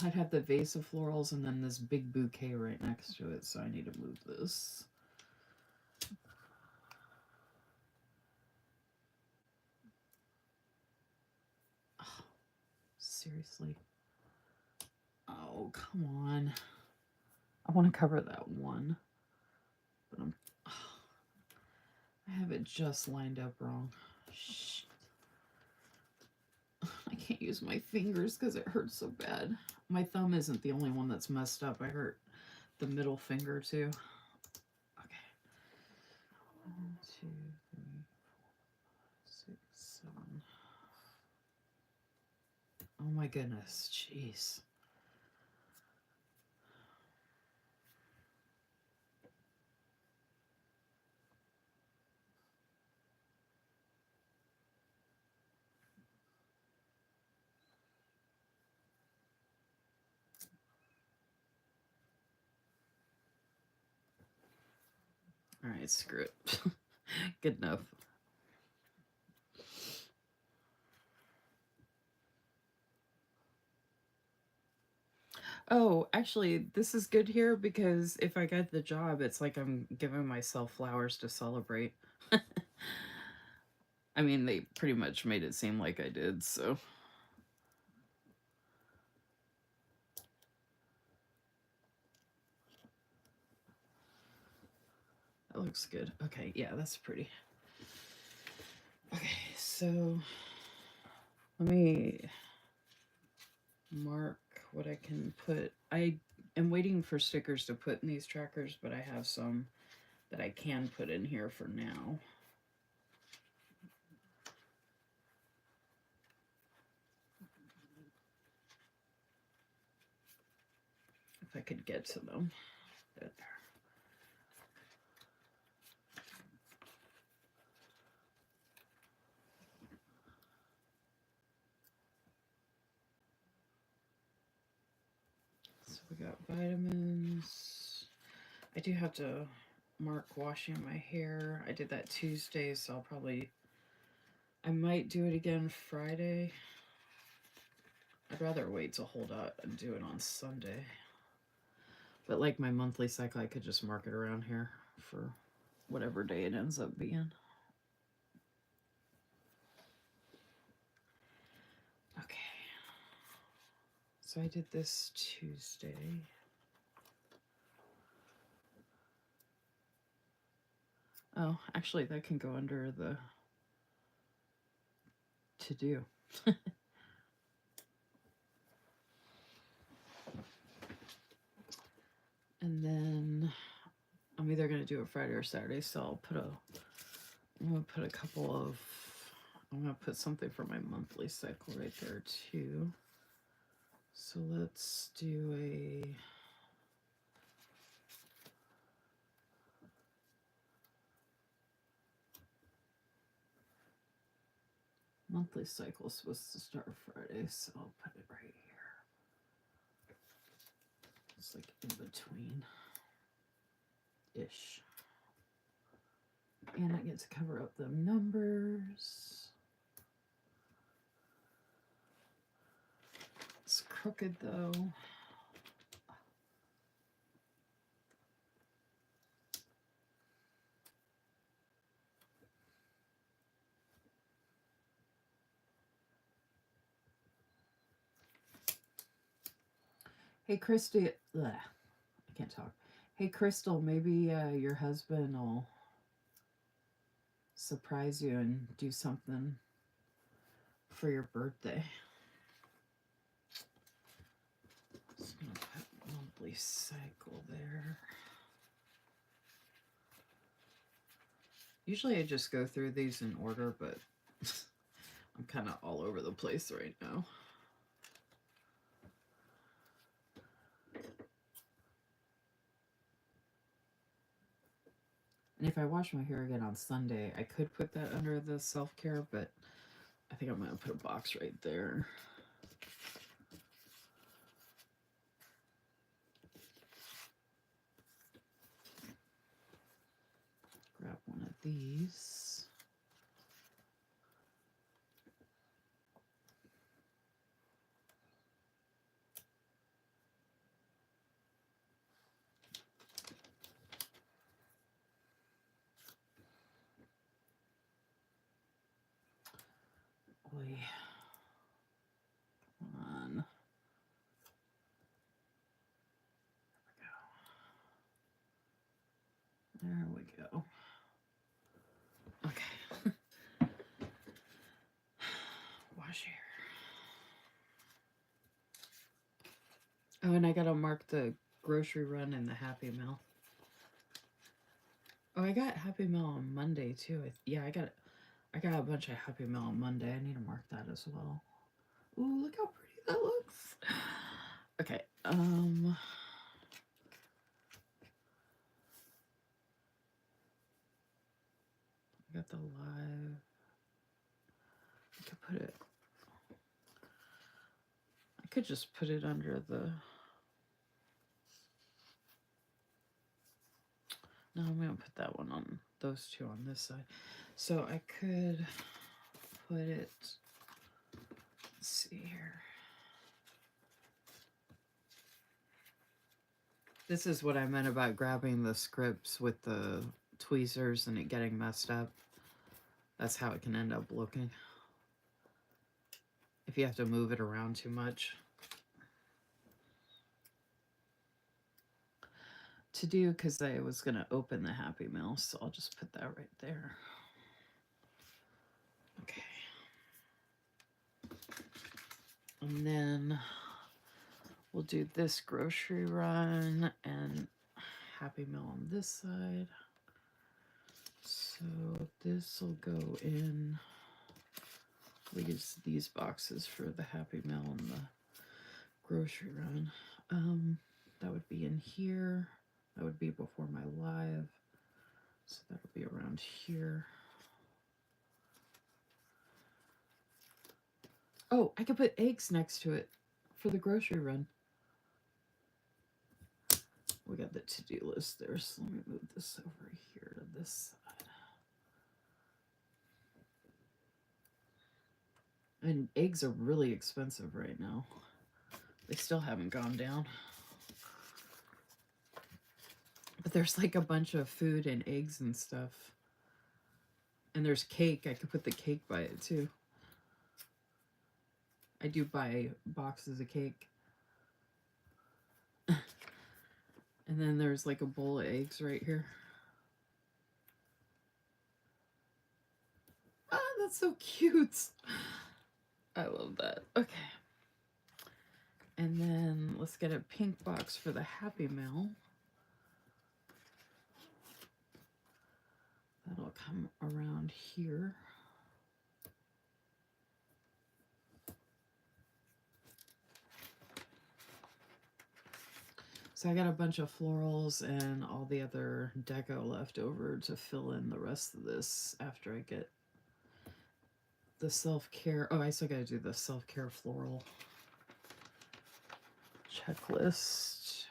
I'd have the vase of florals and then this big bouquet right next to it, so I need to move this. Oh, seriously. Oh, come on. I want to cover that one. But I have it just lined up wrong. Shit. I can't use my fingers because it hurts so bad. My thumb isn't the only one that's messed up. I hurt the middle finger too. Okay. 1, 2, 3, 4, 5, 6, 7. Oh my goodness. Jeez. All right, screw it. Good enough. Oh, actually, this is good here because if I get the job, it's like I'm giving myself flowers to celebrate. I mean, they pretty much made it seem like I did, so. That looks good. Okay, yeah, that's pretty. Okay, so let me mark what I can put. I am waiting for stickers to put in these trackers, but I have some that I can put in here for now. If I could get to them. There. So we got vitamins. I do have to mark washing my hair. I did that Tuesday, so I might do it again Friday. I'd rather wait to hold out and do it on Sunday. But like my monthly cycle, I could just mark it around here for whatever day it ends up being. Okay. So I did this Tuesday. Oh, actually, that can go under the to do. And then I'm either going to do it Friday or Saturday, so I'm going to put a couple of, I'm going to put something for my monthly cycle right there too. So let's do a monthly cycle is supposed to start Friday, so I'll put it right here. It's like in between ish. And I get to cover up the numbers. It's crooked though. Hey, Christy, I can't talk. Hey, Crystal, maybe your husband will surprise you and do something for your birthday. Just gonna put monthly cycle there. Usually I just go through these in order, but I'm kind of all over the place right now. And if I wash my hair again on Sunday, I could put that under the self-care, but I think I'm going to put a box right there. Grab one of these. Boy. Come on. There we go. Okay. Wash hair. Oh, and I gotta mark the grocery run and the Happy Meal. Oh, I got Happy Meal on Monday too. Yeah, I got a bunch of Happy Meal on Monday. I need to mark that as well. Ooh, look how pretty that looks. Okay. I got the live. I could put it. I could just put it under the. No, I'm gonna put that one on those two on this side. So I could put it. Let's see here. This is what I meant about grabbing the scripts with the tweezers and it getting messed up. That's how it can end up looking. If you have to move it around too much. To do, because I was going to open the Happy Meal, so I'll just put that right there. Okay. And then we'll do this grocery run and Happy Meal on this side. So this will go in. We use these boxes for the Happy Meal and the grocery run. That would be in here. That would be before my live. So that would be around here. Oh, I could put eggs next to it for the grocery run. We got the to-do list there, so let me move this over here to this side. And eggs are really expensive right now. They still haven't gone down. But there's like a bunch of food and eggs and stuff. And there's cake. I could put the cake by it too. I do buy boxes of cake. And then there's like a bowl of eggs right here. That's so cute. I love that. Okay. And then let's get a pink box for the Happy Mail. That'll come around here. So I got a bunch of florals and all the other deco left over to fill in the rest of this after I get the self-care. Oh, I still got to do the self-care floral checklist.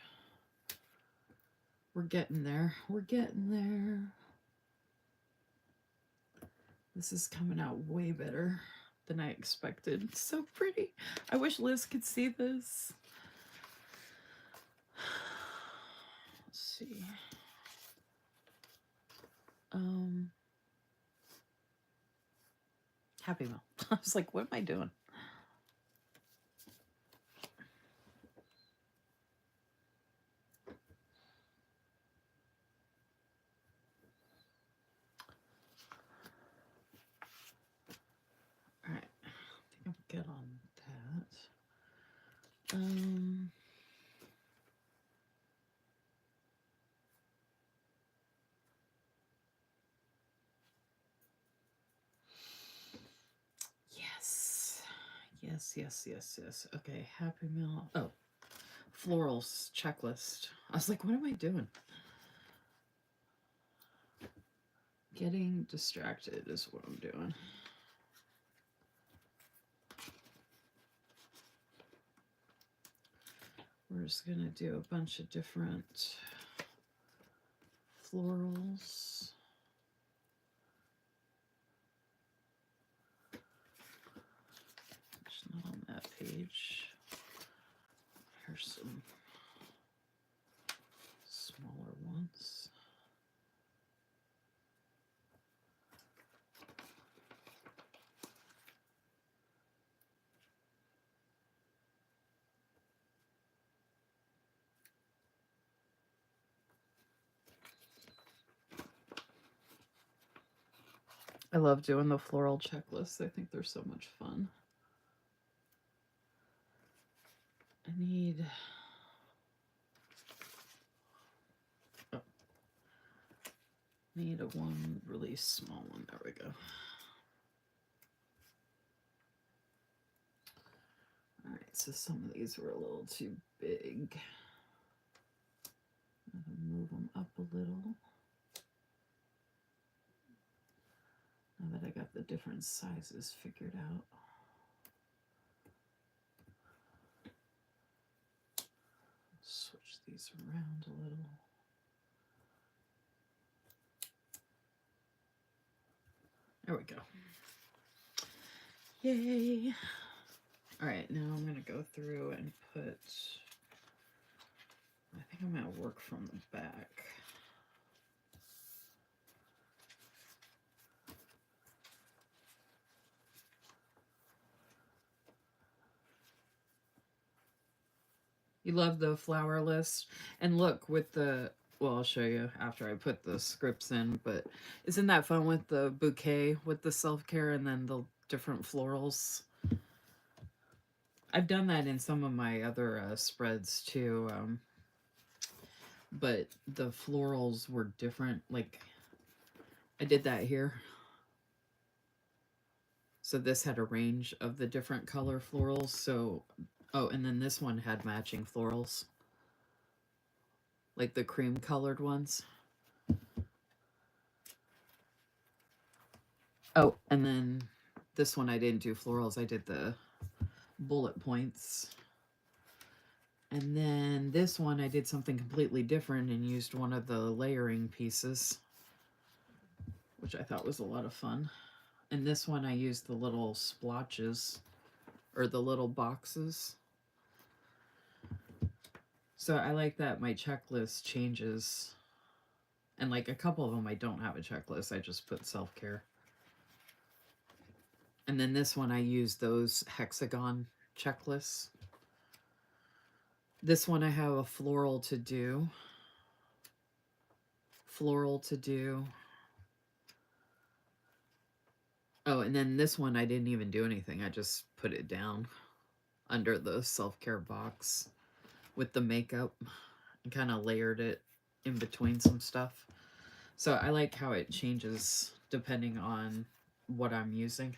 We're getting there. We're getting there. This is coming out way better than I expected. It's so pretty. I wish Liz could see this. Let's see. Happy Mail. I was like, what am I doing? All right. I think I'm good on that. Yes. Okay, Happy Meal. Oh, florals checklist. I was like, what am I doing? Getting distracted is what I'm doing. We're just gonna do a bunch of different florals. It's not on that page. Here's some smaller ones. I love doing the floral checklists. I think they're so much fun. I need a one really small one. There we go. All right, so some of these were a little too big. I'm gonna move them up a little. Now that I got the different sizes figured out. Switch these around a little. There we go. Yay. All right, now I'm going to go through and put, I think I'm going to work from the back. You love the flower list. And look, with the, well, I'll show you after I put the scripts in, but isn't that fun with the bouquet, with the self-care and then the different florals? I've done that in some of my other spreads too, but the florals were different. Like, I did that here. So this had a range of the different color florals. So, oh, and then this one had matching florals. Like the cream colored ones. Oh, and then this one I didn't do florals. I did the bullet points. And then this one I did something completely different and used one of the layering pieces, which I thought was a lot of fun. And this one I used the little splotches, or the little boxes. So I like that my checklist changes. And like a couple of them I don't have a checklist. I just put self-care. And then this one I use those hexagon checklists. This one I have a floral to do. Floral to do. Oh, and then this one I didn't even do anything. I just put it down under the self-care box with the makeup and kind of layered it in between some stuff. So I like how it changes depending on what I'm using.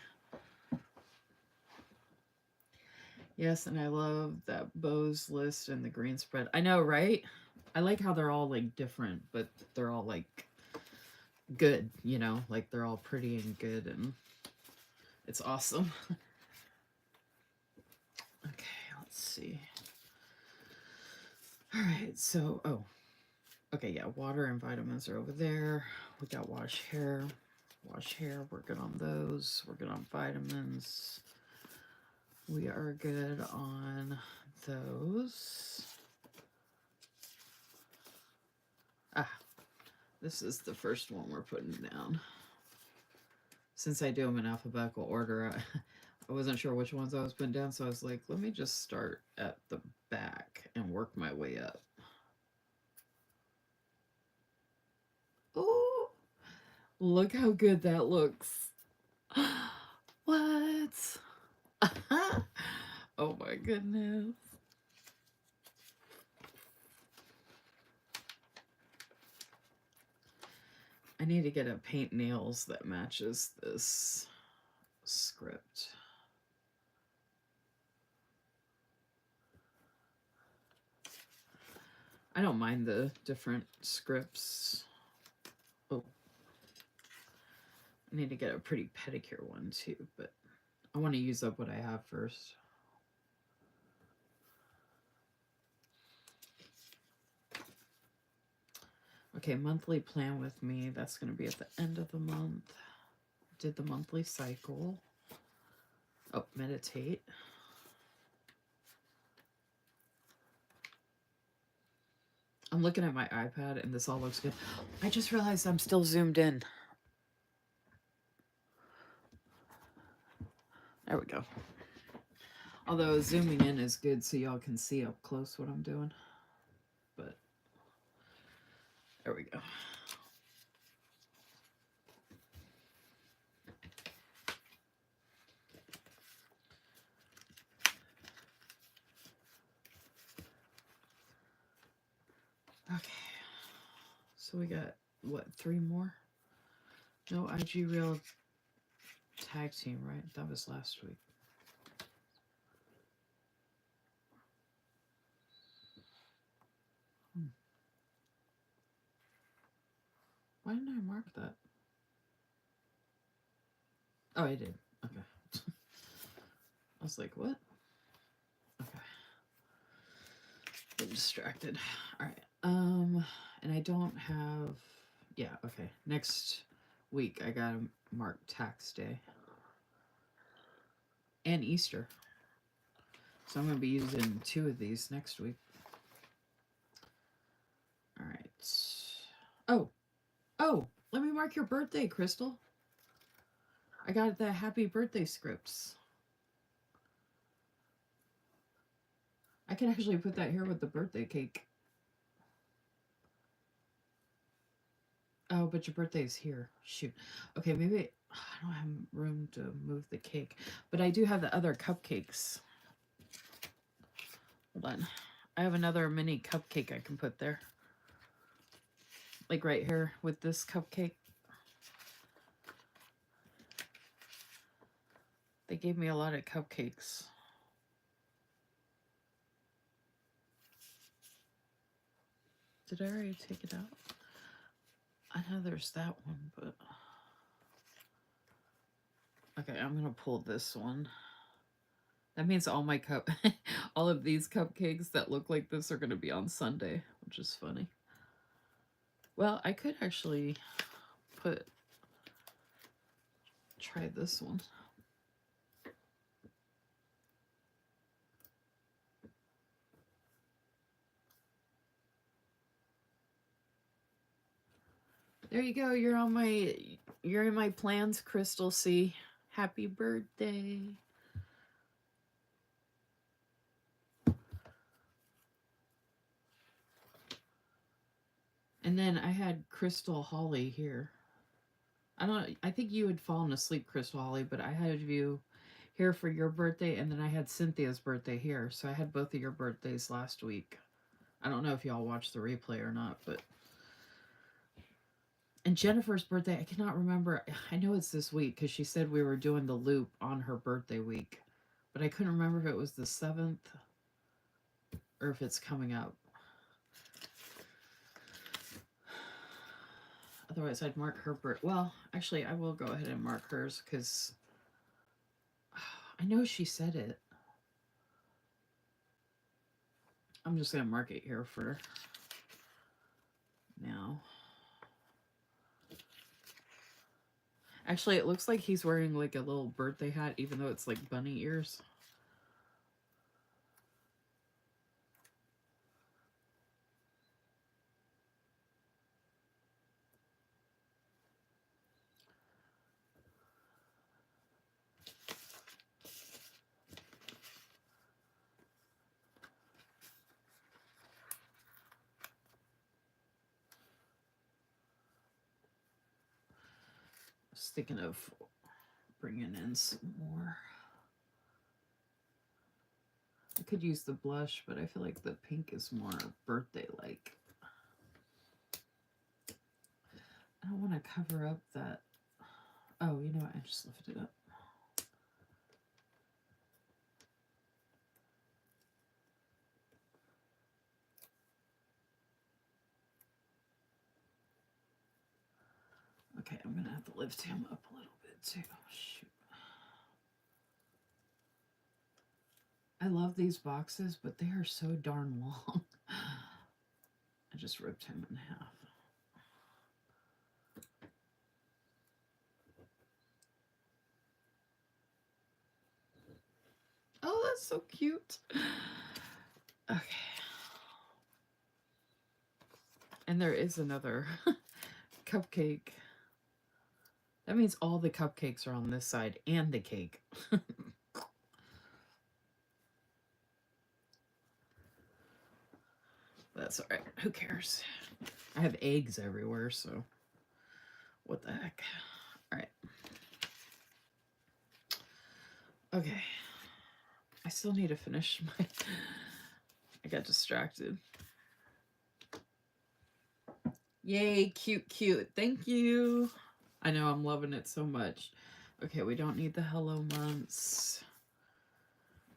Yes, and I love that Bose list and the green spread. I know, right? I like how they're all like different, but they're all like good, you know, like they're all pretty and good, and it's awesome. Okay, let's see. All right, so, oh, okay, yeah, water and vitamins are over there. We got wash hair. Wash hair, we're good on those. We're good on vitamins. We are good on those. Ah, this is the first one we're putting down. Since I do them in alphabetical order, I wasn't sure which ones I was putting down, so I was like, let me just start at the back and work my way up. Oh, look how good that looks. What? Oh my goodness. I need to get a paint nails that matches this script. I don't mind the different scripts. Oh, I need to get a pretty pedicure one too, but I want to use up what I have first. Okay, monthly plan with me. That's going to be at the end of the month. Did the monthly cycle. Oh, meditate. I'm looking at my iPad and this all looks good. I just realized I'm still zoomed in. There we go. Although zooming in is good so y'all can see up close what I'm doing. But there we go. Okay. So we got, what, 3 more? No IG Real tag team, right? That was last week. Why didn't I mark that? Oh, I did. Okay. I was like, what? Okay. Get distracted. All right. And I don't have. Yeah. Okay. Next week I gotta mark tax day and Easter, so I'm gonna be using 2 of these next week. All right. Oh. Let me mark your birthday, Crystal. I got the happy birthday scripts. I can actually put that here with the birthday cake. Oh, but your birthday's here. Shoot. Okay, maybe I don't have room to move the cake, but I do have the other cupcakes. Hold on. I have another mini cupcake I can put there. Like right here with this cupcake. They gave me a lot of cupcakes. Did I already take it out? I know there's that one, but... Okay, I'm gonna pull this one. That means all my all of these cupcakes that look like this are gonna be on Sunday, which is funny. Well, I could actually try this one. There you go. You're in my plans, Crystal C. Happy birthday. And then I had Crystal Holly here. I think you had fallen asleep, Crystal Holly, but I had you here for your birthday, and then I had Cynthia's birthday here. So I had both of your birthdays last week. I don't know if y'all watched the replay or not, but. And Jennifer's birthday, I cannot remember. I know it's this week because she said we were doing the loop on her birthday week. But I couldn't remember if it was the 7th or if it's coming up. Otherwise, I'd mark her birthday. Well, actually, I will go ahead and mark hers because I know she said it. I'm just going to mark it here for now. Actually, it looks like he's wearing like a little birthday hat, even though it's like bunny ears. I was thinking of bringing in some more. I could use the blush, but I feel like the pink is more birthday-like. I don't want to cover up that. Oh, you know what? I just lifted it up. Okay, I'm going to have to lift him up a little bit too. Shoot. I love these boxes, but they are so darn long. I just ripped him in half. Oh, that's so cute. Okay. And there is another cupcake. That means all the cupcakes are on this side and the cake. That's all right. Who cares? I have eggs everywhere, so what the heck? All right. Okay. I still need to finish my... I got distracted. Yay, cute, cute. Thank you. I know, I'm loving it so much. Okay, we don't need the hello months.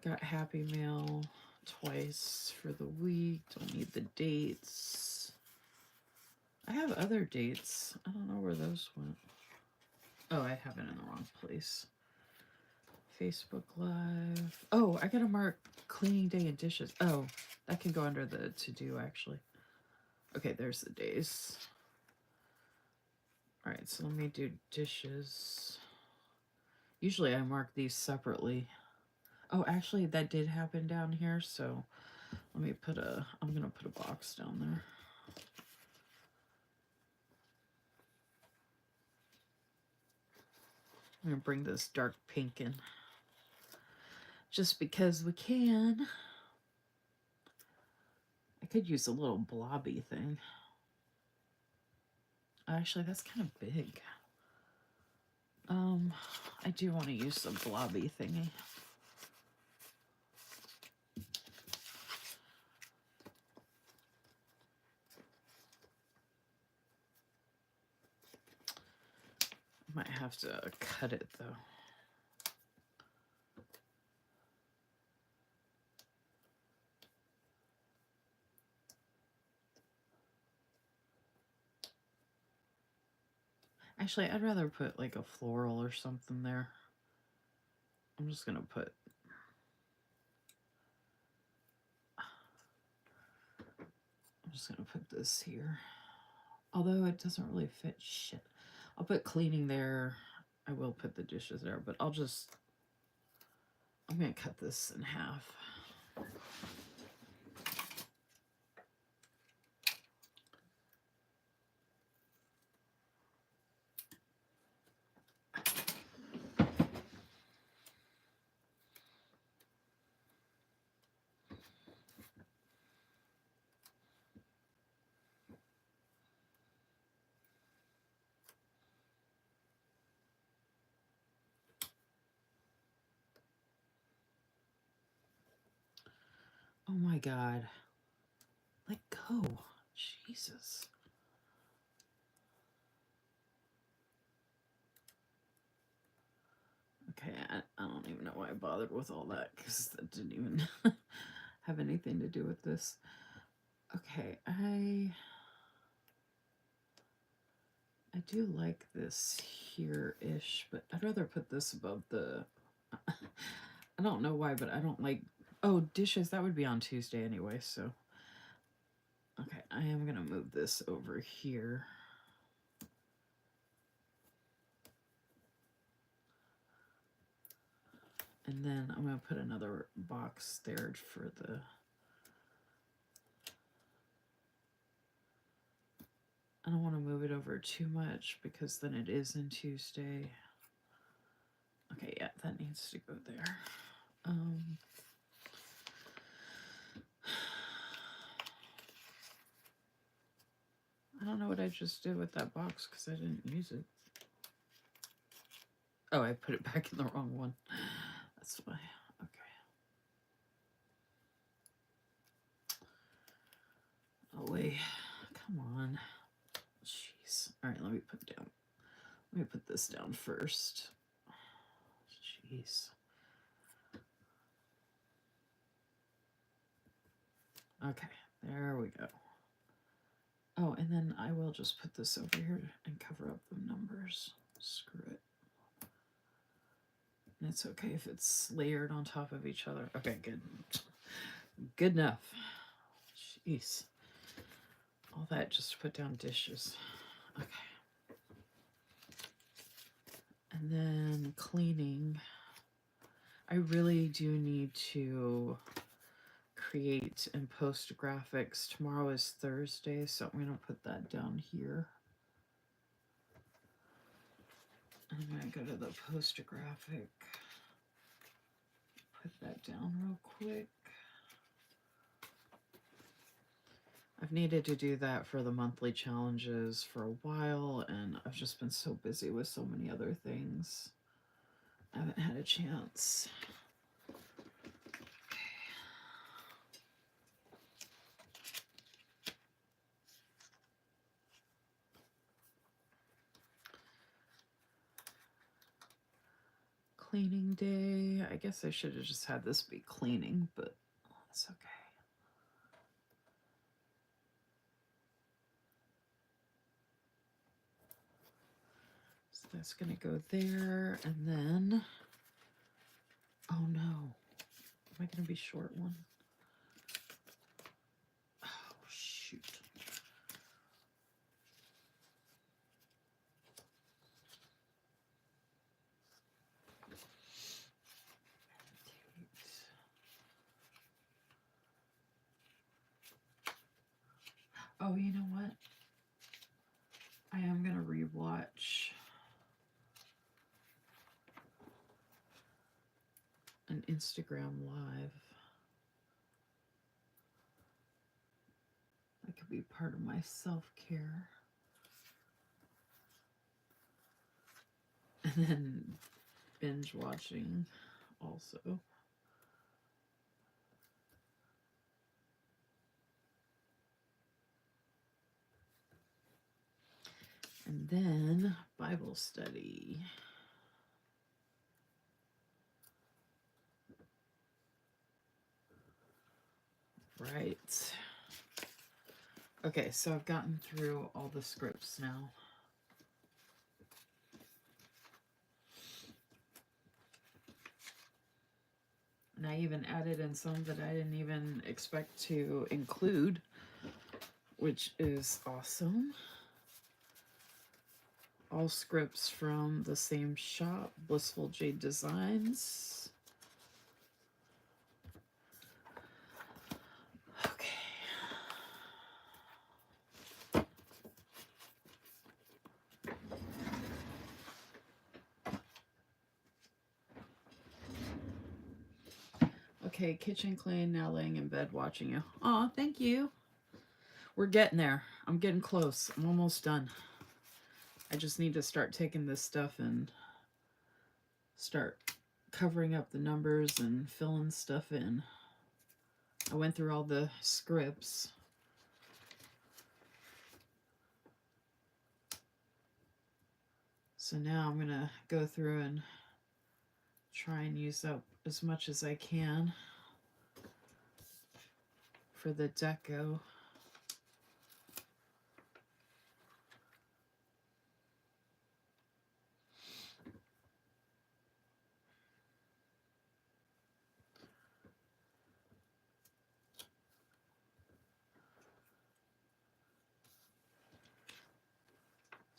Got Happy Mail twice for the week. Don't need the dates. I have other dates. I don't know where those went. Oh, I have it in the wrong place. Facebook Live. Oh, I gotta mark cleaning day and dishes. Oh, that can go under the to-do, actually. Okay, there's the days. All right, so let me do dishes. Usually I mark these separately. Oh, actually, that did happen down here, so let me put a... I'm gonna put a box down there. I'm gonna bring this dark pink in. Just because we can. I could use a little blobby thing. Actually, that's kind of big. I do want to use the blobby thingy. Might have to cut it though. Actually, I'd rather put like a floral or something there. I'm just gonna put... I'm just gonna put this here. Although it doesn't really fit. Shit. I'll put cleaning there. I will put the dishes there, but I'll just... I'm gonna cut this in half. Oh my God. Let go. Jesus. Okay, I don't even know why I bothered with all that, because that didn't even have anything to do with this. Okay, I do like this here-ish, but I'd rather put this above the... I don't know why, but I don't like... Oh, dishes, that would be on Tuesday anyway, so... Okay, I am going to move this over here. And then I'm going to put another box there for the... I don't want to move it over too much because then it is in Tuesday. Okay, yeah, that needs to go there. I don't know what I just did with that box because I didn't use it. Oh, I put it back in the wrong one. That's why. Okay. Oh, wait. Come on. Jeez. All right, let me put this down first. Jeez. Okay, there we go. Oh, and then I will just put this over here and cover up the numbers. Screw it. And it's okay if it's layered on top of each other. Okay, good. Good enough. Jeez. All that just to put down dishes. Okay. And then cleaning. I really do need to create and post graphics. Tomorrow is Thursday, so I'm going to put that down here. I'm going to go to the post graphic. Put that down real quick. I've needed to do that for the monthly challenges for a while, and I've just been so busy with so many other things. I haven't had a chance. Cleaning day. I guess I should have just had this be cleaning, but that's okay. So that's going to go there, and then... Oh no. Am I going to be short one? Oh, shoot. Oh, you know what? I am going to rewatch an Instagram live. That could be part of my self-care. And then binge watching also. And then Bible study. Right. Okay, so I've gotten through all the scripts now. And I even added in some that I didn't even expect to include, which is awesome. All scripts from the same shop, Blissful Jade Designs. Okay. Okay, kitchen clean, now laying in bed watching you. Aw, thank you. We're getting there. I'm getting close. I'm almost done. I just need to start taking this stuff and start covering up the numbers and filling stuff in. I went through all the scripts. So now I'm going to go through and try and use up as much as I can for the deco.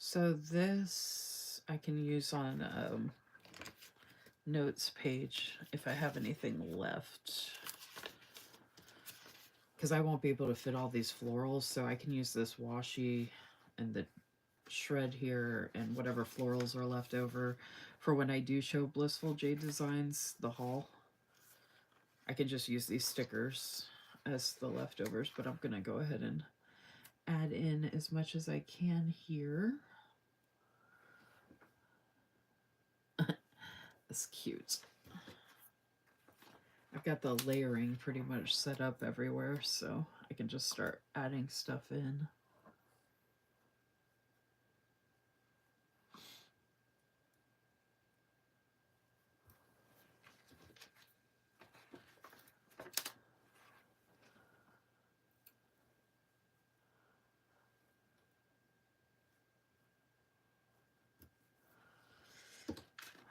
So this I can use on notes page if I have anything left, because I won't be able to fit all these florals, so I can use this washi and the shred here and whatever florals are left over for when I do show Blissful Jade Designs, the haul. I can just use these stickers as the leftovers, but I'm going to go ahead and add in as much as I can here. That's cute. I've got the layering pretty much set up everywhere, so I can just start adding stuff in.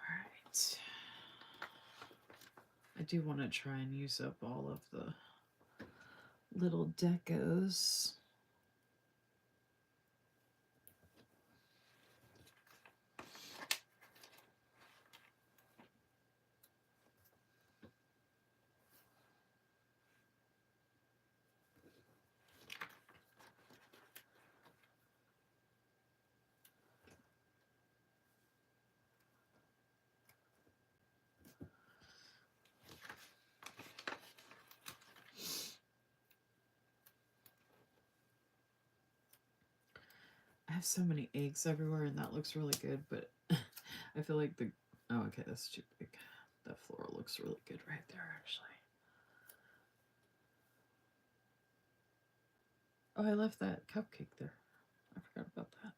Alright. I do want to try and use up all of the little decos. I have so many eggs everywhere, and that looks really good, but I feel like the... Oh, okay, that's too big. That floral looks really good right there, actually. Oh, I left that cupcake there. I forgot about that.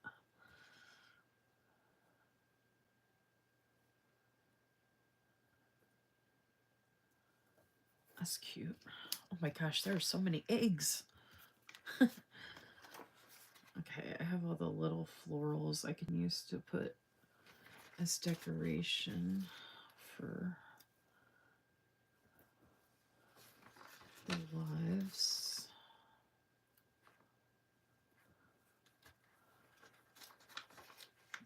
That's cute. Oh my gosh, there are so many eggs. Okay, I have all the little florals I can use to put as decoration for the lives.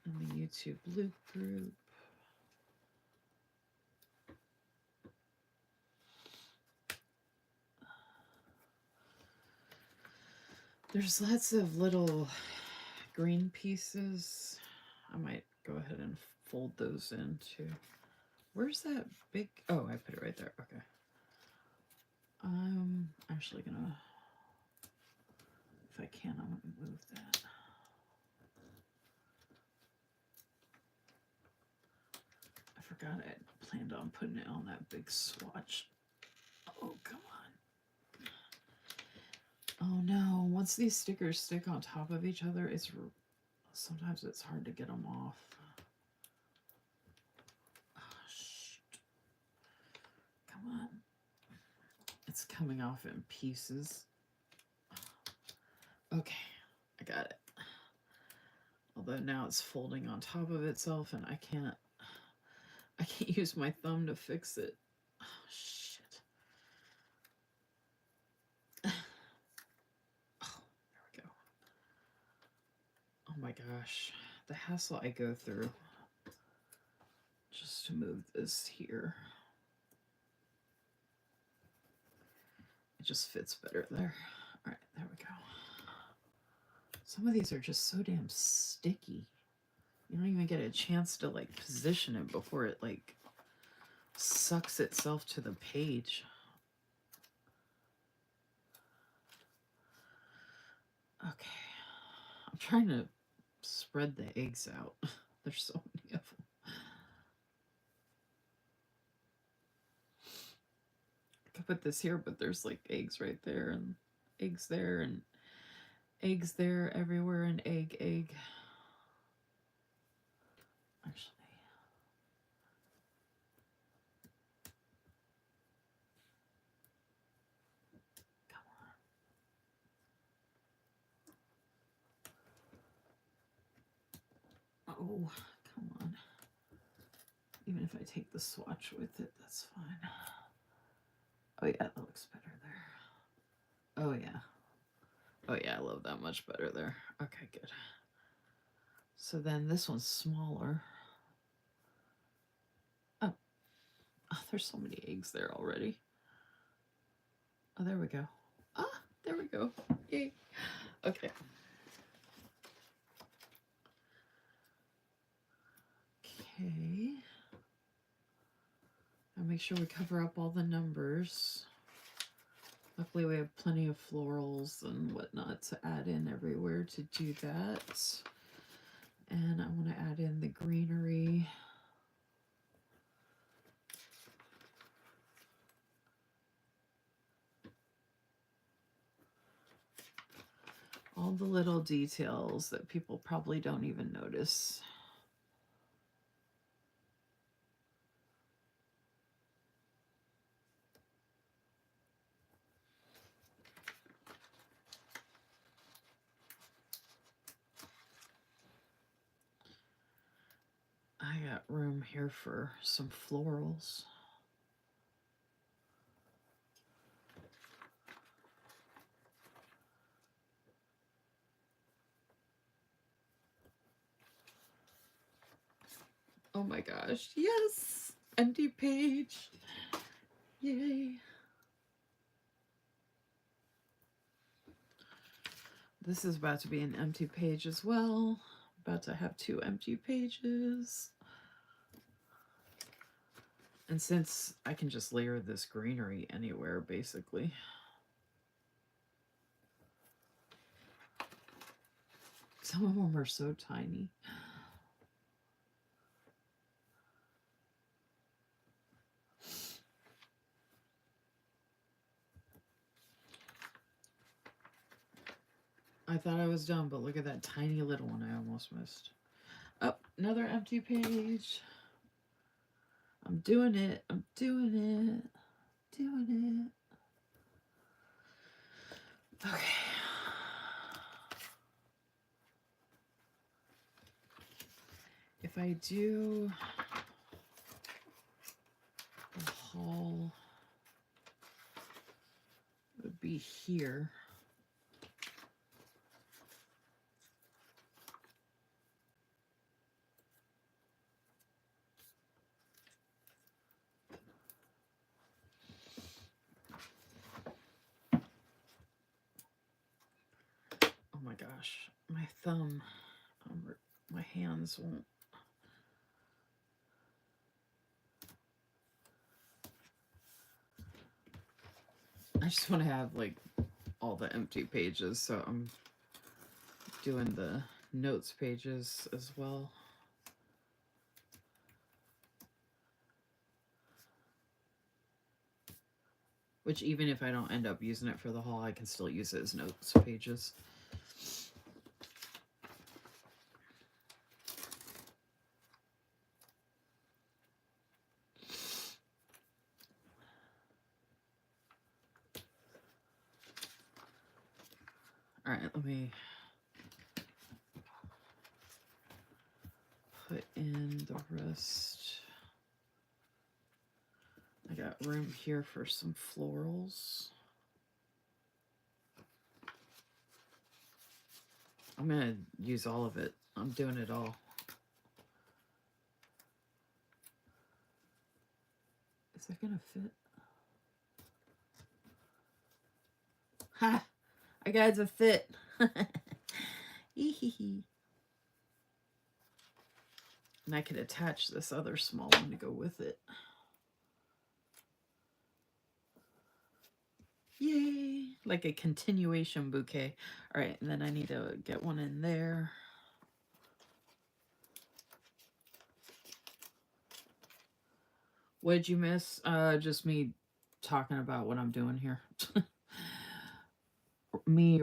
And the YouTube loop group. There's lots of little green pieces. I might go ahead and fold those in too. Where's that big... Oh, I put it right there. Okay. I'm actually gonna... If I can, I'm gonna move that. I forgot I planned on putting it on that big swatch. Oh, come on. Oh no, once these stickers stick on top of each other, sometimes it's hard to get them off. Oh, shoot. Come on. It's coming off in pieces. Okay, I got it. Although now it's folding on top of itself and I can't use my thumb to fix it. Oh, shit. Oh, there we go. Oh my gosh. The hassle I go through just to move this here. It just fits better there. All right, there we go. Some of these are just so damn sticky. You don't even get a chance to like position it before it like sucks itself to the page. Okay. I'm trying to spread the eggs out. There's so many of them. could put this here, but there's like eggs right there and eggs there and eggs there everywhere and egg. Actually, come on. Oh, come on. Even if I take the swatch with it, that's fine. Oh yeah, that looks better there. Oh yeah. Oh yeah, I love that much better there. Okay, good. So then this one's smaller. Oh, there's so many eggs there already. Oh, there we go. Ah, there we go. Yay. Okay. Okay. I'll make sure we cover up all the numbers. Luckily, we have plenty of florals and whatnot to add in everywhere to do that. And I want to add in the greenery. All the little details that people probably don't even notice. I got room here for some florals. Oh my gosh, yes! Empty page. Yay. This is about to be an empty page as well. About to have 2 empty pages. And since I can just layer this greenery anywhere, basically. Some of them are so tiny. I thought I was done, but look at that tiny little one I almost missed. Oh, another empty page. I'm doing it. I'm doing it. Doing it. Okay. If I do the haul, it would be here. Oh my gosh, my thumb, my hands won't. I just want to have like all the empty pages, so I'm doing the notes pages as well. Which even if I don't end up using it for the haul, I can still use it as notes pages. All right, let me put in the rest. I got room here for some florals. I'm gonna use all of it. I'm doing it all. Is that gonna fit? Ha! I got it to fit. And I could attach this other small one to go with it. Yay! Like a continuation bouquet. All right, and then I need to get one in there. What did you miss? Just me talking about what I'm doing here. Me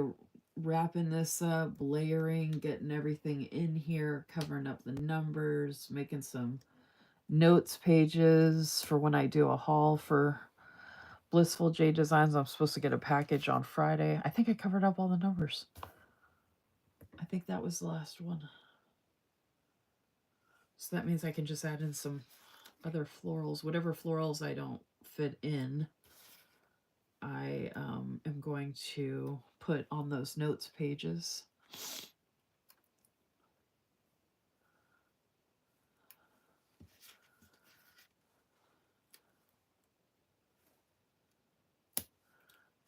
wrapping this up, layering, getting everything in here, covering up the numbers, making some notes pages for when I do a haul for Blissful J Designs. I'm supposed to get a package on Friday. I think I covered up all the numbers. I think that was the last one. So that means I can just add in some other florals. Whatever florals I don't fit in, I am going to put on those notes pages. I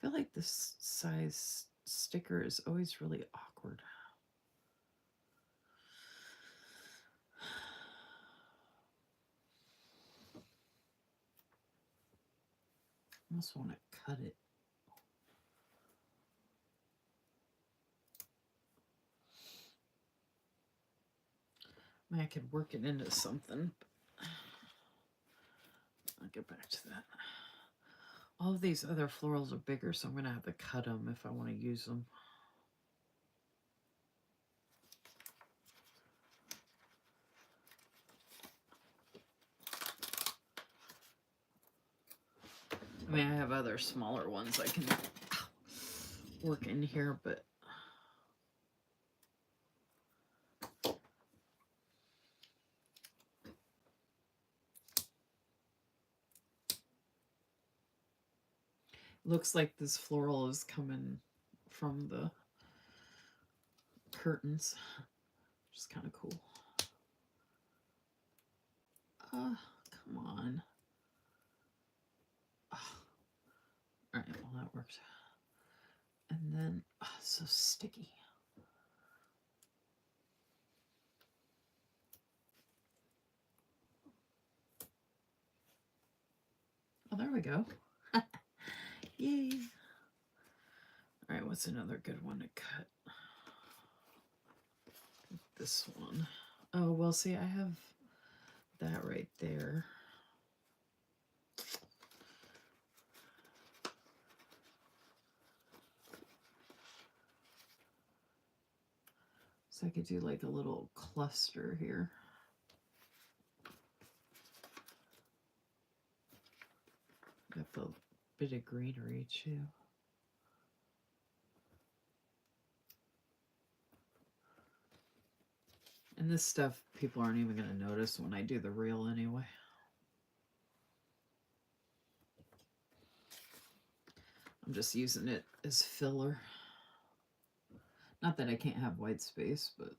feel like this size sticker is always really awkward. I almost want to cut it. I mean, I could work it into something. I'll get back to that. All of these other florals are bigger, so I'm going to have to cut them if I want to use them. I mean, I have other smaller ones I can work in here, but looks like this floral is coming from the curtains, which is kind of cool. Come on. All right, well, that worked. And then, so sticky. Oh, there we go. Yay. All right, what's another good one to cut? This one. Oh, well, see, I have that right there. So I could do like a little cluster here. Got the bit of greenery too. And this stuff people aren't even going to notice when I do the reel anyway. I'm just using it as filler. Not that I can't have white space, but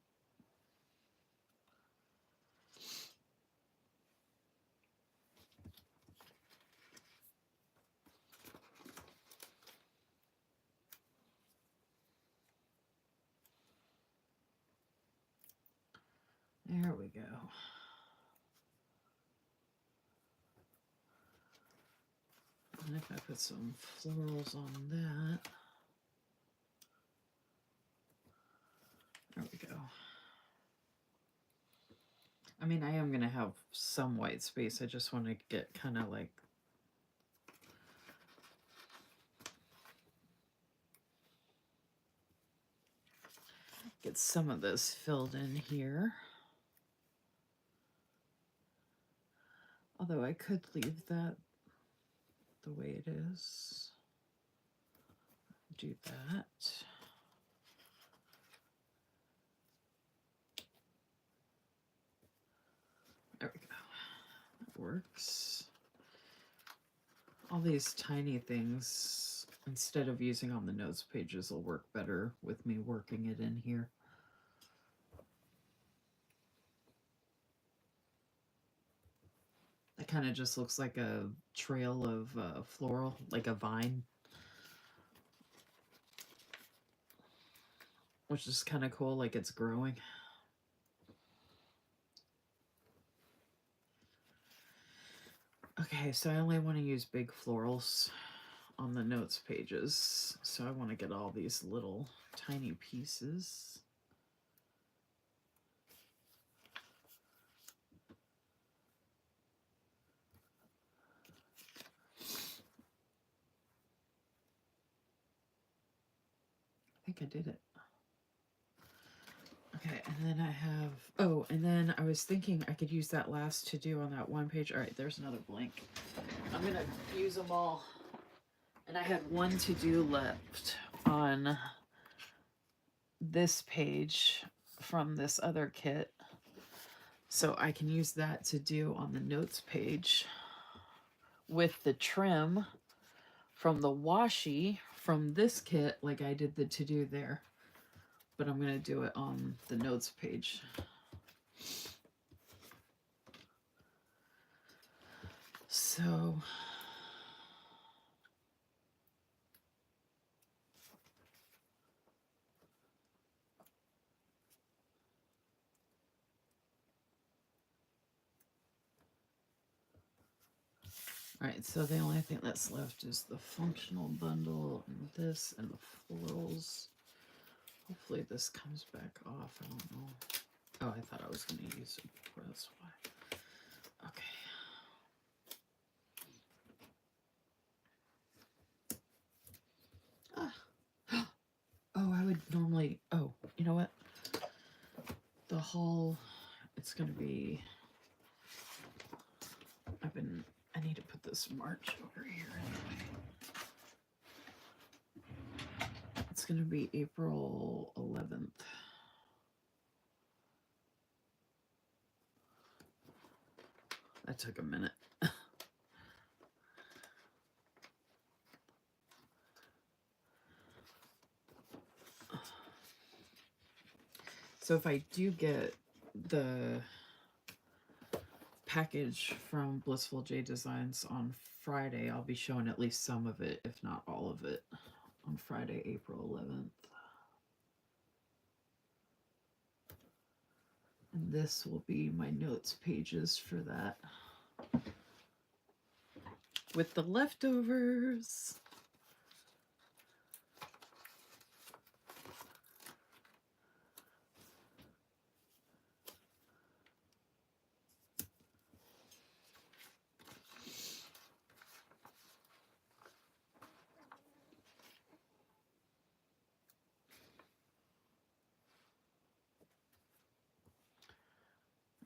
there we go. And if I put some florals on that, there we go. I mean, I am going to have some white space. I just want to get kind of like get some of this filled in here. Although I could leave that the way it is. Do that. There we go. That works. All these tiny things, instead of using on the notes pages, will work better with me working it in here. It kind of just looks like a trail of floral, like a vine. Which is kind of cool, like it's growing. Okay, so I only want to use big florals on the notes pages. So I want to get all these little tiny pieces. think I did it. Okay, and then I have, oh, and then I was thinking I could use that last to do on that one page. All right, there's another blank. I'm going to use them all. And I had one to do left on this page from this other kit. So I can use that to do on the notes page with the trim from the washi from this kit, like I did the to-do there. But I'm going to do it on the notes page. So all right, so the only thing that's left is the functional bundle and this and the florals. Hopefully this comes back off. I don't know. Oh, I thought I was going to use it before. That's why. Okay. Ah. Oh, I would normally... Oh, you know what? The haul, it's going to be... I need to put this March over here anyway. It's going to be April 11th. That took a minute. So if I do get the package from Blissful J Designs on Friday, I'll be showing at least some of it, if not all of it, on Friday, April 11th. And this will be my notes pages for that. With the leftovers.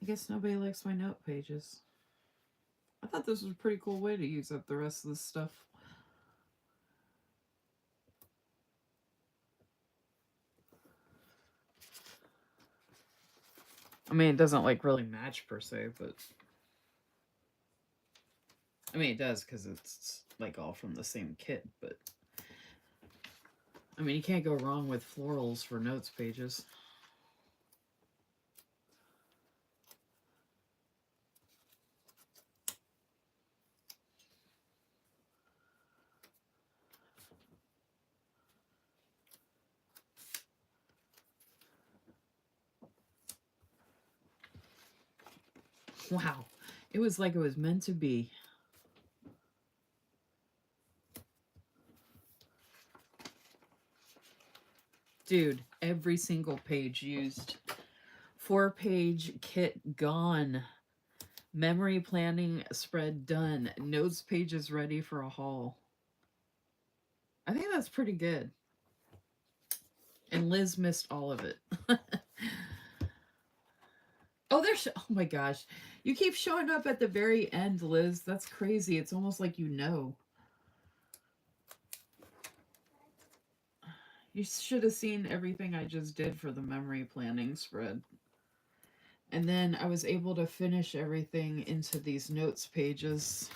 I guess nobody likes my note pages. I thought this was a pretty cool way to use up the rest of this stuff. I mean, it doesn't like really match per se, but I mean, it does because it's like all from the same kit, but I mean, you can't go wrong with florals for notes pages. Wow. It was like it was meant to be. Dude, every single page used. 4-page kit gone. Memory planning spread done. Notes pages ready for a haul. I think that's pretty good. And Liz missed all of it. Oh, oh my gosh. You keep showing up at the very end, Liz. That's crazy. It's almost like you know. You should have seen everything I just did for the memory planning spread. And then I was able to finish everything into these notes pages.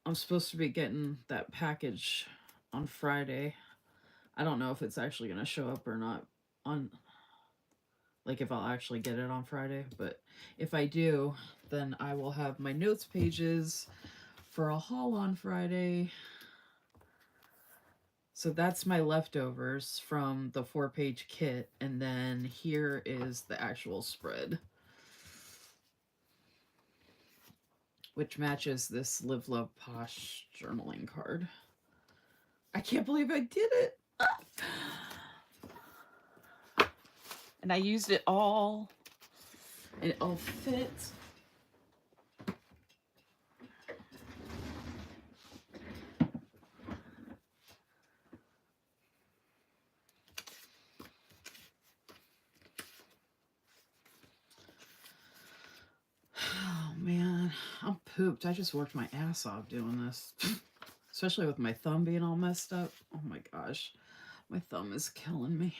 I'm supposed to be getting that package on Friday. I don't know if it's actually going to show up or not on, like if I'll actually get it on Friday, but if I do, then I will have my notes pages for a haul on Friday. So that's my leftovers from the 4-page kit, and then here is the actual spread, which matches this Live Love Posh journaling card. I can't believe I did it. And I used it all, and it all fits. pooped. I just worked my ass off doing this. Especially with my thumb being all messed up. Oh my gosh. My thumb is killing me.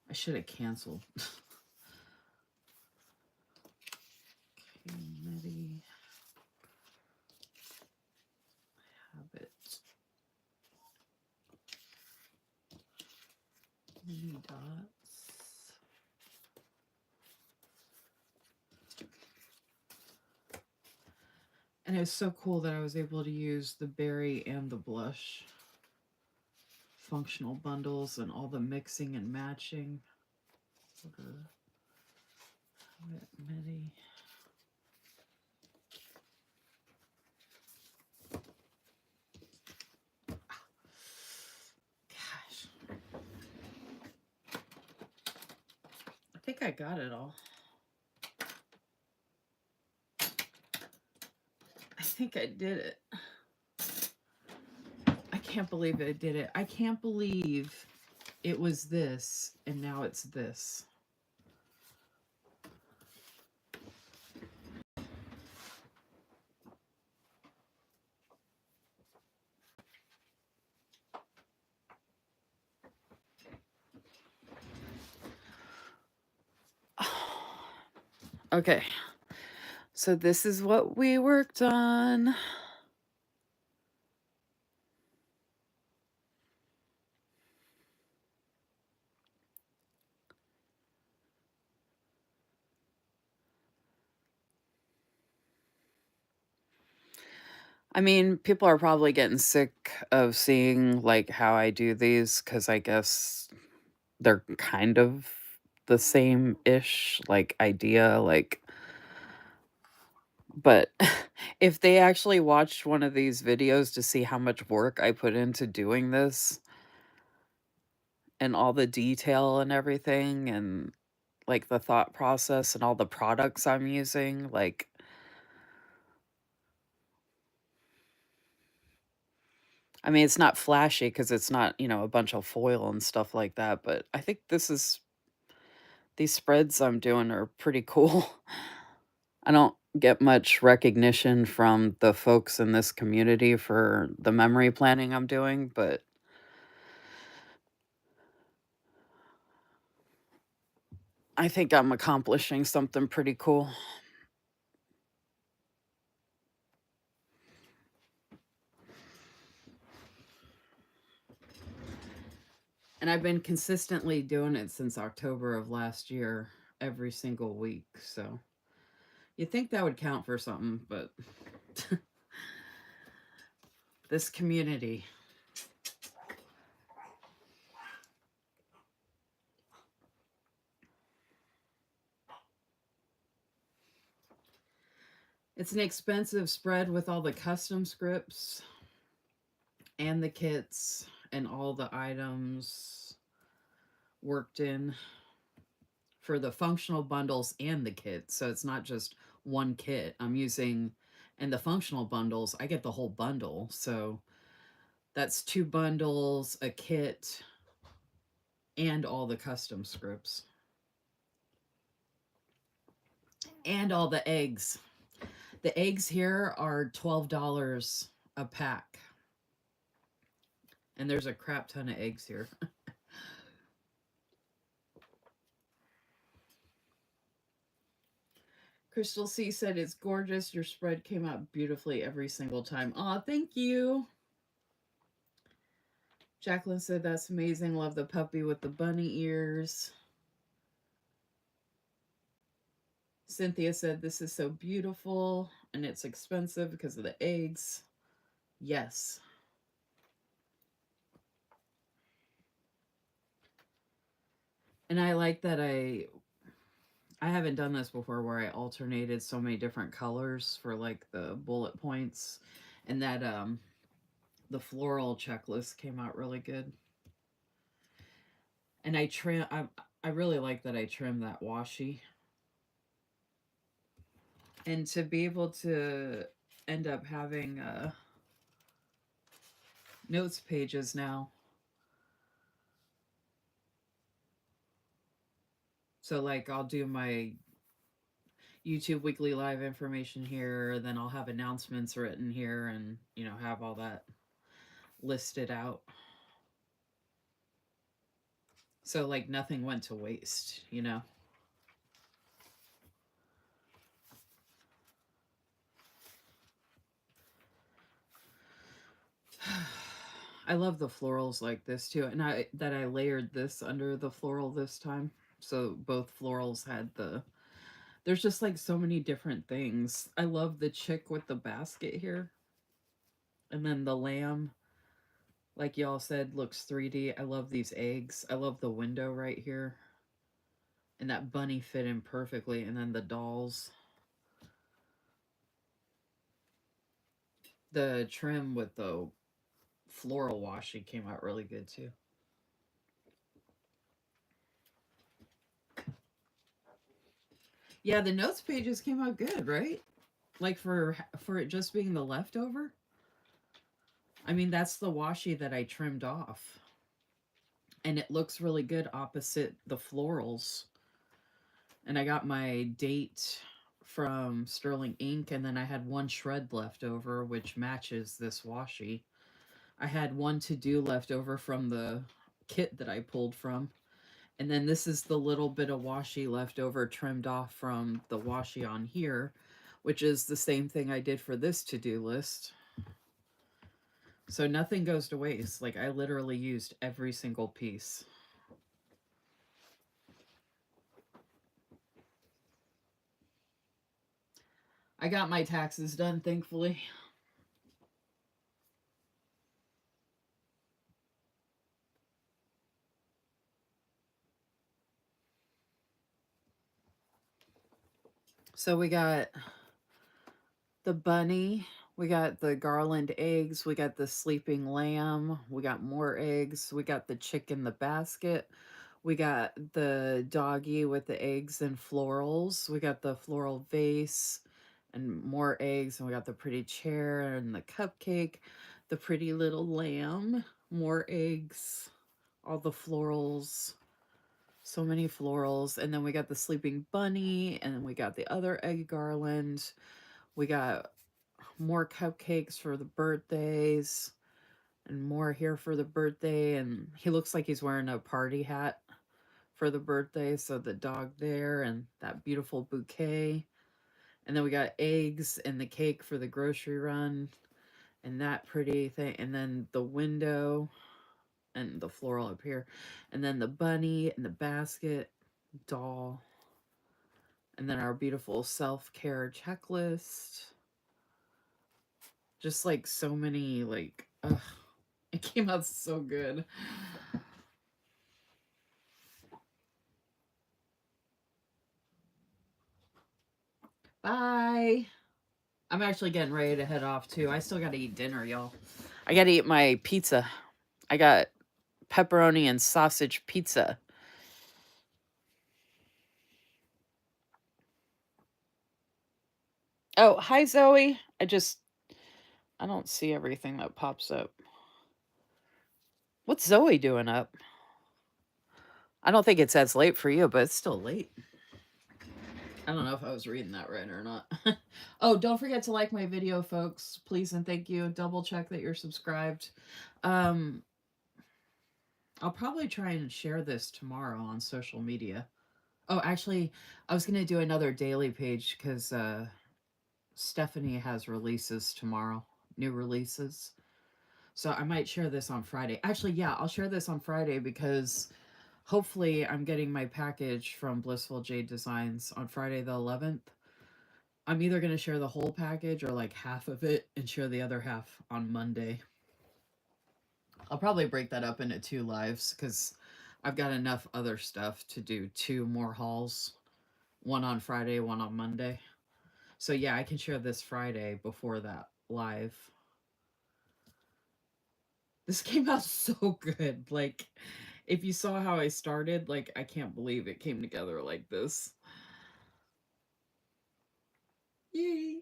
I should have canceled. Okay, Medi habit. Mini dots. And it was so cool that I was able to use the berry and the blush functional bundles and all the mixing and matching. Medi. Gosh. I think I got it all. I think I did it. I can't believe I did it. I can't believe it was this and now it's this. Okay. So this is what we worked on. I mean, people are probably getting sick of seeing like how I do these because I guess they're kind of the same-ish like idea, like, but if they actually watched one of these videos to see how much work I put into doing this and all the detail and everything and like the thought process and all the products I'm using, like, I mean, it's not flashy because it's not, a bunch of foil and stuff like that, but I think these spreads I'm doing are pretty cool. I don't get much recognition from the folks in this community for the memory planning I'm doing, but I think I'm accomplishing something pretty cool. And I've been consistently doing it since October of last year, every single week. So you'd think that would count for something, but this community. It's an expensive spread with all the custom scripts and the kits and all the items worked in for the functional bundles and the kit. So it's not just one kit I'm using. And the functional bundles, I get the whole bundle. So that's 2 bundles, a kit, and all the custom scripts. And all the eggs. The eggs here are $12 a pack. And there's a crap ton of eggs here. Crystal C said it's gorgeous. Your spread came out beautifully every single time. Aw, thank you. Jacqueline said that's amazing. Love the puppy with the bunny ears. Cynthia said this is so beautiful and it's expensive because of the eggs. Yes. And I like that I haven't done this before where I alternated so many different colors for like the bullet points, and that the floral checklist came out really good. And I really like that I trimmed that washi. And to be able to end up having notes pages now So like I'll do my YouTube weekly live information here, then I'll have announcements written here and, have all that listed out. So like nothing went to waste. I love the florals like this too, and I layered this under the floral this time. So both florals had there's just like so many different things. I love the chick with the basket here. And then the lamb, like y'all said, looks 3D. I love these eggs. I love the window right here. And that bunny fit in perfectly. And then the dolls. The trim with the floral washi came out really good too. Yeah, the notes pages came out good, right? Like for it just being the leftover. I mean, that's the washi that I trimmed off. And it looks really good opposite the florals. And I got my date from Sterling Ink, and then I had one shred left over, which matches this washi. I had one to do left over from the kit that I pulled from. And then this is the little bit of washi left over trimmed off from the washi on here, which is the same thing I did for this to-do list. So nothing goes to waste. Like I literally used every single piece. I got my taxes done, thankfully. So we got the bunny, we got the garland eggs, we got the sleeping lamb, we got more eggs, we got the chick in the basket, we got the doggy with the eggs and florals, we got the floral vase and more eggs, and we got the pretty chair and the cupcake, the pretty little lamb, more eggs, all the florals. So many florals. And then we got the sleeping bunny, and then we got the other egg garland. We got more cupcakes for the birthdays, and more here for the birthday. And he looks like he's wearing a party hat for the birthday. So the dog there, and that beautiful bouquet. And then we got eggs and the cake for the grocery run, and that pretty thing. And then the window and the floral up here. And then the bunny and the basket doll. And then our beautiful self-care checklist. Just like so many, like, ugh, it came out so good. Bye. I'm actually getting ready to head off too. I still got to eat dinner, y'all. I got to eat my pizza. I got pepperoni and sausage pizza. Oh, hi, Zoe. I don't see everything that pops up. What's Zoe doing up? I don't think it's as late for you, but it's still late. I don't know if I was reading that right or not. Oh, don't forget to like my video, folks. Please and thank you. Double check that you're subscribed. Um, I'll probably try and share this tomorrow on social media. Oh, actually, I was going to do another daily page because Stephanie has releases tomorrow, new releases. So I might share this on Friday. Actually, yeah, I'll share this on Friday because hopefully I'm getting my package from Blissful Jade Designs on Friday the 11th. I'm either going to share the whole package or like half of it and share the other half on Monday. I'll probably break that up into 2 lives because I've got enough other stuff to do 2 more hauls. One on Friday, one on Monday. So yeah, I can share this Friday before that live. This came out so good. Like, if you saw how I started, like, I can't believe it came together like this. Yay.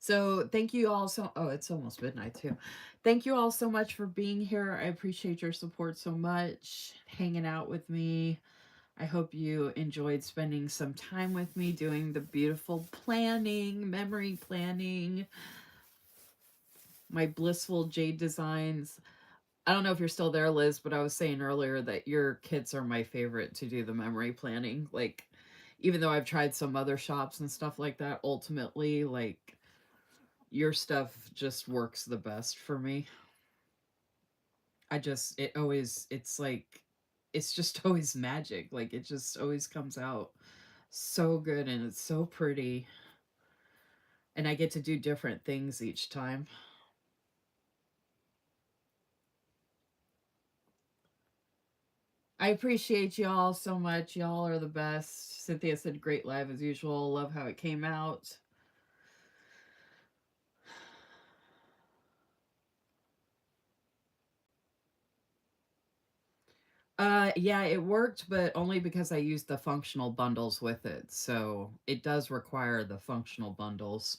So thank you all so oh, it's almost midnight too. Thank you all so much for being here. I appreciate your support so much, hanging out with me. I hope you enjoyed spending some time with me doing the beautiful planning, memory planning, my blissful jade designs. I don't know if you're still there, Liz, but I was saying earlier that your kits are my favorite to do the memory planning. Like, even though I've tried some other shops and stuff like that, ultimately, like, your stuff just works the best for me. It's like, it's just always magic. Like, it just always comes out so good and it's so pretty. And I get to do different things each time. I appreciate y'all so much. Y'all are the best. Cynthia said great live as usual. Love how it came out. Yeah, it worked, but only because I used the functional bundles with it. So it does require the functional bundles.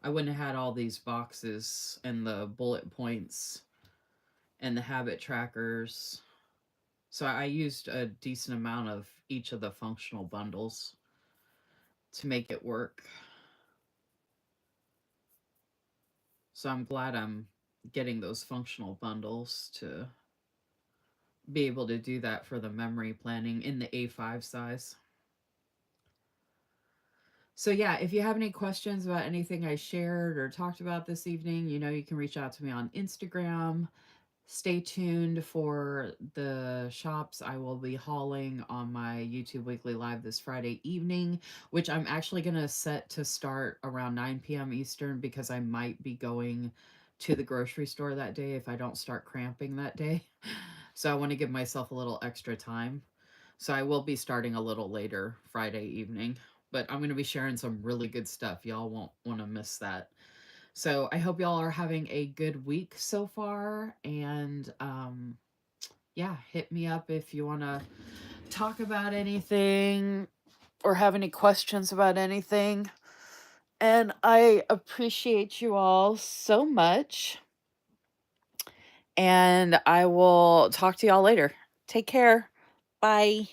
I wouldn't have had all these boxes and the bullet points and the habit trackers. So I used a decent amount of each of the functional bundles to make it work. So I'm glad I'm getting those functional bundles to be able to do that for the memory planning in the A5 size. So yeah, if you have any questions about anything I shared or talked about this evening, you know you can reach out to me on Instagram. Stay tuned for the shops I will be hauling on my YouTube Weekly Live this Friday evening, which I'm actually going to set to start around 9 p.m. Eastern because I might be going to the grocery store that day if I don't start cramping that day. So I want to give myself a little extra time. So I will be starting a little later Friday evening, but I'm going to be sharing some really good stuff. Y'all won't want to miss that. So I hope y'all are having a good week so far. And yeah, hit me up if you want to talk about anything or have any questions about anything. And I appreciate you all so much. And I will talk to y'all later. Take care. Bye.